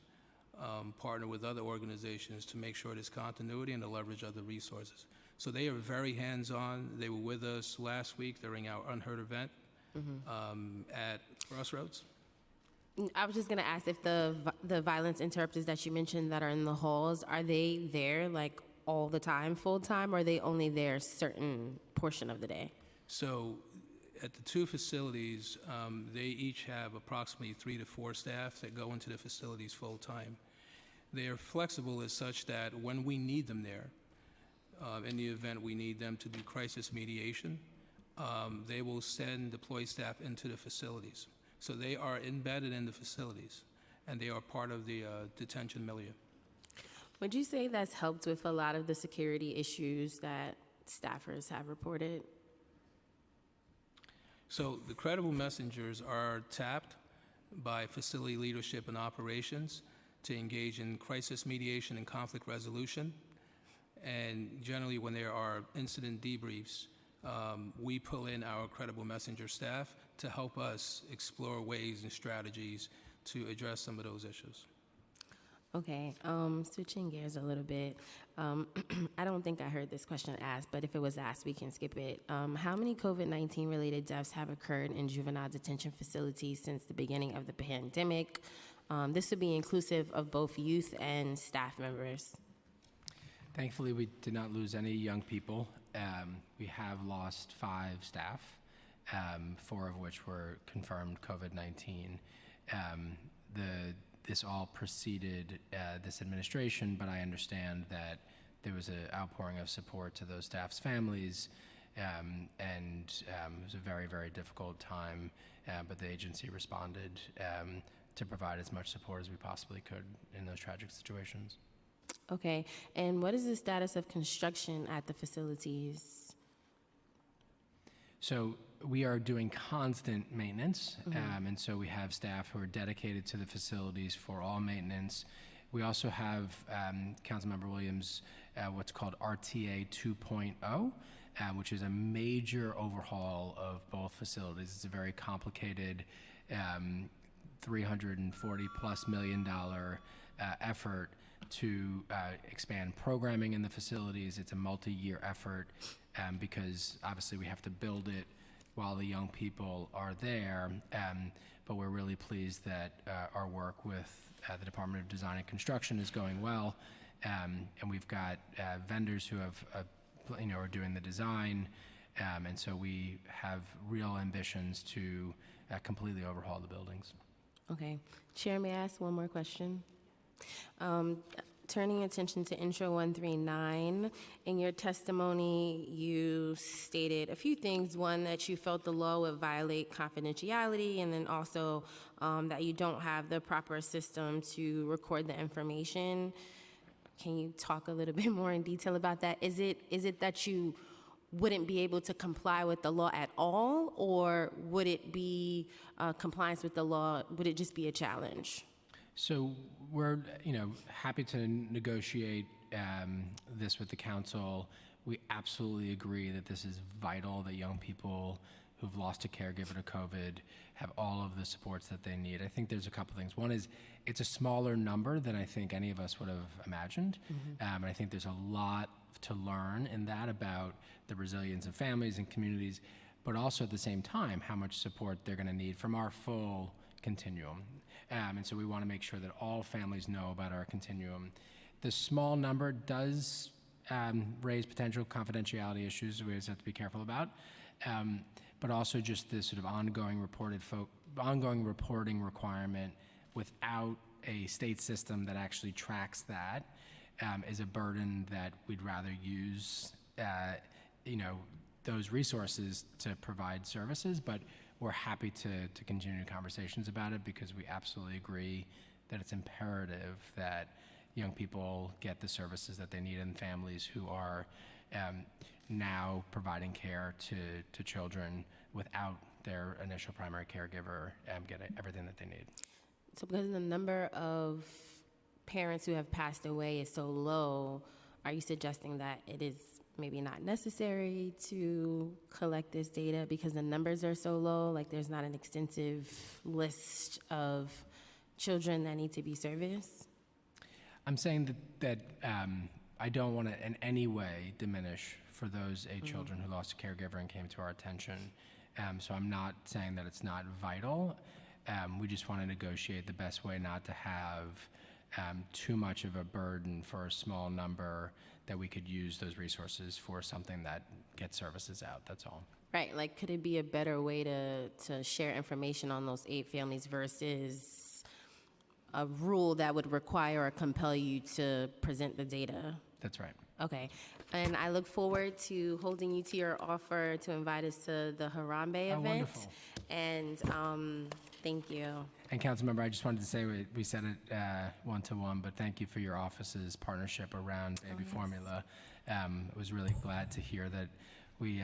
partner with other organizations to make sure there's continuity and to leverage other resources. So they are very hands-on. They were with us last week during our Unheard event at Crossroads.
I was just going to ask if the violence interrupters that you mentioned that are in the halls, are they there all the time, full-time, or are they only there a certain portion of the day?
So at the two facilities, they each have approximately 3 to 4 staff that go into the facilities full-time. They are flexible as such that when we need them there, in the event we need them to do crisis mediation, they will deploy staff into the facilities. So they are embedded in the facilities, and they are part of the detention milieu.
Would you say that's helped with a lot of the security issues that staffers have reported?
So the credible messengers are tapped by facility leadership and operations to engage in crisis mediation and conflict resolution. And generally, when there are incident debriefs, we pull in our credible messenger staff to help us explore ways and strategies to address some of those issues.
Okay, switching gears a little bit. I don't think I heard this question asked, but if it was asked, we can skip it. How many COVID-19 related deaths have occurred in juvenile detention facilities since the beginning of the pandemic? This would be inclusive of both youth and staff members.
Thankfully, we did not lose any young people. We have lost 5 staff, 4 of which were confirmed COVID-19. this all preceded this administration, but I understand that there was an outpouring of support to those staff's families, and it was a very, very difficult time, but the agency responded to provide as much support as we possibly could in those tragic situations.
Okay, and what is the status of construction at the facilities?
So we are doing constant maintenance, and so we have staff who are dedicated to the facilities for all maintenance. We also have, Councilmember Williams, what's called RTA 2.0, which is a major overhaul of both facilities. It's a very complicated $340+ million effort to expand programming in the facilities. It's a multi-year effort because obviously we have to build it while the young people are there, but we're really pleased that our work with the Department of Design and Construction is going well, and we've got vendors who have, are doing the design, and so we have real ambitions to completely overhaul the buildings.
Okay. Chair, may I ask one more question? Turning attention to Intro 139, in your testimony, you stated a few things. One, that you felt the law would violate confidentiality, and then also that you don't have the proper system to record the information. Can you talk a little bit more in detail about that? Is it that you wouldn't be able to comply with the law at all, or would it be compliance with the law? Would it just be a challenge?
So we're, happy to negotiate this with the council. We absolutely agree that this is vital, that young people who've lost a caregiver to COVID have all of the supports that they need. I think there's a couple things. One is it's a smaller number than I think any of us would have imagined. And I think there's a lot to learn in that about the resilience of families and communities, but also at the same time, how much support they're gonna need from our full continuum. And so we want to make sure that all families know about our continuum. The small number does raise potential confidentiality issues we always have to be careful about, but also just this sort of ongoing reporting requirement without a state system that actually tracks that is a burden that we'd rather use, those resources to provide services, but we're happy to continue conversations about it because we absolutely agree that it's imperative that young people get the services that they need, and families who are now providing care to children without their initial primary caregiver get everything that they need.
So because the number of parents who have passed away is so low, are you suggesting that it is maybe not necessary to collect this data because the numbers are so low, like there's not an extensive list of children that need to be serviced?
I'm saying that I don't want to in any way diminish for those 8 children who lost a caregiver and came to our attention. So I'm not saying that it's not vital. We just want to negotiate the best way not to have too much of a burden for a small number, that we could use those resources for something that gets services out, that's all.
Right, like could it be a better way to share information on those 8 families versus a rule that would require or compel you to present the data?
That's right.
Okay, and I look forward to holding you to your offer to invite us to the Harambe event.
Wonderful.
And thank you.
And Councilmember, I just wanted to say we said it one-to-one, but thank you for your office's partnership around baby formula. I was really glad to hear that we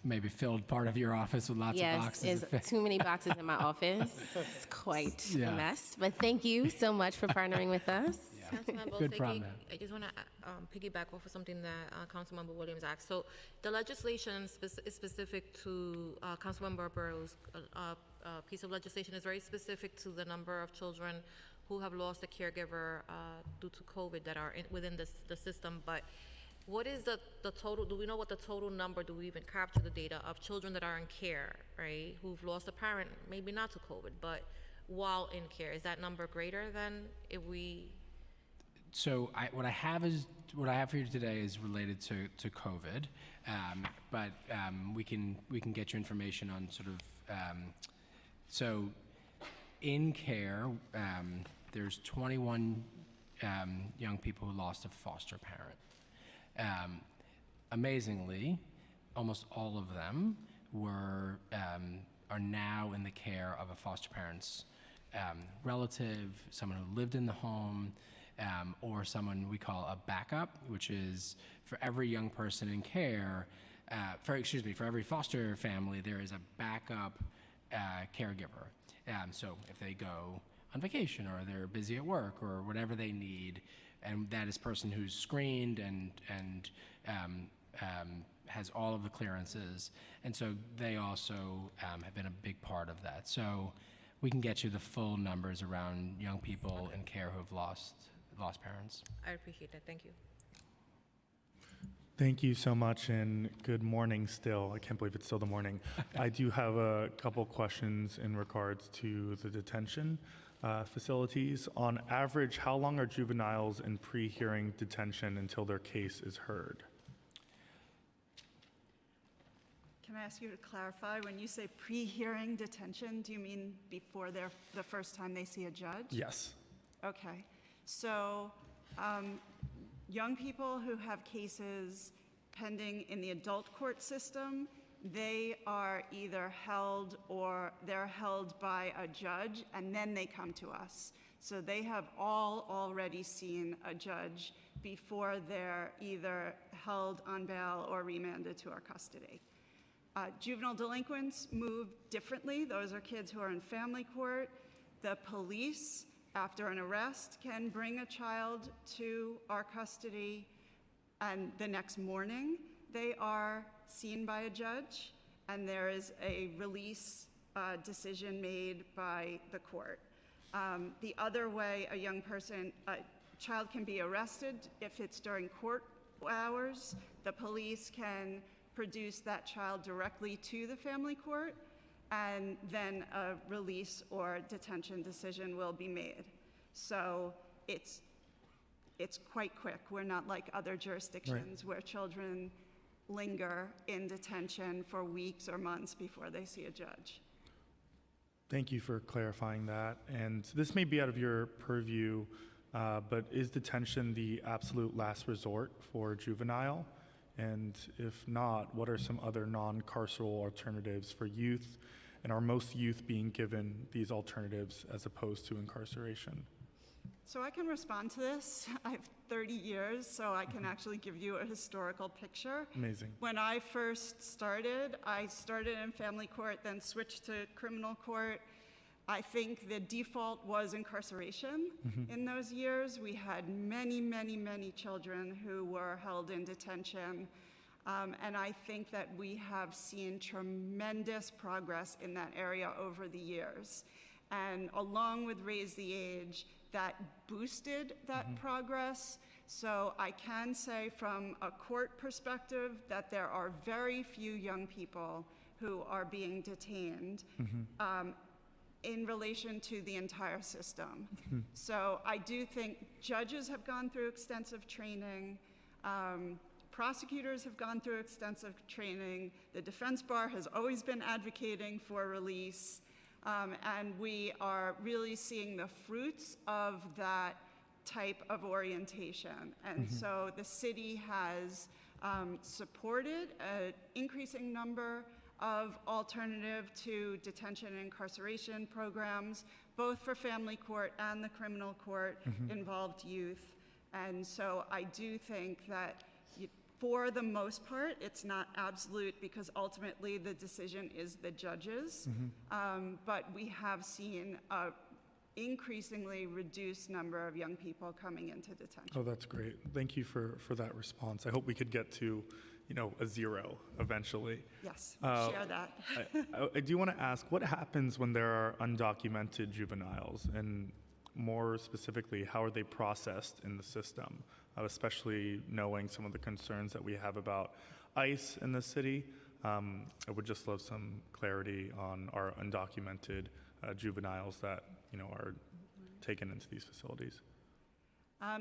maybe filled part of your office with lots of boxes.
Yes, there's too many boxes in my office. It's quite a mess. But thank you so much for partnering with us.
Councilmember
Good
Oseki,
problem.
I just want to piggyback off of something that Councilmember Williams asked. So the legislation is specific to Councilmember Burrow's piece of legislation is very specific to the number of children who have lost a caregiver due to COVID that are within the system. But what is the total? Do we know what the total number? Do we even capture the data of children that are in care, right? Who've lost a parent, maybe not to COVID, but while in care? Is that number greater than if we?
So what I have for you today is related to COVID, but we can get you information on sort of so in care there's 21 young people who lost a foster parent. Amazingly, almost all of them are now in the care of a foster parent's relative, someone who lived in the home, or someone we call a backup, which is for every young person in care, for every foster family, there is a backup caregiver. So if they go on vacation or they're busy at work or whatever they need, and that is a person who's screened and has all of the clearances, and so they also have been a big part of that. So we can get you the full numbers around young people in care who have lost parents.
I appreciate that. Thank you.
Thank you so much, and good morning still. I can't believe it's still the morning. I do have a couple questions in regards to the detention facilities. On average, how long are juveniles in pre-hearing detention until their case is heard?
Can I ask you to clarify, when you say pre-hearing detention, do you mean before the first time they see a judge?
Yes.
Okay. So young people who have cases pending in the adult court system, they are either held or they're held by a judge, and then they come to us. So they have all already seen a judge before they're either held on bail or remanded to our custody. Juvenile delinquents move differently. Those are kids who are in family court. The police, after an arrest, can bring a child to our custody, and the next morning they are seen by a judge, and there is a release decision made by the court. The other way a child can be arrested, if it's during court hours, the police can produce that child directly to the family court, and then a release or detention decision will be made. So it's quite quick. We're not like other jurisdictions where children linger in detention for weeks or months before they see a judge.
Thank you for clarifying that. And this may be out of your purview, but is detention the absolute last resort for juvenile? And if not, what are some other non-carceral alternatives for youth? And are most youth being given these alternatives as opposed to incarceration?
So I can respond to this. I have 30 years, so I can actually give you a historical picture.
Amazing.
When I first started, I started in family court, then switched to criminal court. I think the default was incarceration. In those years, we had many, many, many children who were held in detention. And I think that we have seen tremendous progress in that area over the years. And along with Raise the Age, that boosted that progress. So I can say from a court perspective that there are very few young people who are being detained in relation to the entire system. So I do think judges have gone through extensive training, prosecutors have gone through extensive training, the defense bar has always been advocating for release, and we are really seeing the fruits of that type of orientation. And so the city has supported an increasing number of alternative to detention and incarceration programs, both for family court and the criminal court involved youth. And so I do think that for the most part, it's not absolute because ultimately the decision is the judge's, but we have seen an increasingly reduced number of young people coming into detention.
Oh, that's great. Thank you for that response. I hope we could get to a zero eventually.
Yes, share that.
I do want to ask, what happens when there are undocumented juveniles, and more specifically, how are they processed in the system, especially knowing some of the concerns that we have about ICE in the city? I would just love some clarity on our undocumented juveniles that are taken into these facilities.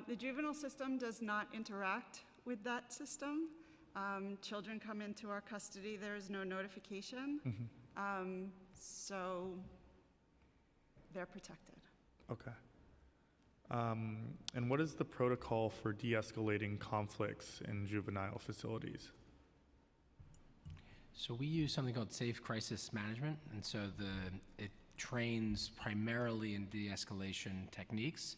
The juvenile system does not interact with that system. Children come into our custody, there is no notification, so they're protected.
Okay. And what is the protocol for de-escalating conflicts in juvenile facilities?
So we use something called Safe Crisis Management, and so it trains primarily in de-escalation techniques,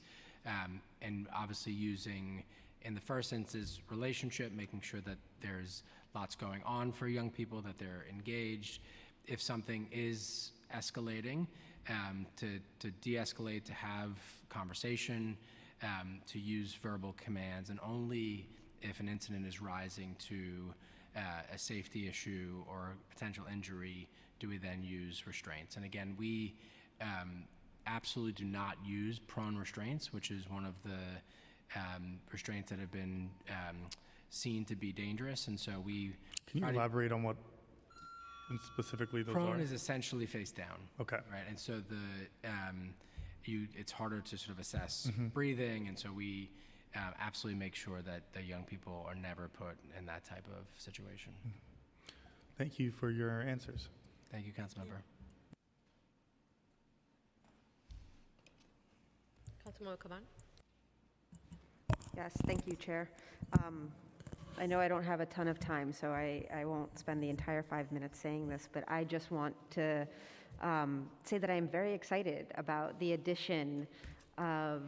and obviously using, in the first instance, relationship, making sure that there's lots going on for young people, that they're engaged. If something is escalating, to de-escalate, to have conversation, to use verbal commands, and only if an incident is rising to a safety issue or potential injury do we then use restraints. And again, we absolutely do not use prone restraints, which is one of the restraints that have been seen to be dangerous. And so we...
Can you elaborate on what specifically those
prone
are?
is essentially face down.
Okay.
Right, and so it's harder to sort of assess breathing, and so we absolutely make sure that the young people are never put in that type of situation.
Thank you for your answers.
Thank you, Councilmember.
Councilmember Caban.
Yes, thank you, Chair. I know I don't have a ton of time, so I won't spend the entire 5 minutes saying this, but I just want to say that I'm very excited about the addition of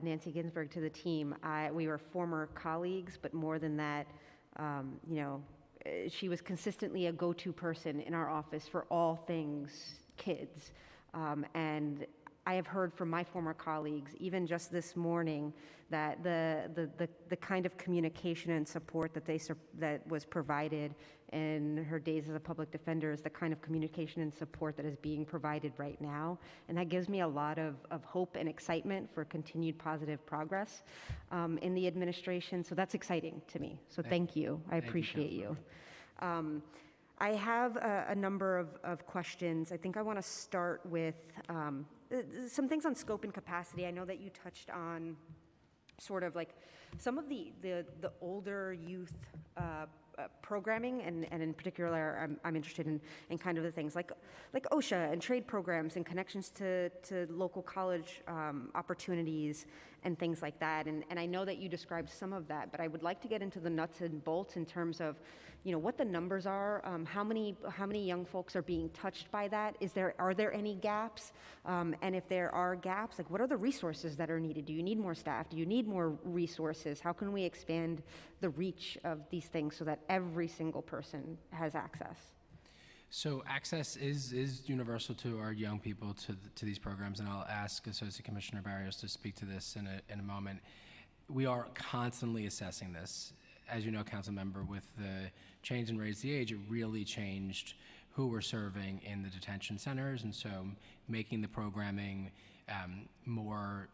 Nancy Ginsburg to the team. We were former colleagues, but more than that, she was consistently a go-to person in our office for all things kids. And I have heard from my former colleagues, even just this morning, that the kind of communication and support that was provided in her days as a public defender is the kind of communication and support that is being provided right now. And that gives me a lot of hope and excitement for continued positive progress in the administration. So that's exciting to me. So thank you. I appreciate you. I have a number of questions. I think I want to start with some things on scope and capacity. I know that you touched on sort of like some of the older youth programming, and in particular, I'm interested in kind of the things like OSHA and trade programs and connections to local college opportunities and things like that. And I know that you described some of that, but I would like to get into the nuts and bolts in terms of, what the numbers are, how many young folks are being touched by that? Are there any gaps? And if there are gaps, like what are the resources that are needed? Do you need more staff? Do you need more resources? How can we expand the reach of these things so that every single person has access?
So access is universal to our young people to these programs, and I'll ask Associate Commissioner Barrios to speak to this in a moment. We are constantly assessing this. As you know, Council Member, with the change in Raise the Age, it really changed who we're serving in the detention centers, and so making the programming more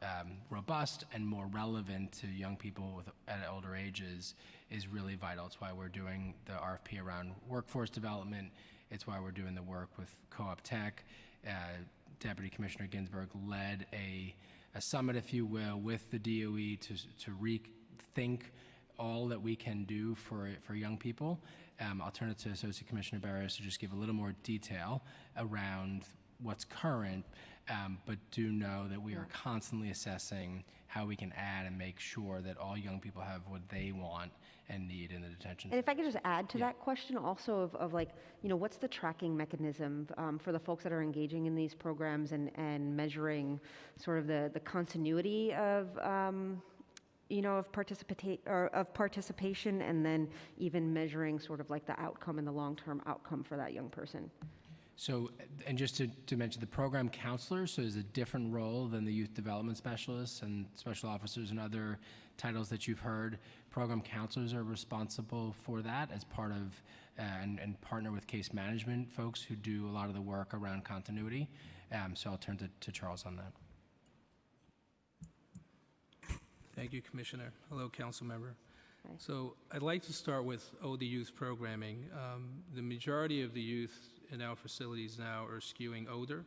robust and more relevant to young people at older ages is really vital. It's why we're doing the RFP around workforce development. It's why we're doing the work with Co-op Tech. Deputy Commissioner Ginsburg led a summit, if you will, with the DOE to rethink all that we can do for young people. I'll turn it to Associate Commissioner Barrios to just give a little more detail around what's current, but do know that we are constantly assessing how we can add and make sure that all young people have what they want and need in the detention.
And if I could just add to that question also of like, what's the tracking mechanism for the folks that are engaging in these programs and measuring sort of the continuity of of participation, and then even measuring sort of like the outcome and the long-term outcome for that young person?
So, and just to mention, the program counselor, so is a different role than the youth development specialists and special officers and other titles that you've heard. Program counselors are responsible for that as part of, and partner with case management folks who do a lot of the work around continuity. So I'll turn to Charles on that.
Thank you, Commissioner. Hello, Council Member. Hi. So I'd like to start with older youth programming. The majority of the youth in our facilities now are skewing older.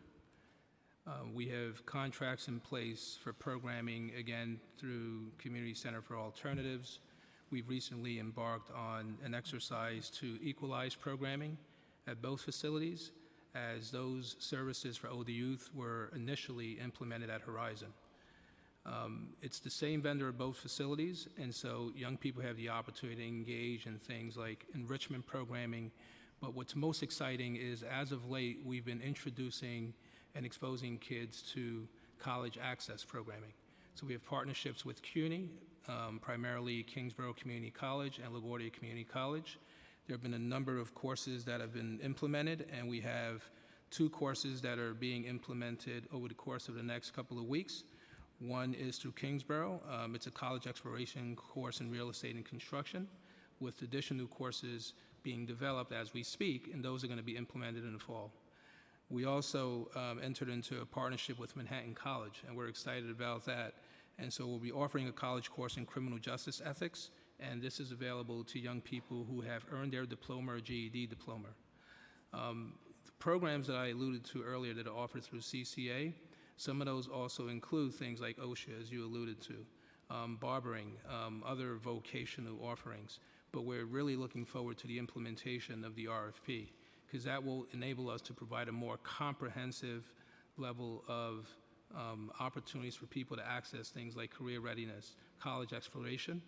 We have contracts in place for programming, again, through Community Center for Alternatives. We've recently embarked on an exercise to equalize programming at both facilities, as those services for older youth were initially implemented at Horizon. It's the same vendor at both facilities, and so young people have the opportunity to engage in things like enrichment programming. But what's most exciting is, as of late, we've been introducing and exposing kids to college access programming. So we have partnerships with CUNY, primarily Kingsborough Community College and LaGuardia Community College. There have been a number of courses that have been implemented, and we have 2 courses that are being implemented over the course of the next couple of weeks. One is through Kingsborough. It's a college exploration course in real estate and construction, with additional courses being developed as we speak, and those are going to be implemented in the fall. We also entered into a partnership with Manhattan College, and we're excited about that. And so we'll be offering a college course in criminal justice ethics, and this is available to young people who have earned their diploma or GED diploma. The programs that I alluded to earlier that are offered through CCA, some of those also include things like OSHA, as you alluded to, barbering, other vocational offerings. But we're really looking forward to the implementation of the RFP, because that will enable us to provide a more comprehensive level of opportunities for people to access things like career readiness, college exploration,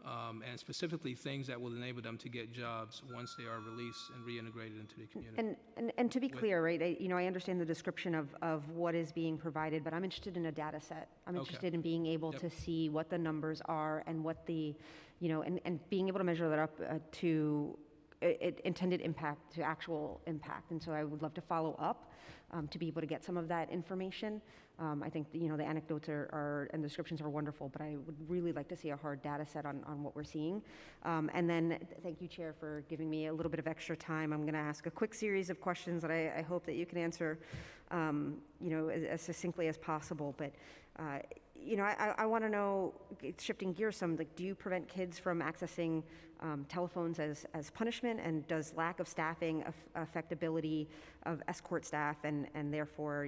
and specifically things that will enable them to get jobs once they are released and reintegrated into the community.
And to be clear, right, I understand the description of what is being provided, but I'm interested in a data set. I'm interested in being able to see what the numbers are and what the, and being able to measure that up to intended impact to actual impact. And so I would love to follow up to be able to get some of that information. I think the anecdotes and descriptions are wonderful, but I would really like to see a hard data set on what we're seeing. And then thank you, Chair, for giving me a little bit of extra time. I'm going to ask a quick series of questions that I hope that you can answer as succinctly as possible. But I want to know, shifting gears some, like, do you prevent kids from accessing telephones as punishment? And does lack of staffing affect ability of escort staff and therefore,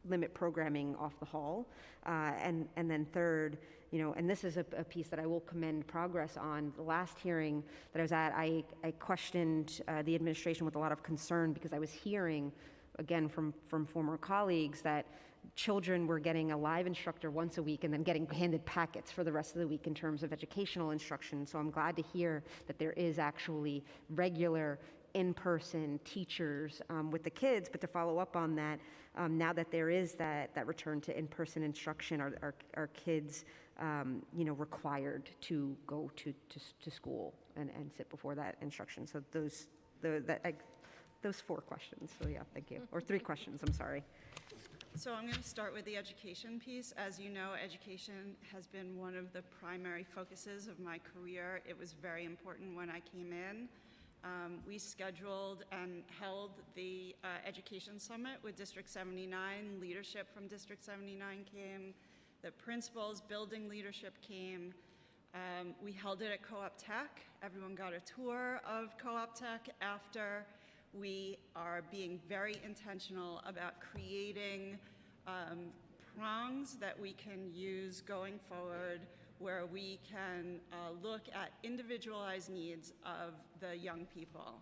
limit programming off the hall? And then third, and this is a piece that I will commend progress on. The last hearing that I was at, I questioned the administration with a lot of concern, because I was hearing, again, from former colleagues, that children were getting a live instructor once a week and then getting handed packets for the rest of the week in terms of educational instruction. So I'm glad to hear that there is actually regular in-person teachers with the kids. But to follow up on that, now that there is that return to in-person instruction, are kids required to go to school and sit before that instruction? So those 4 questions. So yeah, thank you. Or 3 questions, I'm sorry.
So I'm going to start with the education piece. As you know, education has been one of the primary focuses of my career. It was very important when I came in. We scheduled and held the Education Summit with District 79. Leadership from District 79 came. The principals, building leadership came. We held it at Co-op Tech. Everyone got a tour of Co-op Tech after. We are being very intentional about creating prongs that we can use going forward, where we can look at individualized needs of the young people.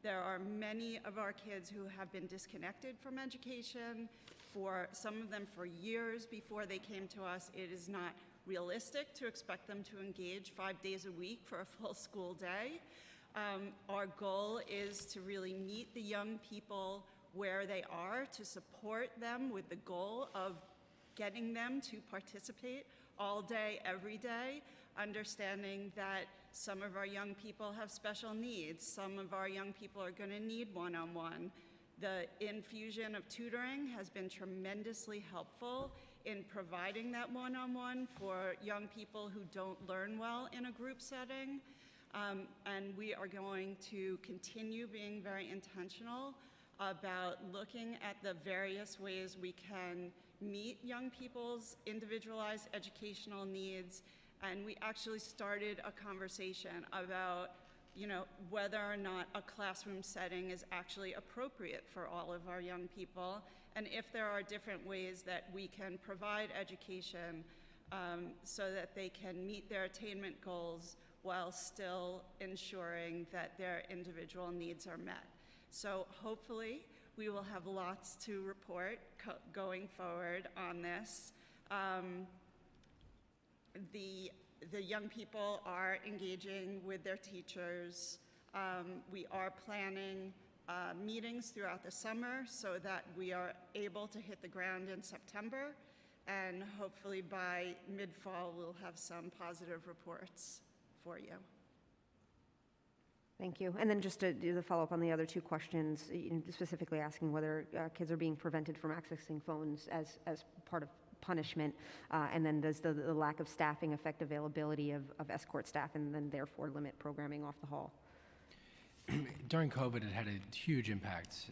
There are many of our kids who have been disconnected from education, for some of them for years before they came to us. It is not realistic to expect them to engage 5 days a week for a full school day. Our goal is to really meet the young people where they are, to support them with the goal of getting them to participate all day, every day, understanding that some of our young people have special needs. Some of our young people are going to need one-on-one. The infusion of tutoring has been tremendously helpful in providing that one-on-one for young people who don't learn well in a group setting. And we are going to continue being very intentional about looking at the various ways we can meet young people's individualized educational needs. And we actually started a conversation about, whether or not a classroom setting is actually appropriate for all of our young people, and if there are different ways that we can provide education so that they can meet their attainment goals while still ensuring that their individual needs are met. So hopefully we will have lots to report going forward on this. the young people are engaging with their teachers. We are planning meetings throughout the summer so that we are able to hit the ground in September, and hopefully by mid-fall we'll have some positive reports for you.
Thank you. And then just to do the follow-up on the other two questions, specifically asking whether kids are being prevented from accessing phones as part of punishment, and then does the lack of staffing affect availability of escort staff and then therefore limit programming off the hall?
During COVID, it had a huge impact.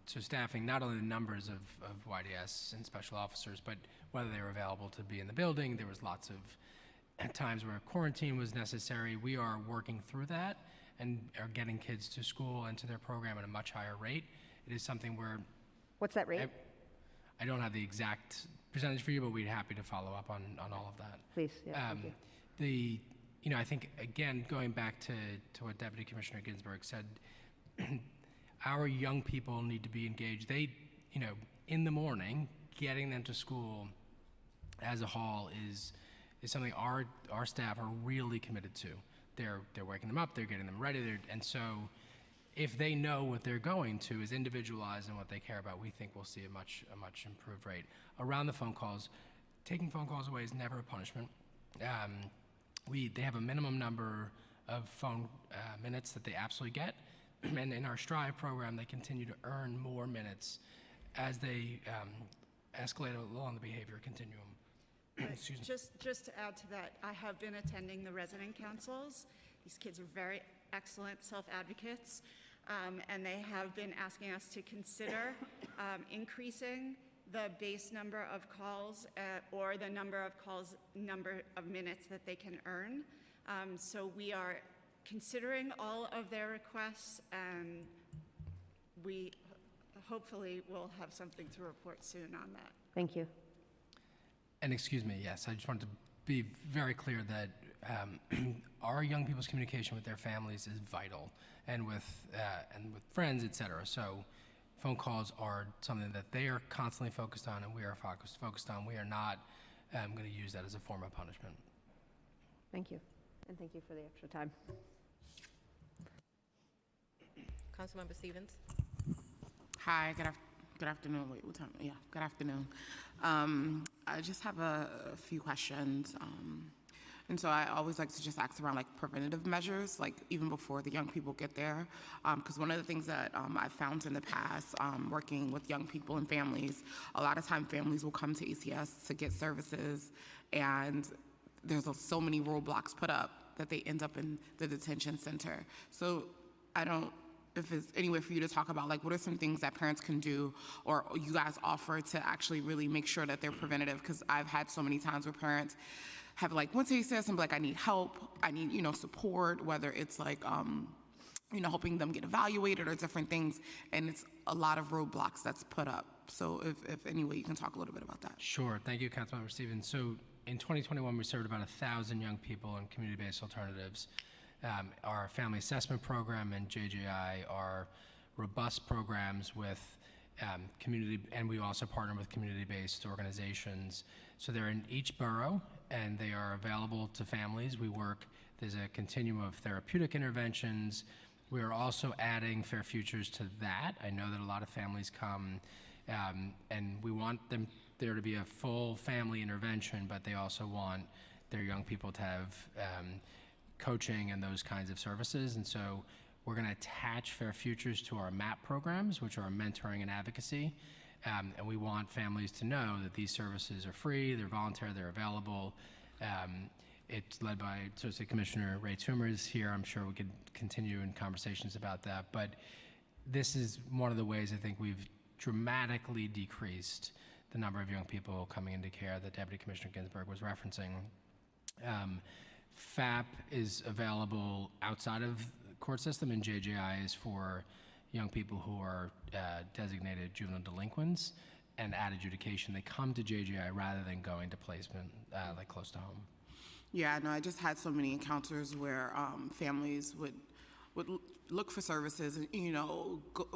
So staffing, not only the numbers of YDS and special officers, but whether they were available to be in the building. There was lots of times where quarantine was necessary. We are working through that and are getting kids to school and to their program at a much higher rate. It is something where...
What's that rate?
I don't have the exact percentage for you, but we'd be happy to follow up on all of that.
Please, yeah, thank you.
I think, again, going back to what Deputy Commissioner Ginsburg said, our young people need to be engaged. They, in the morning, getting them to school as a hall is something our staff are really committed to. They're waking them up, they're getting them ready, and so if they know what they're going to is individualized and what they care about, we think we'll see a much improved rate. Around the phone calls, taking phone calls away is never a punishment. They have a minimum number of phone minutes that they absolutely get, and in our Strive program, they continue to earn more minutes as they escalate along the behavior continuum. Excuse me.
Just to add to that, I have been attending the resident councils. These kids are very excellent self-advocates, and they have been asking us to consider increasing the base number of calls or the number of minutes that they can earn. So we are considering all of their requests, and we hopefully will have something to report soon on that.
Thank you.
And excuse me, yes, I just wanted to be very clear that our young people's communication with their families is vital, and with friends, et cetera. So phone calls are something that they are constantly focused on, and we are focused on. We are not going to use that as a form of punishment.
Thank you, and thank you for the extra time.
Councilmember Stevens.
Hi, good afternoon. Wait, what time? Yeah, good afternoon. I just have a few questions. And so I always like to just ask around like preventative measures, like even before the young people get there. Because one of the things that I've found in the past, working with young people and families, a lot of time families will come to ACS to get services, and there's so many roadblocks put up that they end up in the detention center. So I don't, if there's any way for you to talk about, like, what are some things that parents can do or you guys offer to actually really make sure that they're preventative? Because I've had so many times where parents have like went to ACS and be like, I need help, I need, support, whether it's like, helping them get evaluated or different things, and it's a lot of roadblocks that's put up. So if any way you can talk a little bit about that.
Sure, thank you, Councilmember Stevens. So in 2021, we served about 1,000 young people in community-based alternatives. Our family assessment program and JJI are robust programs with community, and we also partner with community-based organizations. So they're in each borough, and they are available to families. There's a continuum of therapeutic interventions. We are also adding Fair Futures to that. I know that a lot of families come, and we want there to be a full family intervention, but they also want their young people to have coaching and those kinds of services. And so we're going to attach Fair Futures to our MAP programs, which are mentoring and advocacy. And we want families to know that these services are free, they're voluntary, they're available. It's led by Associate Commissioner Ray Toomer is here. I'm sure we could continue in conversations about that. But this is one of the ways I think we've dramatically decreased the number of young people coming into care that Deputy Commissioner Ginsburg was referencing. FAP is available outside of the court system, and JJI is for young people who are designated juvenile delinquents and at adjudication. They come to JJI rather than going to placement like close to home.
Yeah, no, I just had so many encounters where families would look for services and,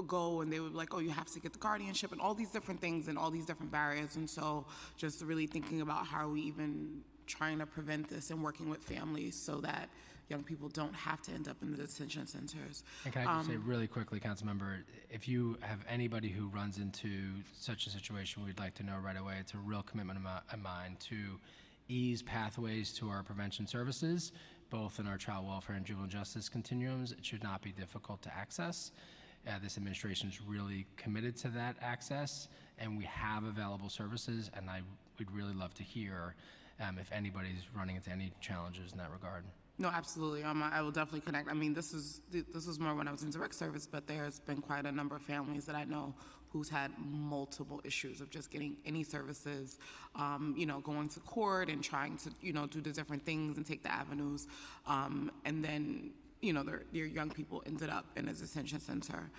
go and they would be like, oh, you have to get the guardianship and all these different things and all these different barriers. And so just really thinking about how we even trying to prevent this and working with families so that young people don't have to end up in the detention centers.
And can I just say really quickly, Councilmember, if you have anybody who runs into such a situation, we'd like to know right away. It's a real commitment of mine to ease pathways to our prevention services, both in our child welfare and juvenile justice continuums. It should not be difficult to access. This administration is really committed to that access, and we have available services, and we'd really love to hear if anybody's running into any challenges in that regard.
No, absolutely. I will definitely connect. I mean, this was more when I was in direct service, but there's been quite a number of families that I know who's had multiple issues of just getting any services, going to court and trying to, do the different things and take the avenues. And then, their young people ended up in a detention center.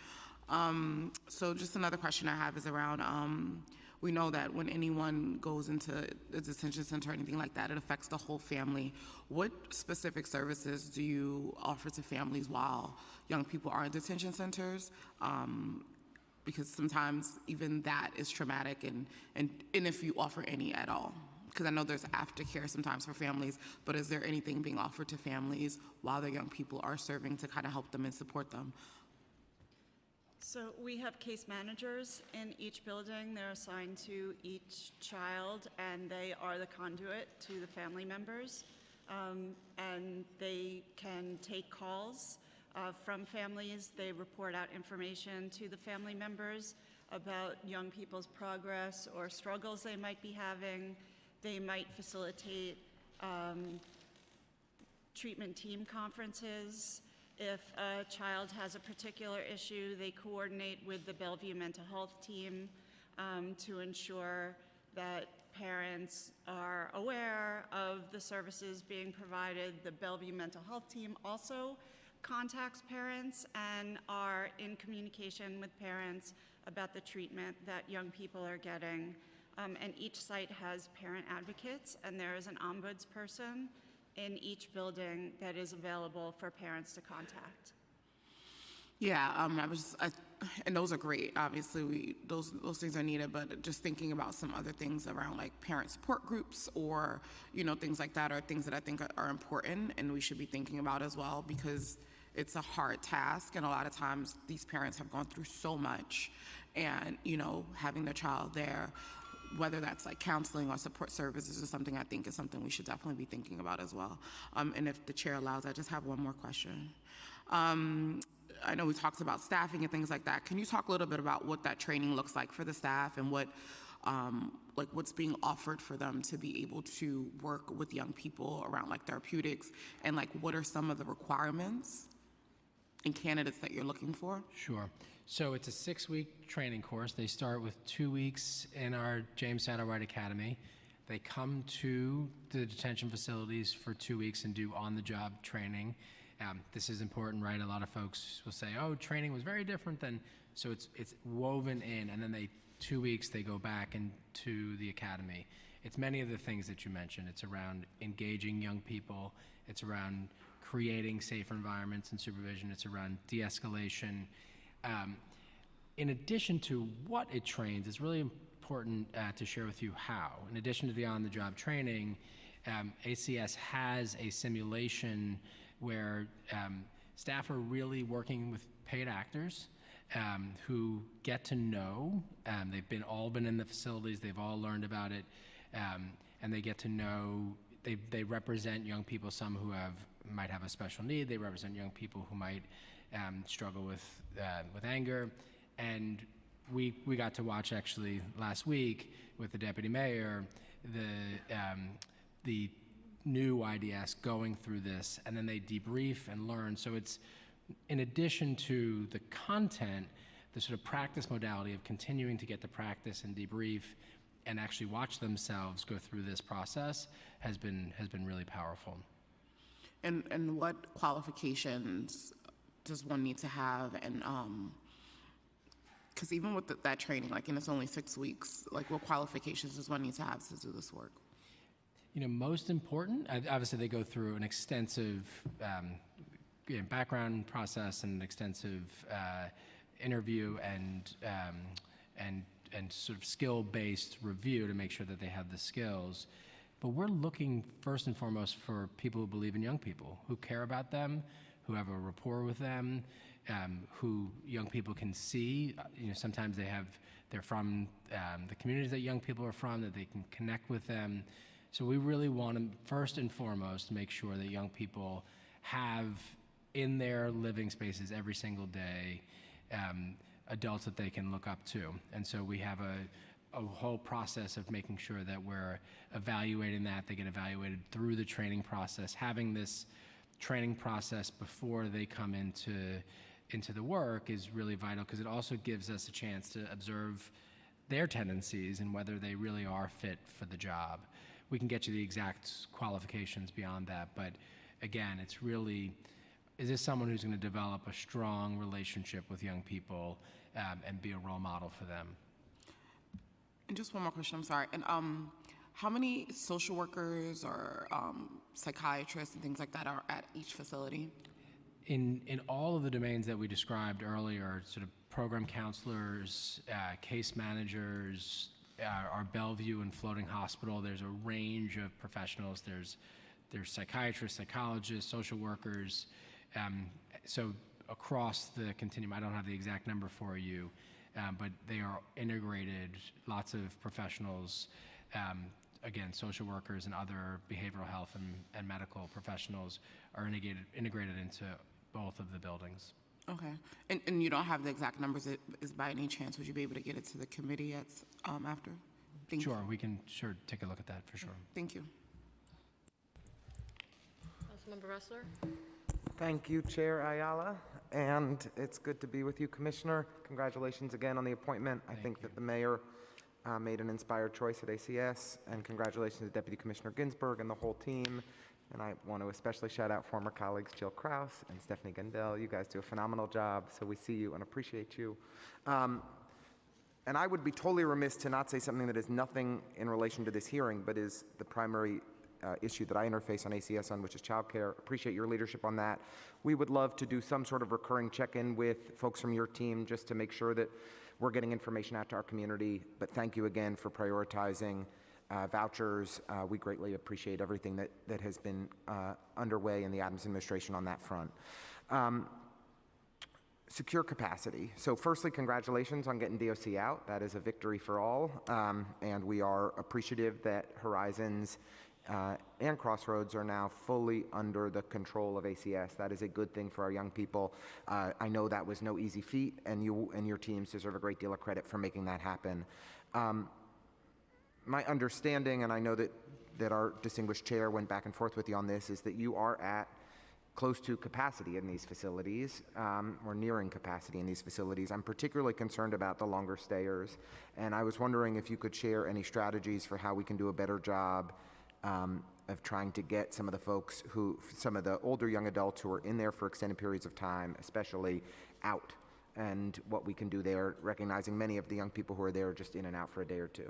So just another question I have is around, we know that when anyone goes into a detention center or anything like that, it affects the whole family. What specific services do you offer to families while young people are in detention centers? Because sometimes even that is traumatic, and if you offer any at all. Because I know there's aftercare sometimes for families, but is there anything being offered to families while their young people are serving to kind of help them and support them?
So we have case managers in each building. They're assigned to each child, and they are the conduit to the family members. And they can take calls from families. They report out information to the family members about young people's progress or struggles they might be having. They might facilitate treatment team conferences. If a child has a particular issue, they coordinate with the Bellevue mental health team to ensure that parents are aware of the services being provided. The Bellevue mental health team also contacts parents and are in communication with parents about the treatment that young people are getting. And each site has parent advocates, and there is an ombuds person in each building that is available for parents to contact.
Yeah, and those are great. Obviously, those things are needed, but just thinking about some other things around like parent support groups or, things like that are things that I think are important and we should be thinking about as well, because it's a hard task, and a lot of times these parents have gone through so much, and, having their child there, whether that's like counseling or support services is something I think is something we should definitely be thinking about as well. And if the chair allows, I just have one more question. I know we talked about staffing and things like that. Can you talk a little bit about what that training looks like for the staff and what, what's being offered for them to be able to work with young people around like therapeutics, and like what are some of the requirements and candidates that you're looking for?
Sure. So it's a 6-week training course. They start with 2 weeks in our James Santa Wright Academy. They come to the detention facilities for 2 weeks and do on-the-job training. This is important, right? A lot of folks will say, oh, training was very different than, so it's woven in, and then 2 weeks they go back into the academy. It's many of the things that you mentioned. It's around engaging young people. It's around creating safer environments and supervision. It's around de-escalation. In addition to what it trains, it's really important to share with you how. In addition to the on-the-job training, ACS has a simulation where staff are really working with paid actors who get to know. They've all been in the facilities. They've all learned about it, and they get to know. They represent young people, some who might have a special need. They represent young people who might struggle with anger. And we got to watch actually last week with the deputy mayor the new IDS going through this, and then they debrief and learn. So it's, in addition to the content, the sort of practice modality of continuing to get to practice and debrief and actually watch themselves go through this process has been really powerful.
And what qualifications does one need to have? And because even with that training, and it's only 6 weeks, what qualifications does one need to have to do this work?
Most important, obviously they go through an extensive background process and an extensive interview and sort of skill-based review to make sure that they have the skills. but we're looking first and foremost for people who believe in young people, who care about them, who have a rapport with them, who young people can see. Sometimes they're from the communities that young people are from, that they can connect with them. So we really want to, first and foremost, make sure that young people have in their living spaces every single day adults that they can look up to. And so we have a whole process of making sure that we're evaluating that. They get evaluated through the training process. Having this training process before they come into the work is really vital, because it also gives us a chance to observe their tendencies and whether they really are fit for the job. We can get you the exact qualifications beyond that, but again, it's really, is this someone who's going to develop a strong relationship with young people and be a role model for them?
And just one more question, I'm sorry. And how many social workers or psychiatrists and things like that are at each facility?
In all of the domains that we described earlier, sort of program counselors, case managers, our Bellevue and Floating Hospital, there's a range of professionals. There's psychiatrists, psychologists, social workers. So across the continuum, I don't have the exact number for you, but they are integrated. Lots of professionals, again, social workers and other behavioral health and medical professionals are integrated into both of the buildings.
Okay. And you don't have the exact numbers. Is by any chance, would you be able to get it to the committee after?
Sure, we can take a look at that for sure.
Thank you.
Councilmember Ressler?
Thank you, Chair Ayala, and it's good to be with you, Commissioner. Congratulations again on the appointment. I think that the mayor made an inspired choice at ACS, and congratulations to Deputy Commissioner Ginsburg and the whole team. And I want to especially shout out former colleagues Jill Krause and Stephanie Gundel. You guys do a phenomenal job, so we see you and appreciate you. And I would be totally remiss to not say something that is nothing in relation to this hearing, but is the primary issue that I interface on ACS on, which is childcare. Appreciate your leadership on that. We would love to do some sort of recurring check-in with folks from your team just to make sure that we're getting information out to our community. But thank you again for prioritizing vouchers. We greatly appreciate everything that has been underway in the Adams administration on that front. Secure capacity. So firstly, congratulations on getting DOC out. That is a victory for all. And we are appreciative that Horizons and Crossroads are now fully under the control of ACS. That is a good thing for our young people. I know that was no easy feat, and you and your teams deserve a great deal of credit for making that happen. My understanding, and I know that our distinguished chair went back and forth with you on this, is that you are at close to capacity in these facilities, or nearing capacity in these facilities. I'm particularly concerned about the longer stayers, and I was wondering if you could share any strategies for how we can do a better job of trying to get some of the older young adults who are in there for extended periods of time, especially, out, and what we can do there, recognizing many of the young people who are there just in and out for a day or two.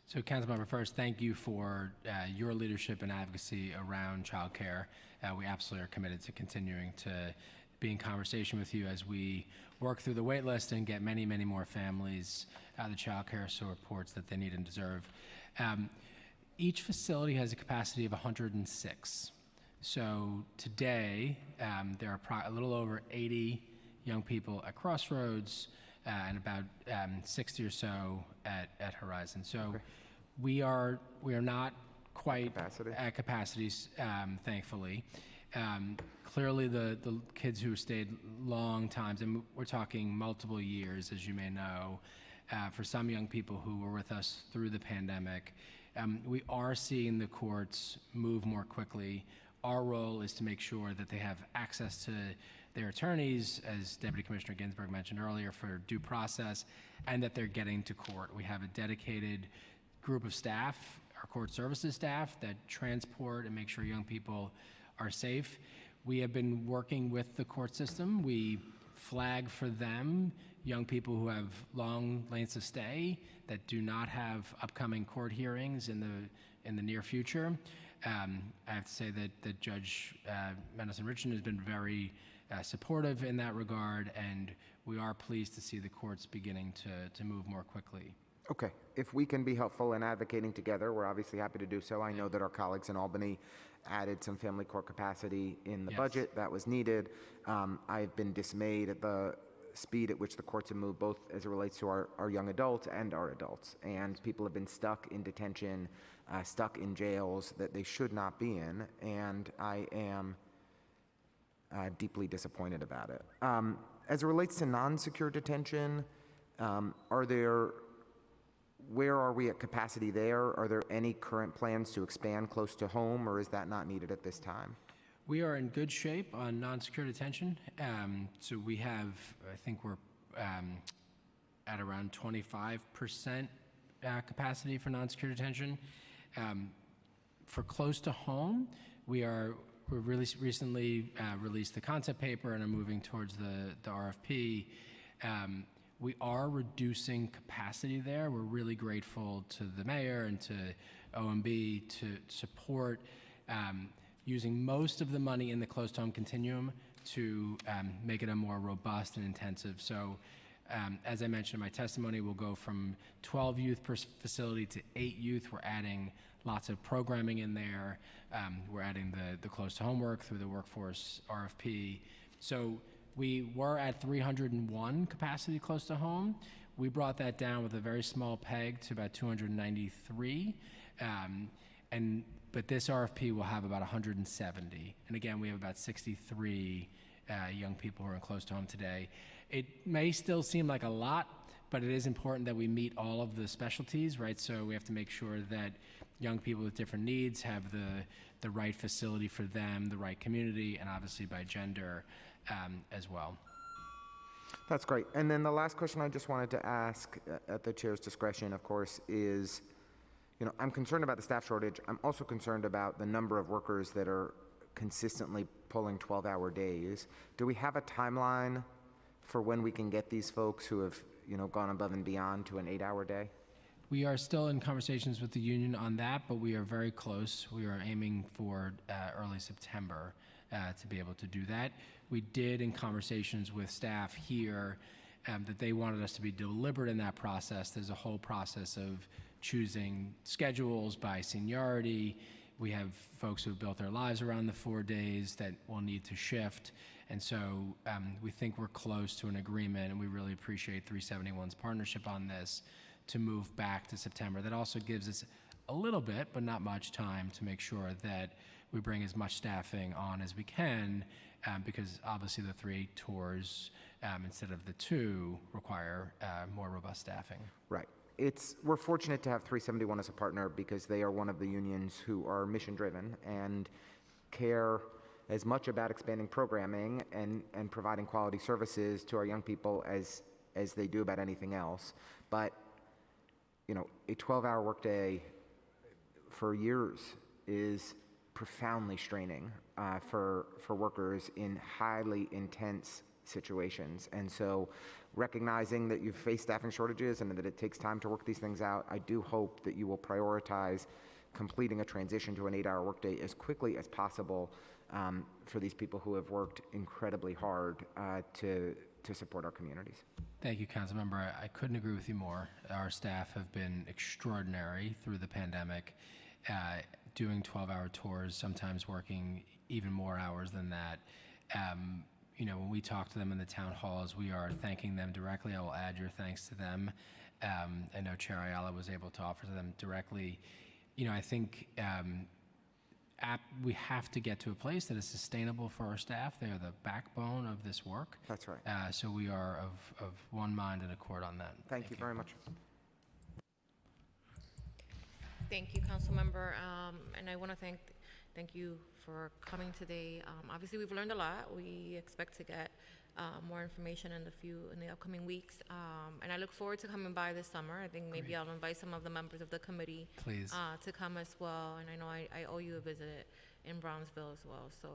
So, Councilmember, first, thank you for your leadership and advocacy around childcare. We absolutely are committed to continuing to be in conversation with you as we work through the wait list and get many, many more families the childcare supports that they need and deserve. Each facility has a capacity of 106. So today, there are a little over 80 young people at Crossroads and about 60 or so at Horizon. So okay. we are not quite at capacities, thankfully. Clearly, the kids who stayed long times, and we're talking multiple years, as you may know, for some young people who were with us through the pandemic, we are seeing the courts move more quickly. Our role is to make sure that they have access to their attorneys, as Deputy Commissioner Ginsburg mentioned earlier, for due process, and that they're getting to court. We have a dedicated group of staff, our court services staff, that transport and make sure young people are safe. We have been working with the court system. We flag for them young people who have long lengths of stay that do not have upcoming court hearings in the near future. I have to say that Judge Mendelson Richardson has been very supportive in that regard, and we are pleased to see the courts beginning to move more quickly.
Okay, if we can be helpful in advocating together, we're obviously happy to do so. I know that our colleagues in Albany added some family court capacity in the budget that was needed. I've been dismayed at the speed at which the courts have moved, both as it relates to our young adults and our adults. And people have been stuck in detention, stuck in jails that they should not be in, and I am deeply disappointed about it. As it relates to non-secure detention, where are we at capacity there? Are there any current plans to expand close to home, or is that not needed at this time?
We are in good shape on non-secure detention. So we have, I think we're at around 25% capacity for non-secure detention. For close to home, we really recently released the concept paper and are moving towards the RFP. We are reducing capacity there. We're really grateful to the mayor and to OMB to support using most of the money in the close to home continuum to make it a more robust and intensive. So as I mentioned in my testimony, we'll go from 12 youth per facility to 8 youth. We're adding lots of programming in there. We're adding the close to home work through the workforce RFP. So we were at 301 capacity close to home. We brought that down with a very small peg to about 293. But this RFP will have about 170. And again, we have about 63 young people who are in close to home today. It may still seem like a lot, but it is important that we meet all of the specialties, right? So we have to make sure that young people with different needs have the right facility for them, the right community, and obviously by gender as well.
That's great. And then the last question I just wanted to ask at the chair's discretion, of course, is, I'm concerned about the staff shortage. I'm also concerned about the number of workers that are consistently pulling 12-hour days. Do we have a timeline for when we can get these folks who have, gone above and beyond to an 8-hour day?
We are still in conversations with the union on that, but we are very close. We are aiming for early September to be able to do that. We did, in conversations with staff here, that they wanted us to be deliberate in that process. There's a whole process of choosing schedules by seniority. We have folks who have built their lives around the 4 days that will need to shift. And so we think we're close to an agreement, and we really appreciate 371's partnership on this to move back to September. That also gives us a little bit, but not much time to make sure that we bring as much staffing on as we can, because obviously the 3 tours instead of the 2 require more robust staffing.
Right. We're fortunate to have 371 as a partner because they are one of the unions who are mission driven and care as much about expanding programming and providing quality services to our young people as they do about anything else. But a 12-hour workday for years is profoundly straining for workers in highly intense situations. And so recognizing that you've faced staffing shortages and that it takes time to work these things out, I do hope that you will prioritize completing a transition to an 8-hour workday as quickly as possible for these people who have worked incredibly hard to support our communities.
Thank you, Councilmember. I couldn't agree with you more. Our staff have been extraordinary through the pandemic, doing 12-hour tours, sometimes working even more hours than that. When we talk to them in the town halls, we are thanking them directly. I will add your thanks to them. I know Chair Ayala was able to offer to them directly. I think we have to get to a place that is sustainable for our staff. They are the backbone of this work.
That's right.
So we are of one mind and accord on that.
Thank you very much.
Thank you, Councilmember. And I want to thank you for coming today. Obviously, we've learned a lot. We expect to get more information in the upcoming weeks. And I look forward to coming by this summer. I think maybe I'll invite some of the members of the committee to come as well. And I know I owe you a visit in Brownsville as well. So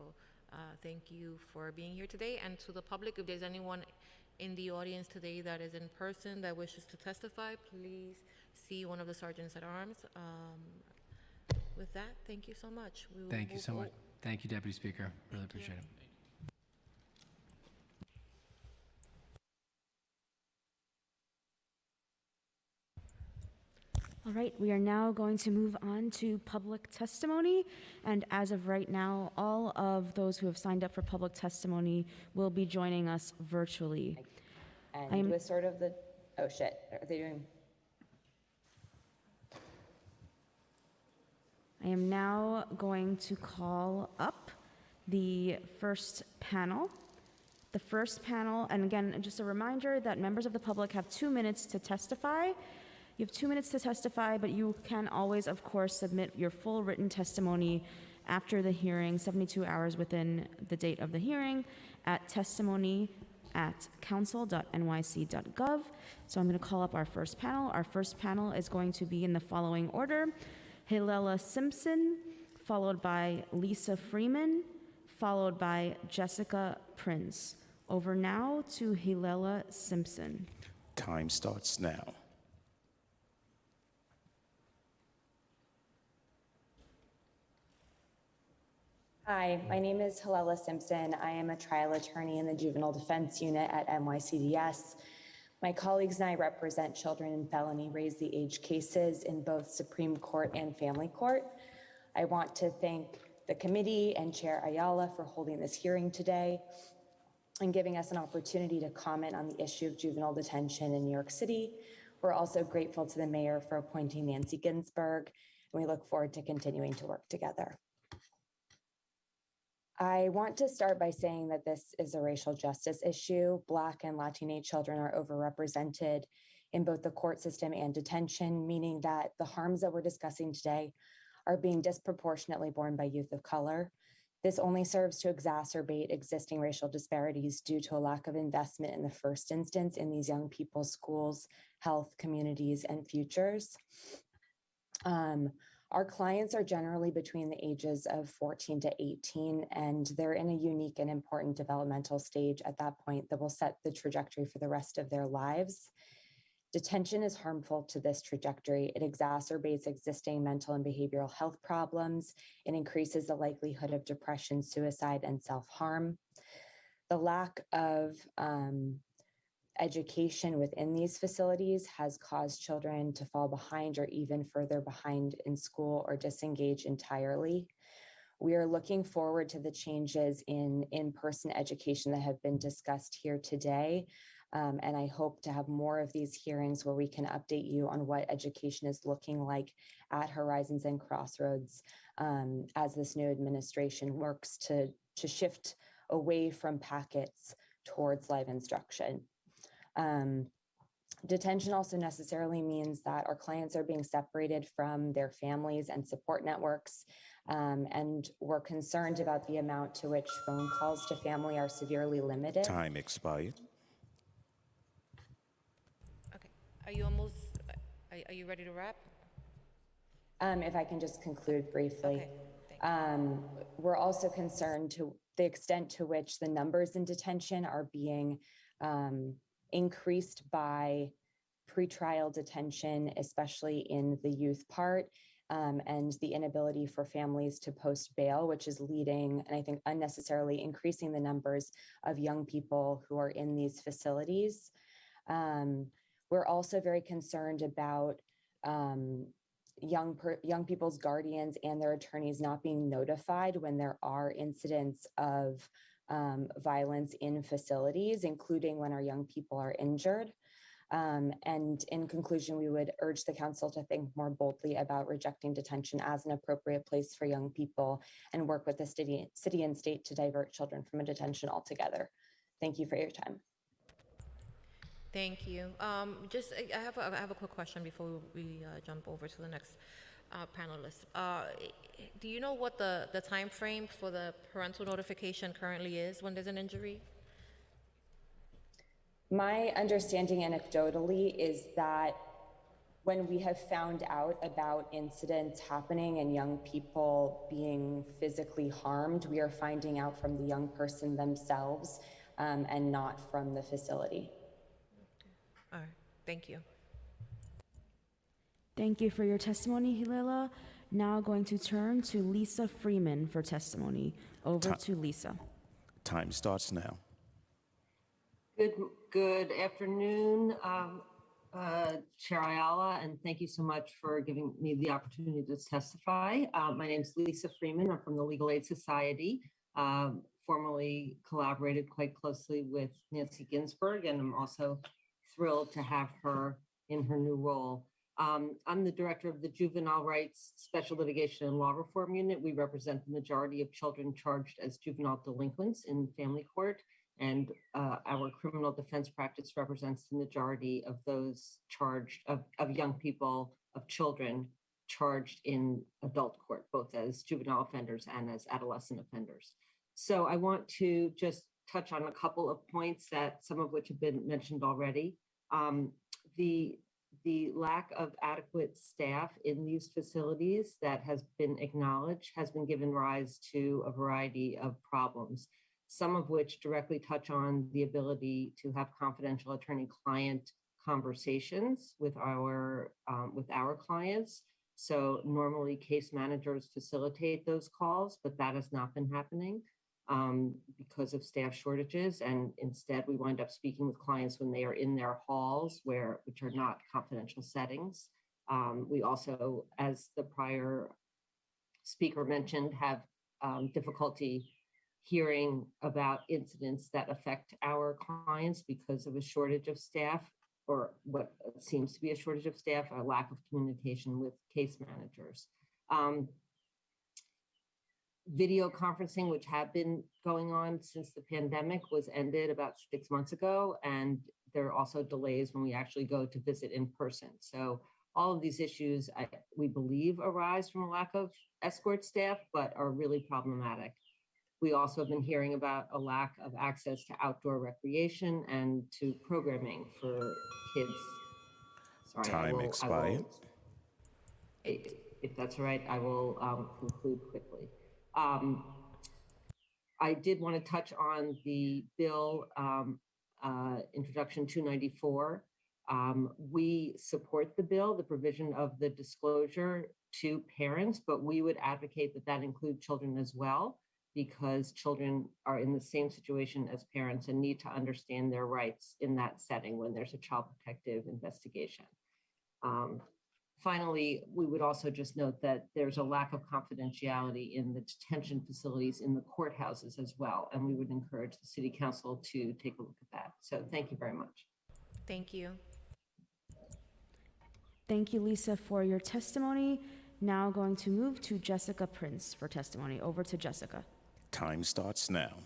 thank you for being here today. And to the public, if there's anyone in the audience today that is in person that wishes to testify, please see one of the sergeants at arms. With that, thank you so much.
Thank you so much. Thank you, Deputy Speaker. Really appreciate it.
All right, we are now going to move on to public testimony. And as of right now, all of those who have signed up for public testimony will be joining us virtually.
And with sort of the, oh shit, are they doing?
I am now going to call up the first panel. The first panel, and again, just a reminder that members of the public have 2 minutes to testify. You have 2 minutes to testify, but you can always, of course, submit your full written testimony after the hearing, 72 hours within the date of the hearing, at testimony@council.nyc.gov. So I'm going to call up our first panel. Our first panel is going to be in the following order: Hilela Simpson, followed by Lisa Freeman, followed by Jessica Prince. Over now to Hilela Simpson.
Time starts now.
Hi, my name is Hilela Simpson. I am a trial attorney in the Juvenile Defense Unit at NYCDS. My colleagues and I represent children in felony raise the age cases in both Supreme Court and Family Court. I want to thank the committee and Chair Ayala for holding this hearing today and giving us an opportunity to comment on the issue of juvenile detention in New York City. We're also grateful to the mayor for appointing Nycc Ginsburg, and we look forward to continuing to work together. I want to start by saying that this is a racial justice issue. Black and Latina children are overrepresented in both the court system and detention, meaning that the harms that we're discussing today are being disproportionately borne by youth of color. This only serves to exacerbate existing racial disparities due to a lack of investment in the first instance in these young people's schools, health, communities, and futures. Our clients are generally between the ages of 14 to 18, and they're in a unique and important developmental stage at that point that will set the trajectory for the rest of their lives. Detention is harmful to this trajectory. It exacerbates existing mental and behavioral health problems. It increases the likelihood of depression, suicide, and self-harm. The lack of education within these facilities has caused children to fall behind or even further behind in school or disengage entirely. We are looking forward to the changes in in-person education that have been discussed here today. And I hope to have more of these hearings where we can update you on what education is looking like at Horizons and Crossroads as this new administration works to shift away from packets towards live instruction. Detention also necessarily means that our clients are being separated from their families and support networks, and we're concerned about the amount to which phone calls to family are severely limited.
Time expired.
Okay, are you ready to wrap?
If I can just conclude briefly.
Okay, thank you.
We're also concerned to the extent to which the numbers in detention are being increased by pretrial detention, especially in the youth part, and the inability for families to post bail, which is leading, and I think unnecessarily increasing the numbers of young people who are in these facilities. We're also very concerned about young people's guardians and their attorneys not being notified when there are incidents of violence in facilities, including when our young people are injured. And in conclusion, we would urge the council to think more boldly about rejecting detention as an appropriate place for young people and work with the city and state to divert children from a detention altogether. Thank you for your time.
Thank you. I have a quick question before we jump over to the next panelist. Do you know what the time frame for the parental notification currently is when there's an injury?
My understanding anecdotally is that when we have found out about incidents happening and young people being physically harmed, we are finding out from the young person themselves and not from the facility.
All right, thank you.
Thank you for your testimony, Hilela. Now going to turn to Lisa Freeman for testimony. Over to Lisa.
Time starts now.
Good afternoon, Chair Ayala, and thank you so much for giving me the opportunity to testify. My name is Lisa Freeman. I'm from the Legal Aid Society. Formerly collaborated quite closely with Nancy Ginsburg, and I'm also thrilled to have her in her new role. I'm the director of the Juvenile Rights Special Litigation and Law Reform Unit. We represent the majority of children charged as juvenile delinquents in family court. And our criminal defense practice represents the majority of those charged, of young people, of children charged in adult court, both as juvenile offenders and as adolescent offenders. So I want to just touch on a couple of points that some of which have been mentioned already. The lack of adequate staff in these facilities that has been acknowledged has been given rise to a variety of problems, some of which directly touch on the ability to have confidential attorney-client conversations with our clients. So normally case managers facilitate those calls, but that has not been happening because of staff shortages. And instead we wind up speaking with clients when they are in their halls, which are not confidential settings. We also, as the prior speaker mentioned, have difficulty hearing about incidents that affect our clients because of a shortage of staff, or what seems to be a shortage of staff, a lack of communication with case managers. Video conferencing, which had been going on since the pandemic, was ended about 6 months ago, and there are also delays when we actually go to visit in person. So all of these issues, we believe, arise from a lack of escort staff, but are really problematic. We also have been hearing about a lack of access to outdoor recreation and to programming for kids. Sorry,
Time expired.
If that's all right, I will conclude quickly. I did want to touch on the bill, Introduction 294. We support the bill, the provision of the disclosure to parents, but we would advocate that that include children as well, because children are in the same situation as parents and need to understand their rights in that setting when there's a child protective investigation. Finally, we would also just note that there's a lack of confidentiality in the detention facilities in the courthouses as well, and we would encourage the City Council to take a look at that. So thank you very much.
Thank you.
Thank you, Lisa, for your testimony. Now going to move to Jessica Prince for testimony. Over to Jessica.
Time starts now.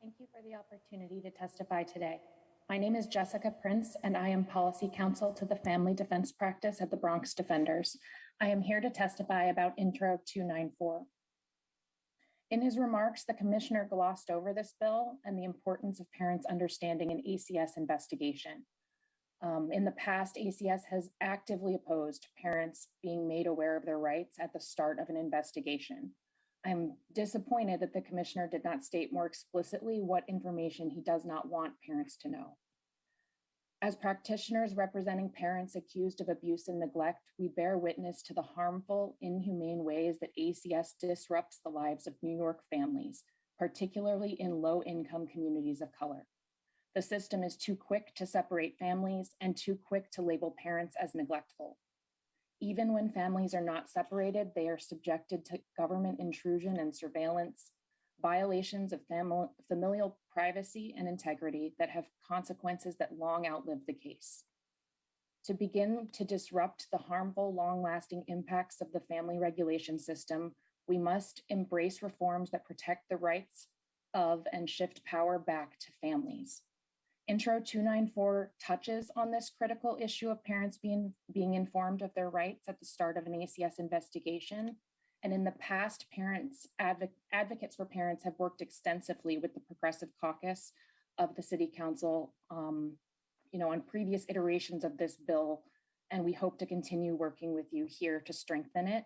Thank you for the opportunity to testify today. My name is Jessica Prince, and I am Policy Counsel to the Family Defense Practice at the Bronx Defenders. I am here to testify about Intro 294. In his remarks, the Commissioner glossed over this bill and the importance of parents understanding an ACS investigation. In the past, ACS has actively opposed parents being made aware of their rights at the start of an investigation. I'm disappointed that the Commissioner did not state more explicitly what information he does not want parents to know. As practitioners representing parents accused of abuse and neglect, we bear witness to the harmful, inhumane ways that ACS disrupts the lives of New York families, particularly in low-income communities of color. The system is too quick to separate families and too quick to label parents as neglectful. Even when families are not separated, they are subjected to government intrusion and surveillance, violations of familial privacy and integrity that have consequences that long outlive the case. To begin to disrupt the harmful, long-lasting impacts of the family regulation system, we must embrace reforms that protect the rights of and shift power back to families. Intro 294 touches on this critical issue of parents being informed of their rights at the start of an ACS investigation. And in the past, advocates for parents have worked extensively with the Progressive Caucus of the City Council, on previous iterations of this bill, and we hope to continue working with you here to strengthen it.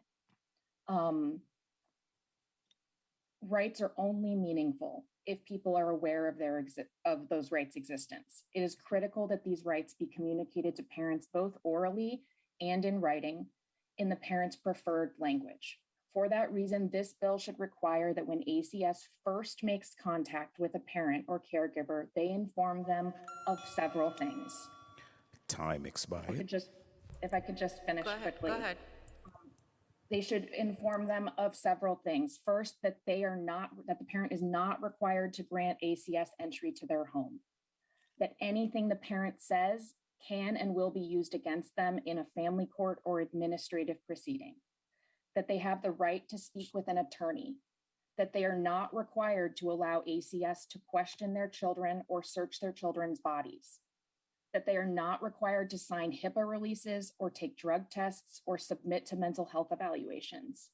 Rights are only meaningful if people are aware of those rights' existence. It is critical that these rights be communicated to parents both orally and in writing in the parent's preferred language. For that reason, this bill should require that when ACS first makes contact with a parent or caregiver, they inform them of several things.
Time
If I
expired.
could just, if I could just finish
Go ahead,
quickly.
go ahead.
They should inform them of several things. First, that that the parent is not required to grant ACS entry to their home. That anything the parent says can and will be used against them in a family court or administrative proceeding. That they have the right to speak with an attorney. That they are not required to allow ACS to question their children or search their children's bodies. That they are not required to sign HIPAA releases or take drug tests or submit to mental health evaluations.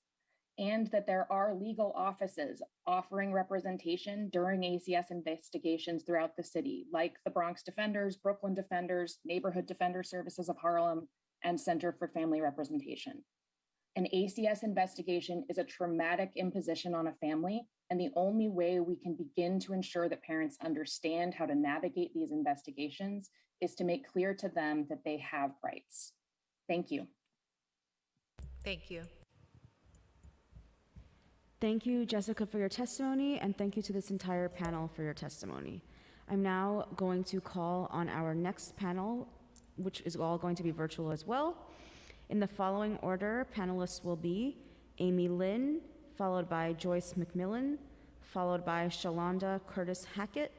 And that there are legal offices offering representation during ACS investigations throughout the city, like the Bronx Defenders, Brooklyn Defenders, Neighborhood Defender Services of Harlem, and Center for Family Representation. An ACS investigation is a traumatic imposition on a family, and the only way we can begin to ensure that parents understand how to navigate these investigations is to make clear to them that they have rights. Thank you.
Thank you.
Thank you, Jessica, for your testimony, and thank you to this entire panel for your testimony. I'm now going to call on our next panel, which is all going to be virtual as well. In the following order, panelists will be Amy Lynn, followed by Joyce McMillan, followed by Shalonda Curtis Hackett,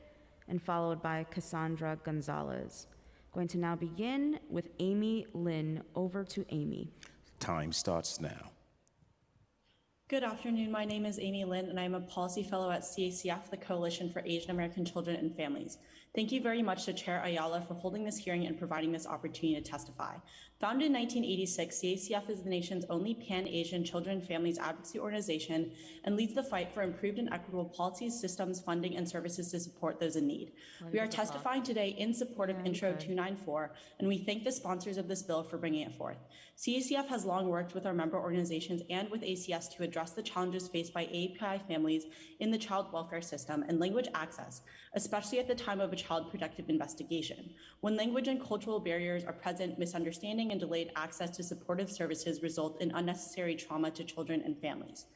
and followed by Cassandra Gonzalez. Going to now begin with Amy Lynn. Over to Amy.
Time starts now.
Good afternoon. My name is Amy Lynn, and I'm a policy fellow at CACF, the Coalition for Asian American Children and Families. Thank you very much to Chair Ayala for holding this hearing and providing this opportunity to testify. Founded in 1986, CACF is the nation's only pan-Asian children and families advocacy organization and leads the fight for improved and equitable policies, systems, funding, and services to support those in need. We are testifying today in support of Intro 294, and we thank the sponsors of this bill for bringing it forth. CACF has long worked with our member organizations and with ACS to address the challenges faced by API families in the child welfare system and language access, especially at the time of a child protective investigation. When language and cultural barriers are present, misunderstanding and delayed access to supportive services result in unnecessary trauma to children and families.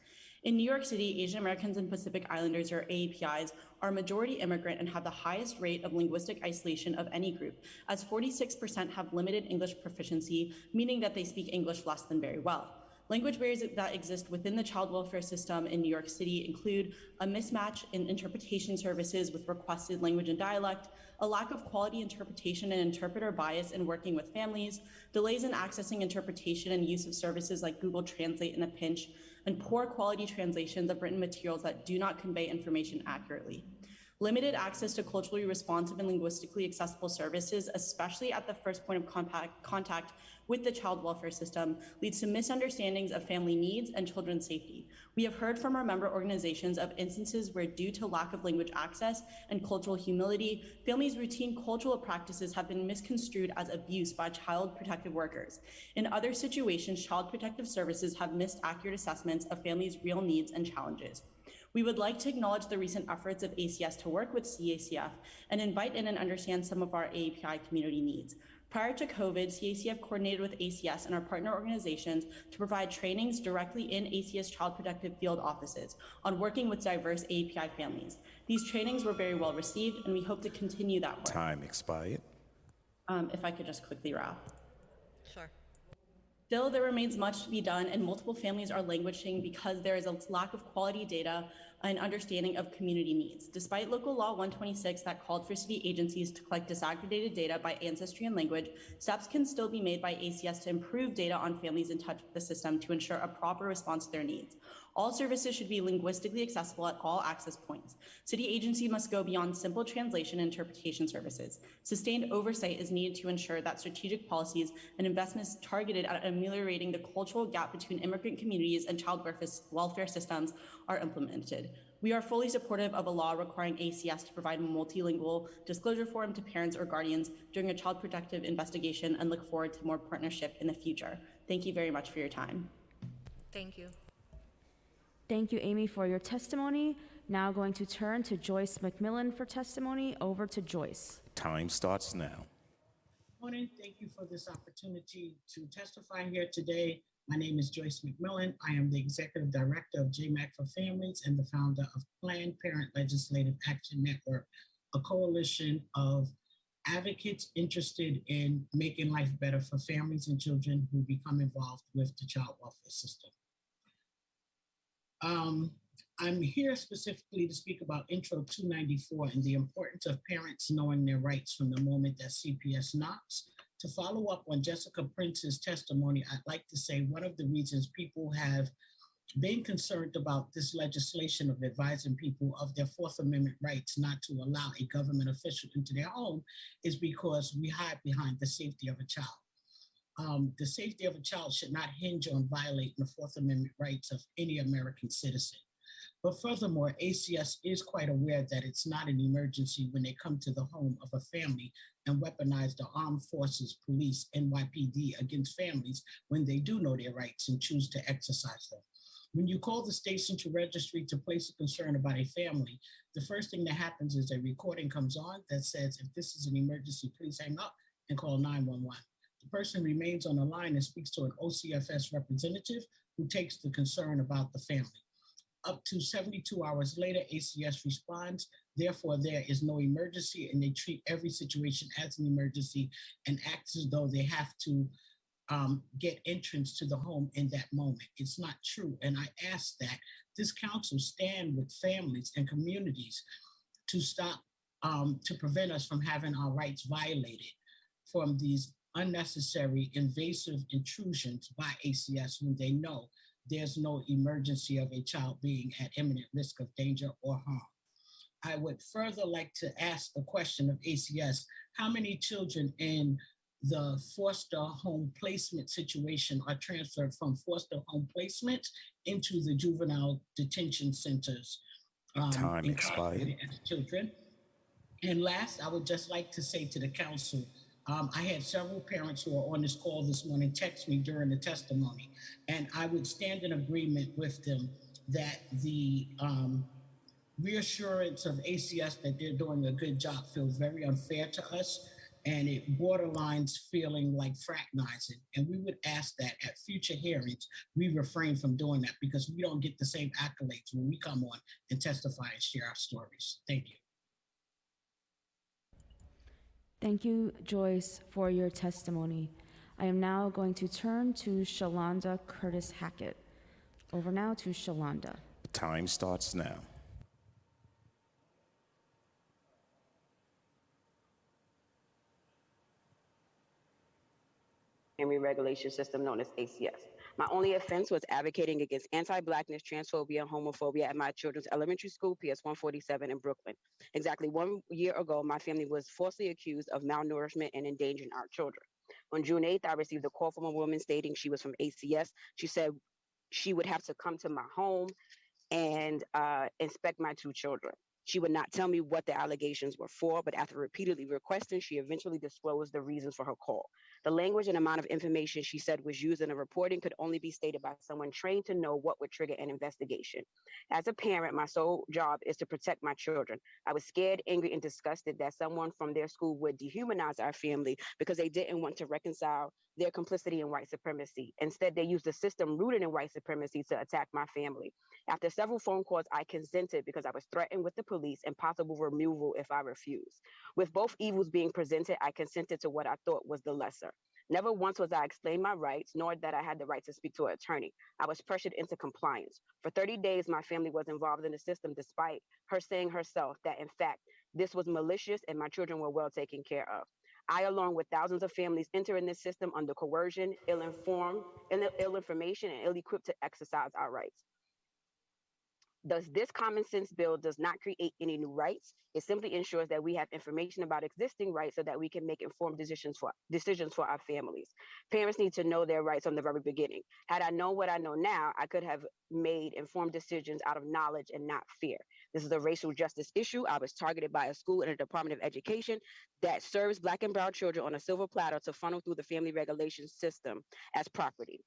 In New York City, Asian Americans and Pacific Islanders, or AAPIs, are majority immigrant and have the highest rate of linguistic isolation of any group, as 46% have limited English proficiency, meaning that they speak English less than very well. Language barriers that exist within the child welfare system in New York City include a mismatch in interpretation services with requested language and dialect, a lack of quality interpretation and interpreter bias in working with families, delays in accessing interpretation and use of services like Google Translate in a pinch, and poor quality translations of written materials that do not convey information accurately. Limited access to culturally responsive and linguistically accessible services, especially at the first point of contact with the child welfare system, leads to misunderstandings of family needs and children's safety. We have heard from our member organizations of instances where, due to lack of language access and cultural humility, families' routine cultural practices have been misconstrued as abuse by child protective workers. In other situations, child protective services have missed accurate assessments of families' real needs and challenges. We would like to acknowledge the recent efforts of ACS to work with CACF and invite in and understand some of our AAPI community needs. Prior to COVID, CACF coordinated with ACS and our partner organizations to provide trainings directly in ACS Child Protective Field offices on working with diverse AAPI families. These trainings were very well received, and we hope to continue that work.
Time expired.
If I could just quickly wrap.
Sure.
Still, there remains much to be done, and multiple families are languishing because there is a lack of quality data and understanding of community needs. Despite local law 126 that called for city agencies to collect disaggregated data by ancestry and language, steps can still be made by ACS to improve data on families in touch with the system to ensure a proper response to their needs. All services should be linguistically accessible at all access points. City agencies must go beyond simple translation and interpretation services. Sustained oversight is needed to ensure that strategic policies and investments targeted at ameliorating the cultural gap between immigrant communities and child welfare systems are implemented. We are fully supportive of a law requiring ACS to provide a multilingual disclosure forum to parents or guardians during a child protective investigation and look forward to more partnership in the future. Thank you very much for your time.
Thank you.
Thank you, Amy, for your testimony. Now going to turn to Joyce McMillan for testimony. Over to Joyce.
Time starts now.
Morning. Thank you for this opportunity to testify here today. My name is Joyce McMillan. I am the Executive Director of JMAC for Families and the founder of Planned Parent Legislative Action Network, a coalition of advocates interested in making life better for families and children who become involved with the child welfare system. I'm here specifically to speak about Intro 294 and the importance of parents knowing their rights from the moment that CPS knocks. To follow up on Jessica Prince's testimony, I'd like to say one of the reasons people have been concerned about this legislation of advising people of their Fourth Amendment rights not to allow a government official into their home is because we hide behind the safety of a child. The safety of a child should not hinge on violating the Fourth Amendment rights of any American citizen. But furthermore, ACS is quite aware that it's not an emergency when they come to the home of a family and weaponize the armed forces, police, NYPD against families when they do know their rights and choose to exercise them. When you call the state central registry to place a concern about a family, the first thing that happens is a recording comes on that says, if this is an emergency, please hang up and call 911. The person remains on the line and speaks to an OCFS representative who takes the concern about the family. Up to 72 hours later, ACS responds. Therefore, there is no emergency, and they treat every situation as an emergency and act as though they have to get entrance to the home in that moment. It's not true. And I ask that this council stand with families and communities to stop, to prevent us from having our rights violated from these unnecessary invasive intrusions by ACS when they know there's no emergency of a child being at imminent risk of danger or harm. I would further like to ask the question of ACS, how many children in the foster home placement situation are transferred from foster home placement into the juvenile detention centers?
Time expired.
As children. And last, I would just like to say to the council, I had several parents who are on this call this morning text me during the testimony, and I would stand in agreement with them that the reassurance of ACS that they're doing a good job feels very unfair to us, and it borderlines feeling like fraternizing. And we would ask that at future hearings, we refrain from doing that because we don't get the same accolades when we come on and testify and share our stories. Thank you.
Thank you, Joyce, for your testimony. I am now going to turn to Shalonda Curtis Hackett. Over now to Shalonda.
Time starts now.
Family regulation system known as ACS. My only offense was advocating against anti-Blackness, transphobia, and homophobia at my children's elementary school, PS 147 in Brooklyn. Exactly 1 year ago, my family was falsely accused of malnourishment and endangering our children. On June 8th, I received a call from a woman stating she was from ACS. She said she would have to come to my home and inspect my 2 children. She would not tell me what the allegations were for, but after repeatedly requesting, she eventually disclosed the reasons for her call. The language and amount of information she said was used in a reporting could only be stated by someone trained to know what would trigger an investigation. As a parent, my sole job is to protect my children. I was scared, angry, and disgusted that someone from their school would dehumanize our family because they didn't want to reconcile their complicity in white supremacy. Instead, they used a system rooted in white supremacy to attack my family. After several phone calls, I consented because I was threatened with the police and possible removal if I refused. With both evils being presented, I consented to what I thought was the lesser. Never once was I explained my rights, nor that I had the right to speak to an attorney. I was pressured into compliance. For 30 days, my family was involved in the system despite her saying herself that, in fact, this was malicious and my children were well taken care of. I, along with thousands of families, enter in this system under coercion, ill information, and ill-equipped to exercise our rights. Thus, this common sense bill does not create any new rights. It simply ensures that we have information about existing rights so that we can make informed decisions for our families. Parents need to know their rights from the very beginning. Had I known what I know now, I could have made informed decisions out of knowledge and not fear. This is a racial justice issue. I was targeted by a school and a Department of Education that serves Black and brown children on a silver platter to funnel through the family regulation system as property.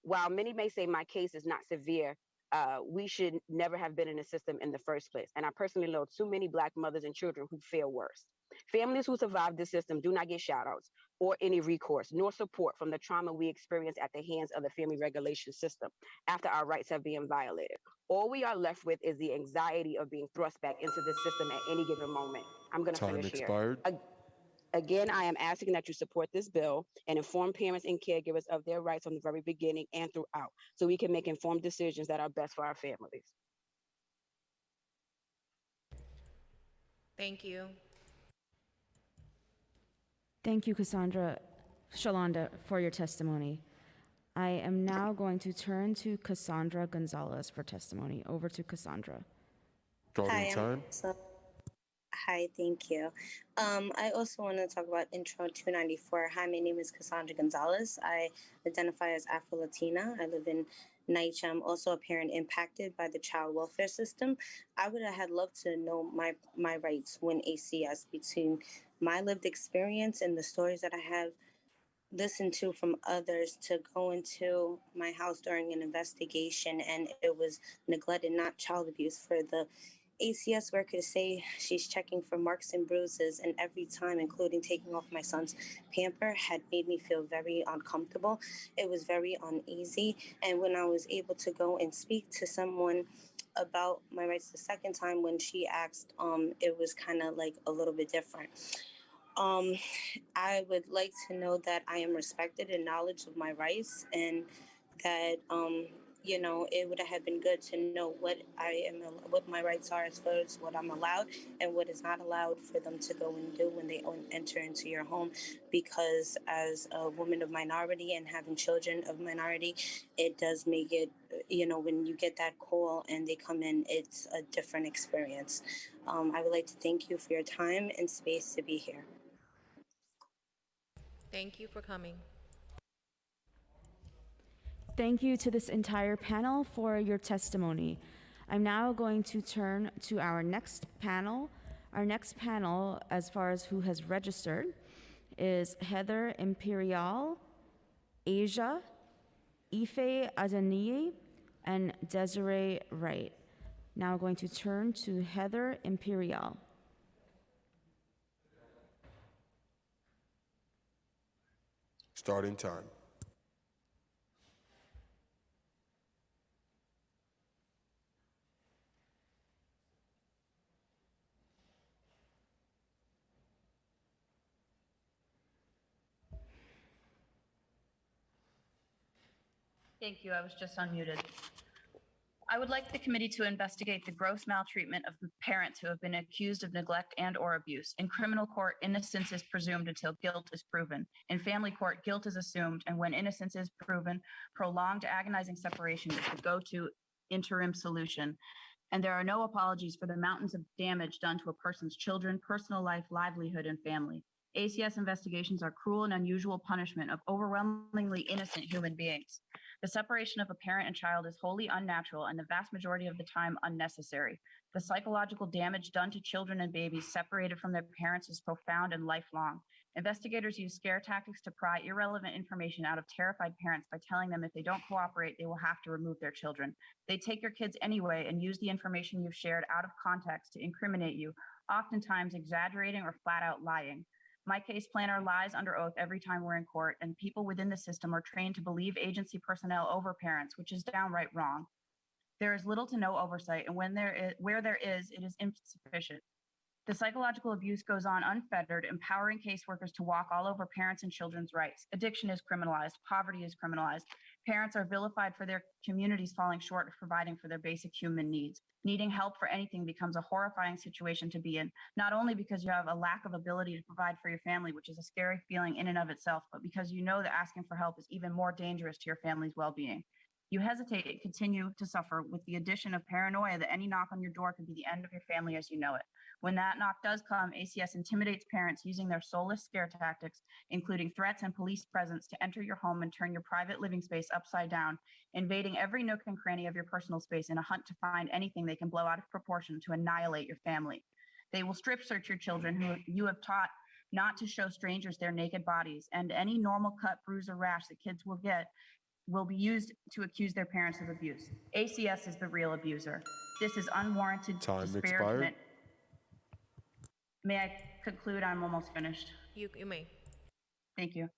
While many may say my case is not severe, we should never have been in the system in the first place. And I personally know too many Black mothers and children who feel worse. Families who survive this system do not get shout outs or any recourse nor support from the trauma we experience at the hands of the family regulation system after our rights have been violated. All we are left with is the anxiety of being thrust back into the system at any given moment. I'm going to
Time
finish here.
expired.
Again, I am asking that you support this bill and inform parents and caregivers of their rights from the very beginning and throughout, so we can make informed decisions that are best for our families.
Thank you.
Thank you, Shalonda, for your testimony. I am now going to turn to Cassandra Gonzalez for testimony. Over to Cassandra.
Starting time.
Hi, thank you. I also want to talk about Intro 294. Hi, my name is Cassandra Gonzalez. I identify as Afro-Latina. I live in Nycc. I'm also a parent impacted by the child welfare system. I would have loved to know my rights when ACS, between my lived experience and the stories that I have listened to from others, to go into my house during an investigation and it was neglected, not child abuse, for the ACS worker to say she's checking for marks and bruises, and every time, including taking off my son's pamper, had made me feel very uncomfortable. It was very uneasy. And when I was able to go and speak to someone about my rights the second time, when she asked, it was kind of like a little bit different. I would like to know that I am respected and knowledge of my rights, and that it would have been good to know what what my rights are, as far as what I'm allowed and what is not allowed for them to go and do when they enter into your home. Because as a woman of minority and having children of minority, it does make it, when you get that call and they come in, it's a different experience. I would like to thank you for your time and space to be here.
Thank you for coming.
Thank you to this entire panel for your testimony. I'm now going to turn to our next panel. Our next panel, as far as who has registered, is Heather Imperial, Asia, Ife Adeniyi, and Desiree Wright. Now going to turn to Heather Imperial.
Starting time.
Thank you. I was just unmuted. I would like the committee to investigate the gross maltreatment of the parents who have been accused of neglect and/or abuse. In criminal court, innocence is presumed until guilt is proven. In family court, guilt is assumed, and when innocence is proven, prolonged agonizing separation is the go-to interim solution. And there are no apologies for the mountains of damage done to a person's children, personal life, livelihood, and family. ACS investigations are cruel and unusual punishment of overwhelmingly innocent human beings. The separation of a parent and child is wholly unnatural and the vast majority of the time unnecessary. The psychological damage done to children and babies separated from their parents is profound and lifelong. Investigators use scare tactics to pry irrelevant information out of terrified parents by telling them if they don't cooperate, they will have to remove their children. They take your kids anyway and use the information you've shared out of context to incriminate you, oftentimes exaggerating or flat out lying. My case planner lies under oath every time we're in court, and people within the system are trained to believe agency personnel over parents, which is downright wrong. There is little to no oversight, and where there is, it is insufficient. The psychological abuse goes on unfettered, empowering caseworkers to walk all over parents and children's rights. Addiction is criminalized. Poverty is criminalized. Parents are vilified for their communities falling short of providing for their basic human needs. Needing help for anything becomes a horrifying situation to be in, not only because you have a lack of ability to provide for your family, which is a scary feeling in and of itself, but because you know that asking for help is even more dangerous to your family's well-being. You hesitate and continue to suffer with the addition of paranoia that any knock on your door could be the end of your family as you know it. When that knock does come, ACS intimidates parents using their soulless scare tactics, including threats and police presence, to enter your home and turn your private living space upside down, invading every nook and cranny of your personal space in a hunt to find anything they can blow out of proportion to annihilate your family. They will strip search your children, who you have taught not to show strangers their naked bodies, and any normal cut, bruise, or rash that kids will get will be used to accuse their parents of abuse. ACS is the real abuser. This is unwarranted disparagement. May I conclude? I'm almost finished.
You may.
Thank you.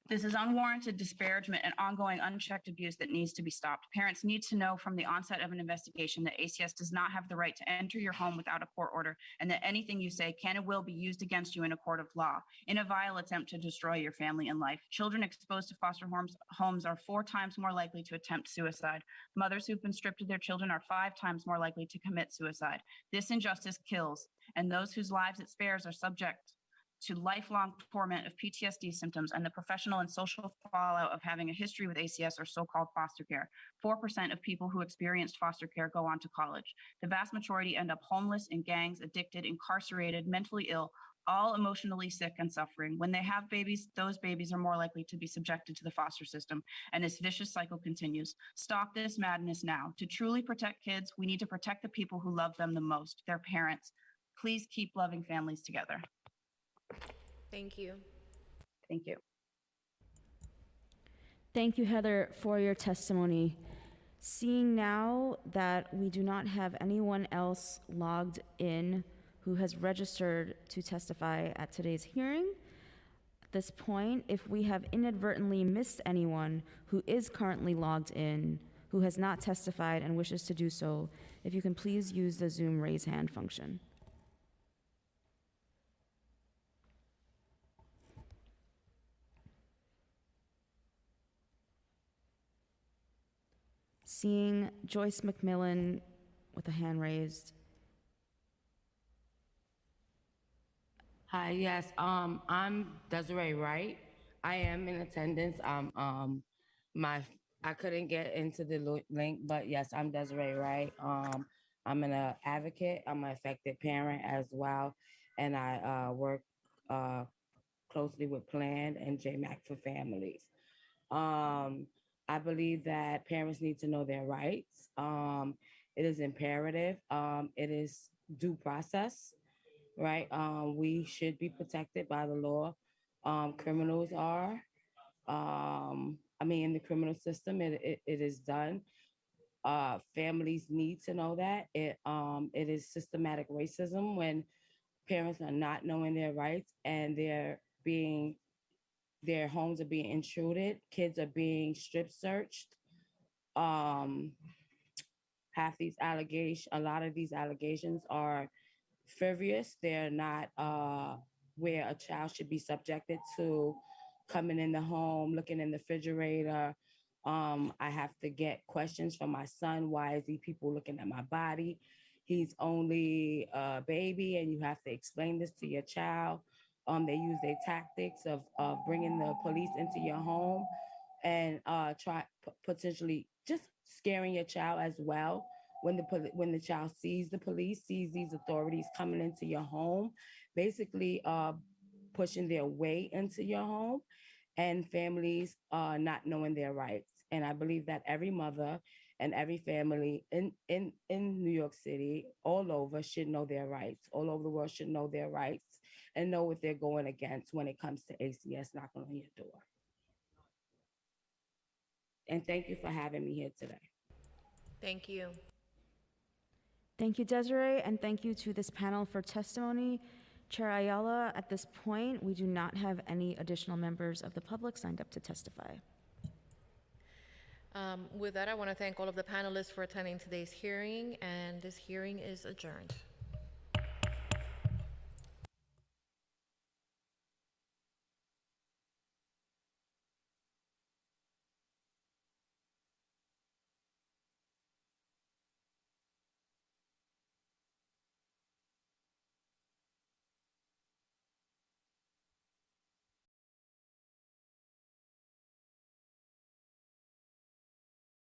This is unwarranted disparagement and ongoing unchecked abuse that needs to be stopped. Parents need to know from the onset of an investigation that ACS does not have the right to enter your home without a court order, and that anything you say can and will be used against you in a court of law in a vile attempt to destroy your family and life. Children exposed to foster homes are 4 times more likely to attempt suicide. Mothers who've been stripped of their children are 5 times more likely to commit suicide. This injustice kills, and those whose lives it spares are subject to lifelong torment of PTSD symptoms and the professional and social fallout of having a history with ACS or so-called foster care. 4% of people who experienced foster care go on to college. The vast majority end up homeless, in gangs, addicted, incarcerated, mentally ill, all emotionally sick and suffering. When they have babies, those babies are more likely to be subjected to the foster system, and this vicious cycle continues. Stop this madness now. To truly protect kids, we need to protect the people who love them the most, their parents. Please keep loving families together.
Thank you.
Thank you.
Thank you, Heather, for your testimony. Seeing now that we do not have anyone else logged in who has registered to testify at today's hearing, at this point, if we have inadvertently missed anyone who is currently logged in, who has not testified and wishes to do so, if you can please use the Zoom raise hand function. Seeing Joyce McMillan with a hand raised.
Hi, yes, I'm Desiree Wright. I am in attendance. I couldn't get into the link, but yes, I'm Desiree Wright. I'm an advocate. I'm an affected parent as well, and I work closely with Planned and JMAC for Families. I believe that parents need to know their rights. It is imperative. It is due process, right? We should be protected by the law. Criminals are. In the criminal system, it is done. Families need to know that. It is systematic racism when parents are not knowing their rights and their homes are being intruded, kids are being strip searched. A lot of these allegations are frivolous. They're not where a child should be subjected to coming in the home, looking in the refrigerator. I have to get questions from my son. Why is he people looking at my body? He's only a baby, and you have to explain this to your child. They use their tactics of bringing the police into your home and potentially just scaring your child as well. When the child sees the police, sees these authorities coming into your home, basically pushing their way into your home, and families not knowing their rights. And I believe that every mother and every family in New York City, all over, should know their rights. All over the world should know their rights and know what they're going against when it comes to ACS knocking on your door. And thank you for having me here today.
Thank you.
Thank you, Desiree, and thank you to this panel for testimony. Chair Ayala, at this point, we do not have any additional members of the public signed up to testify.
With that, I want to thank all of the panelists for attending today's hearing, and this hearing is adjourned.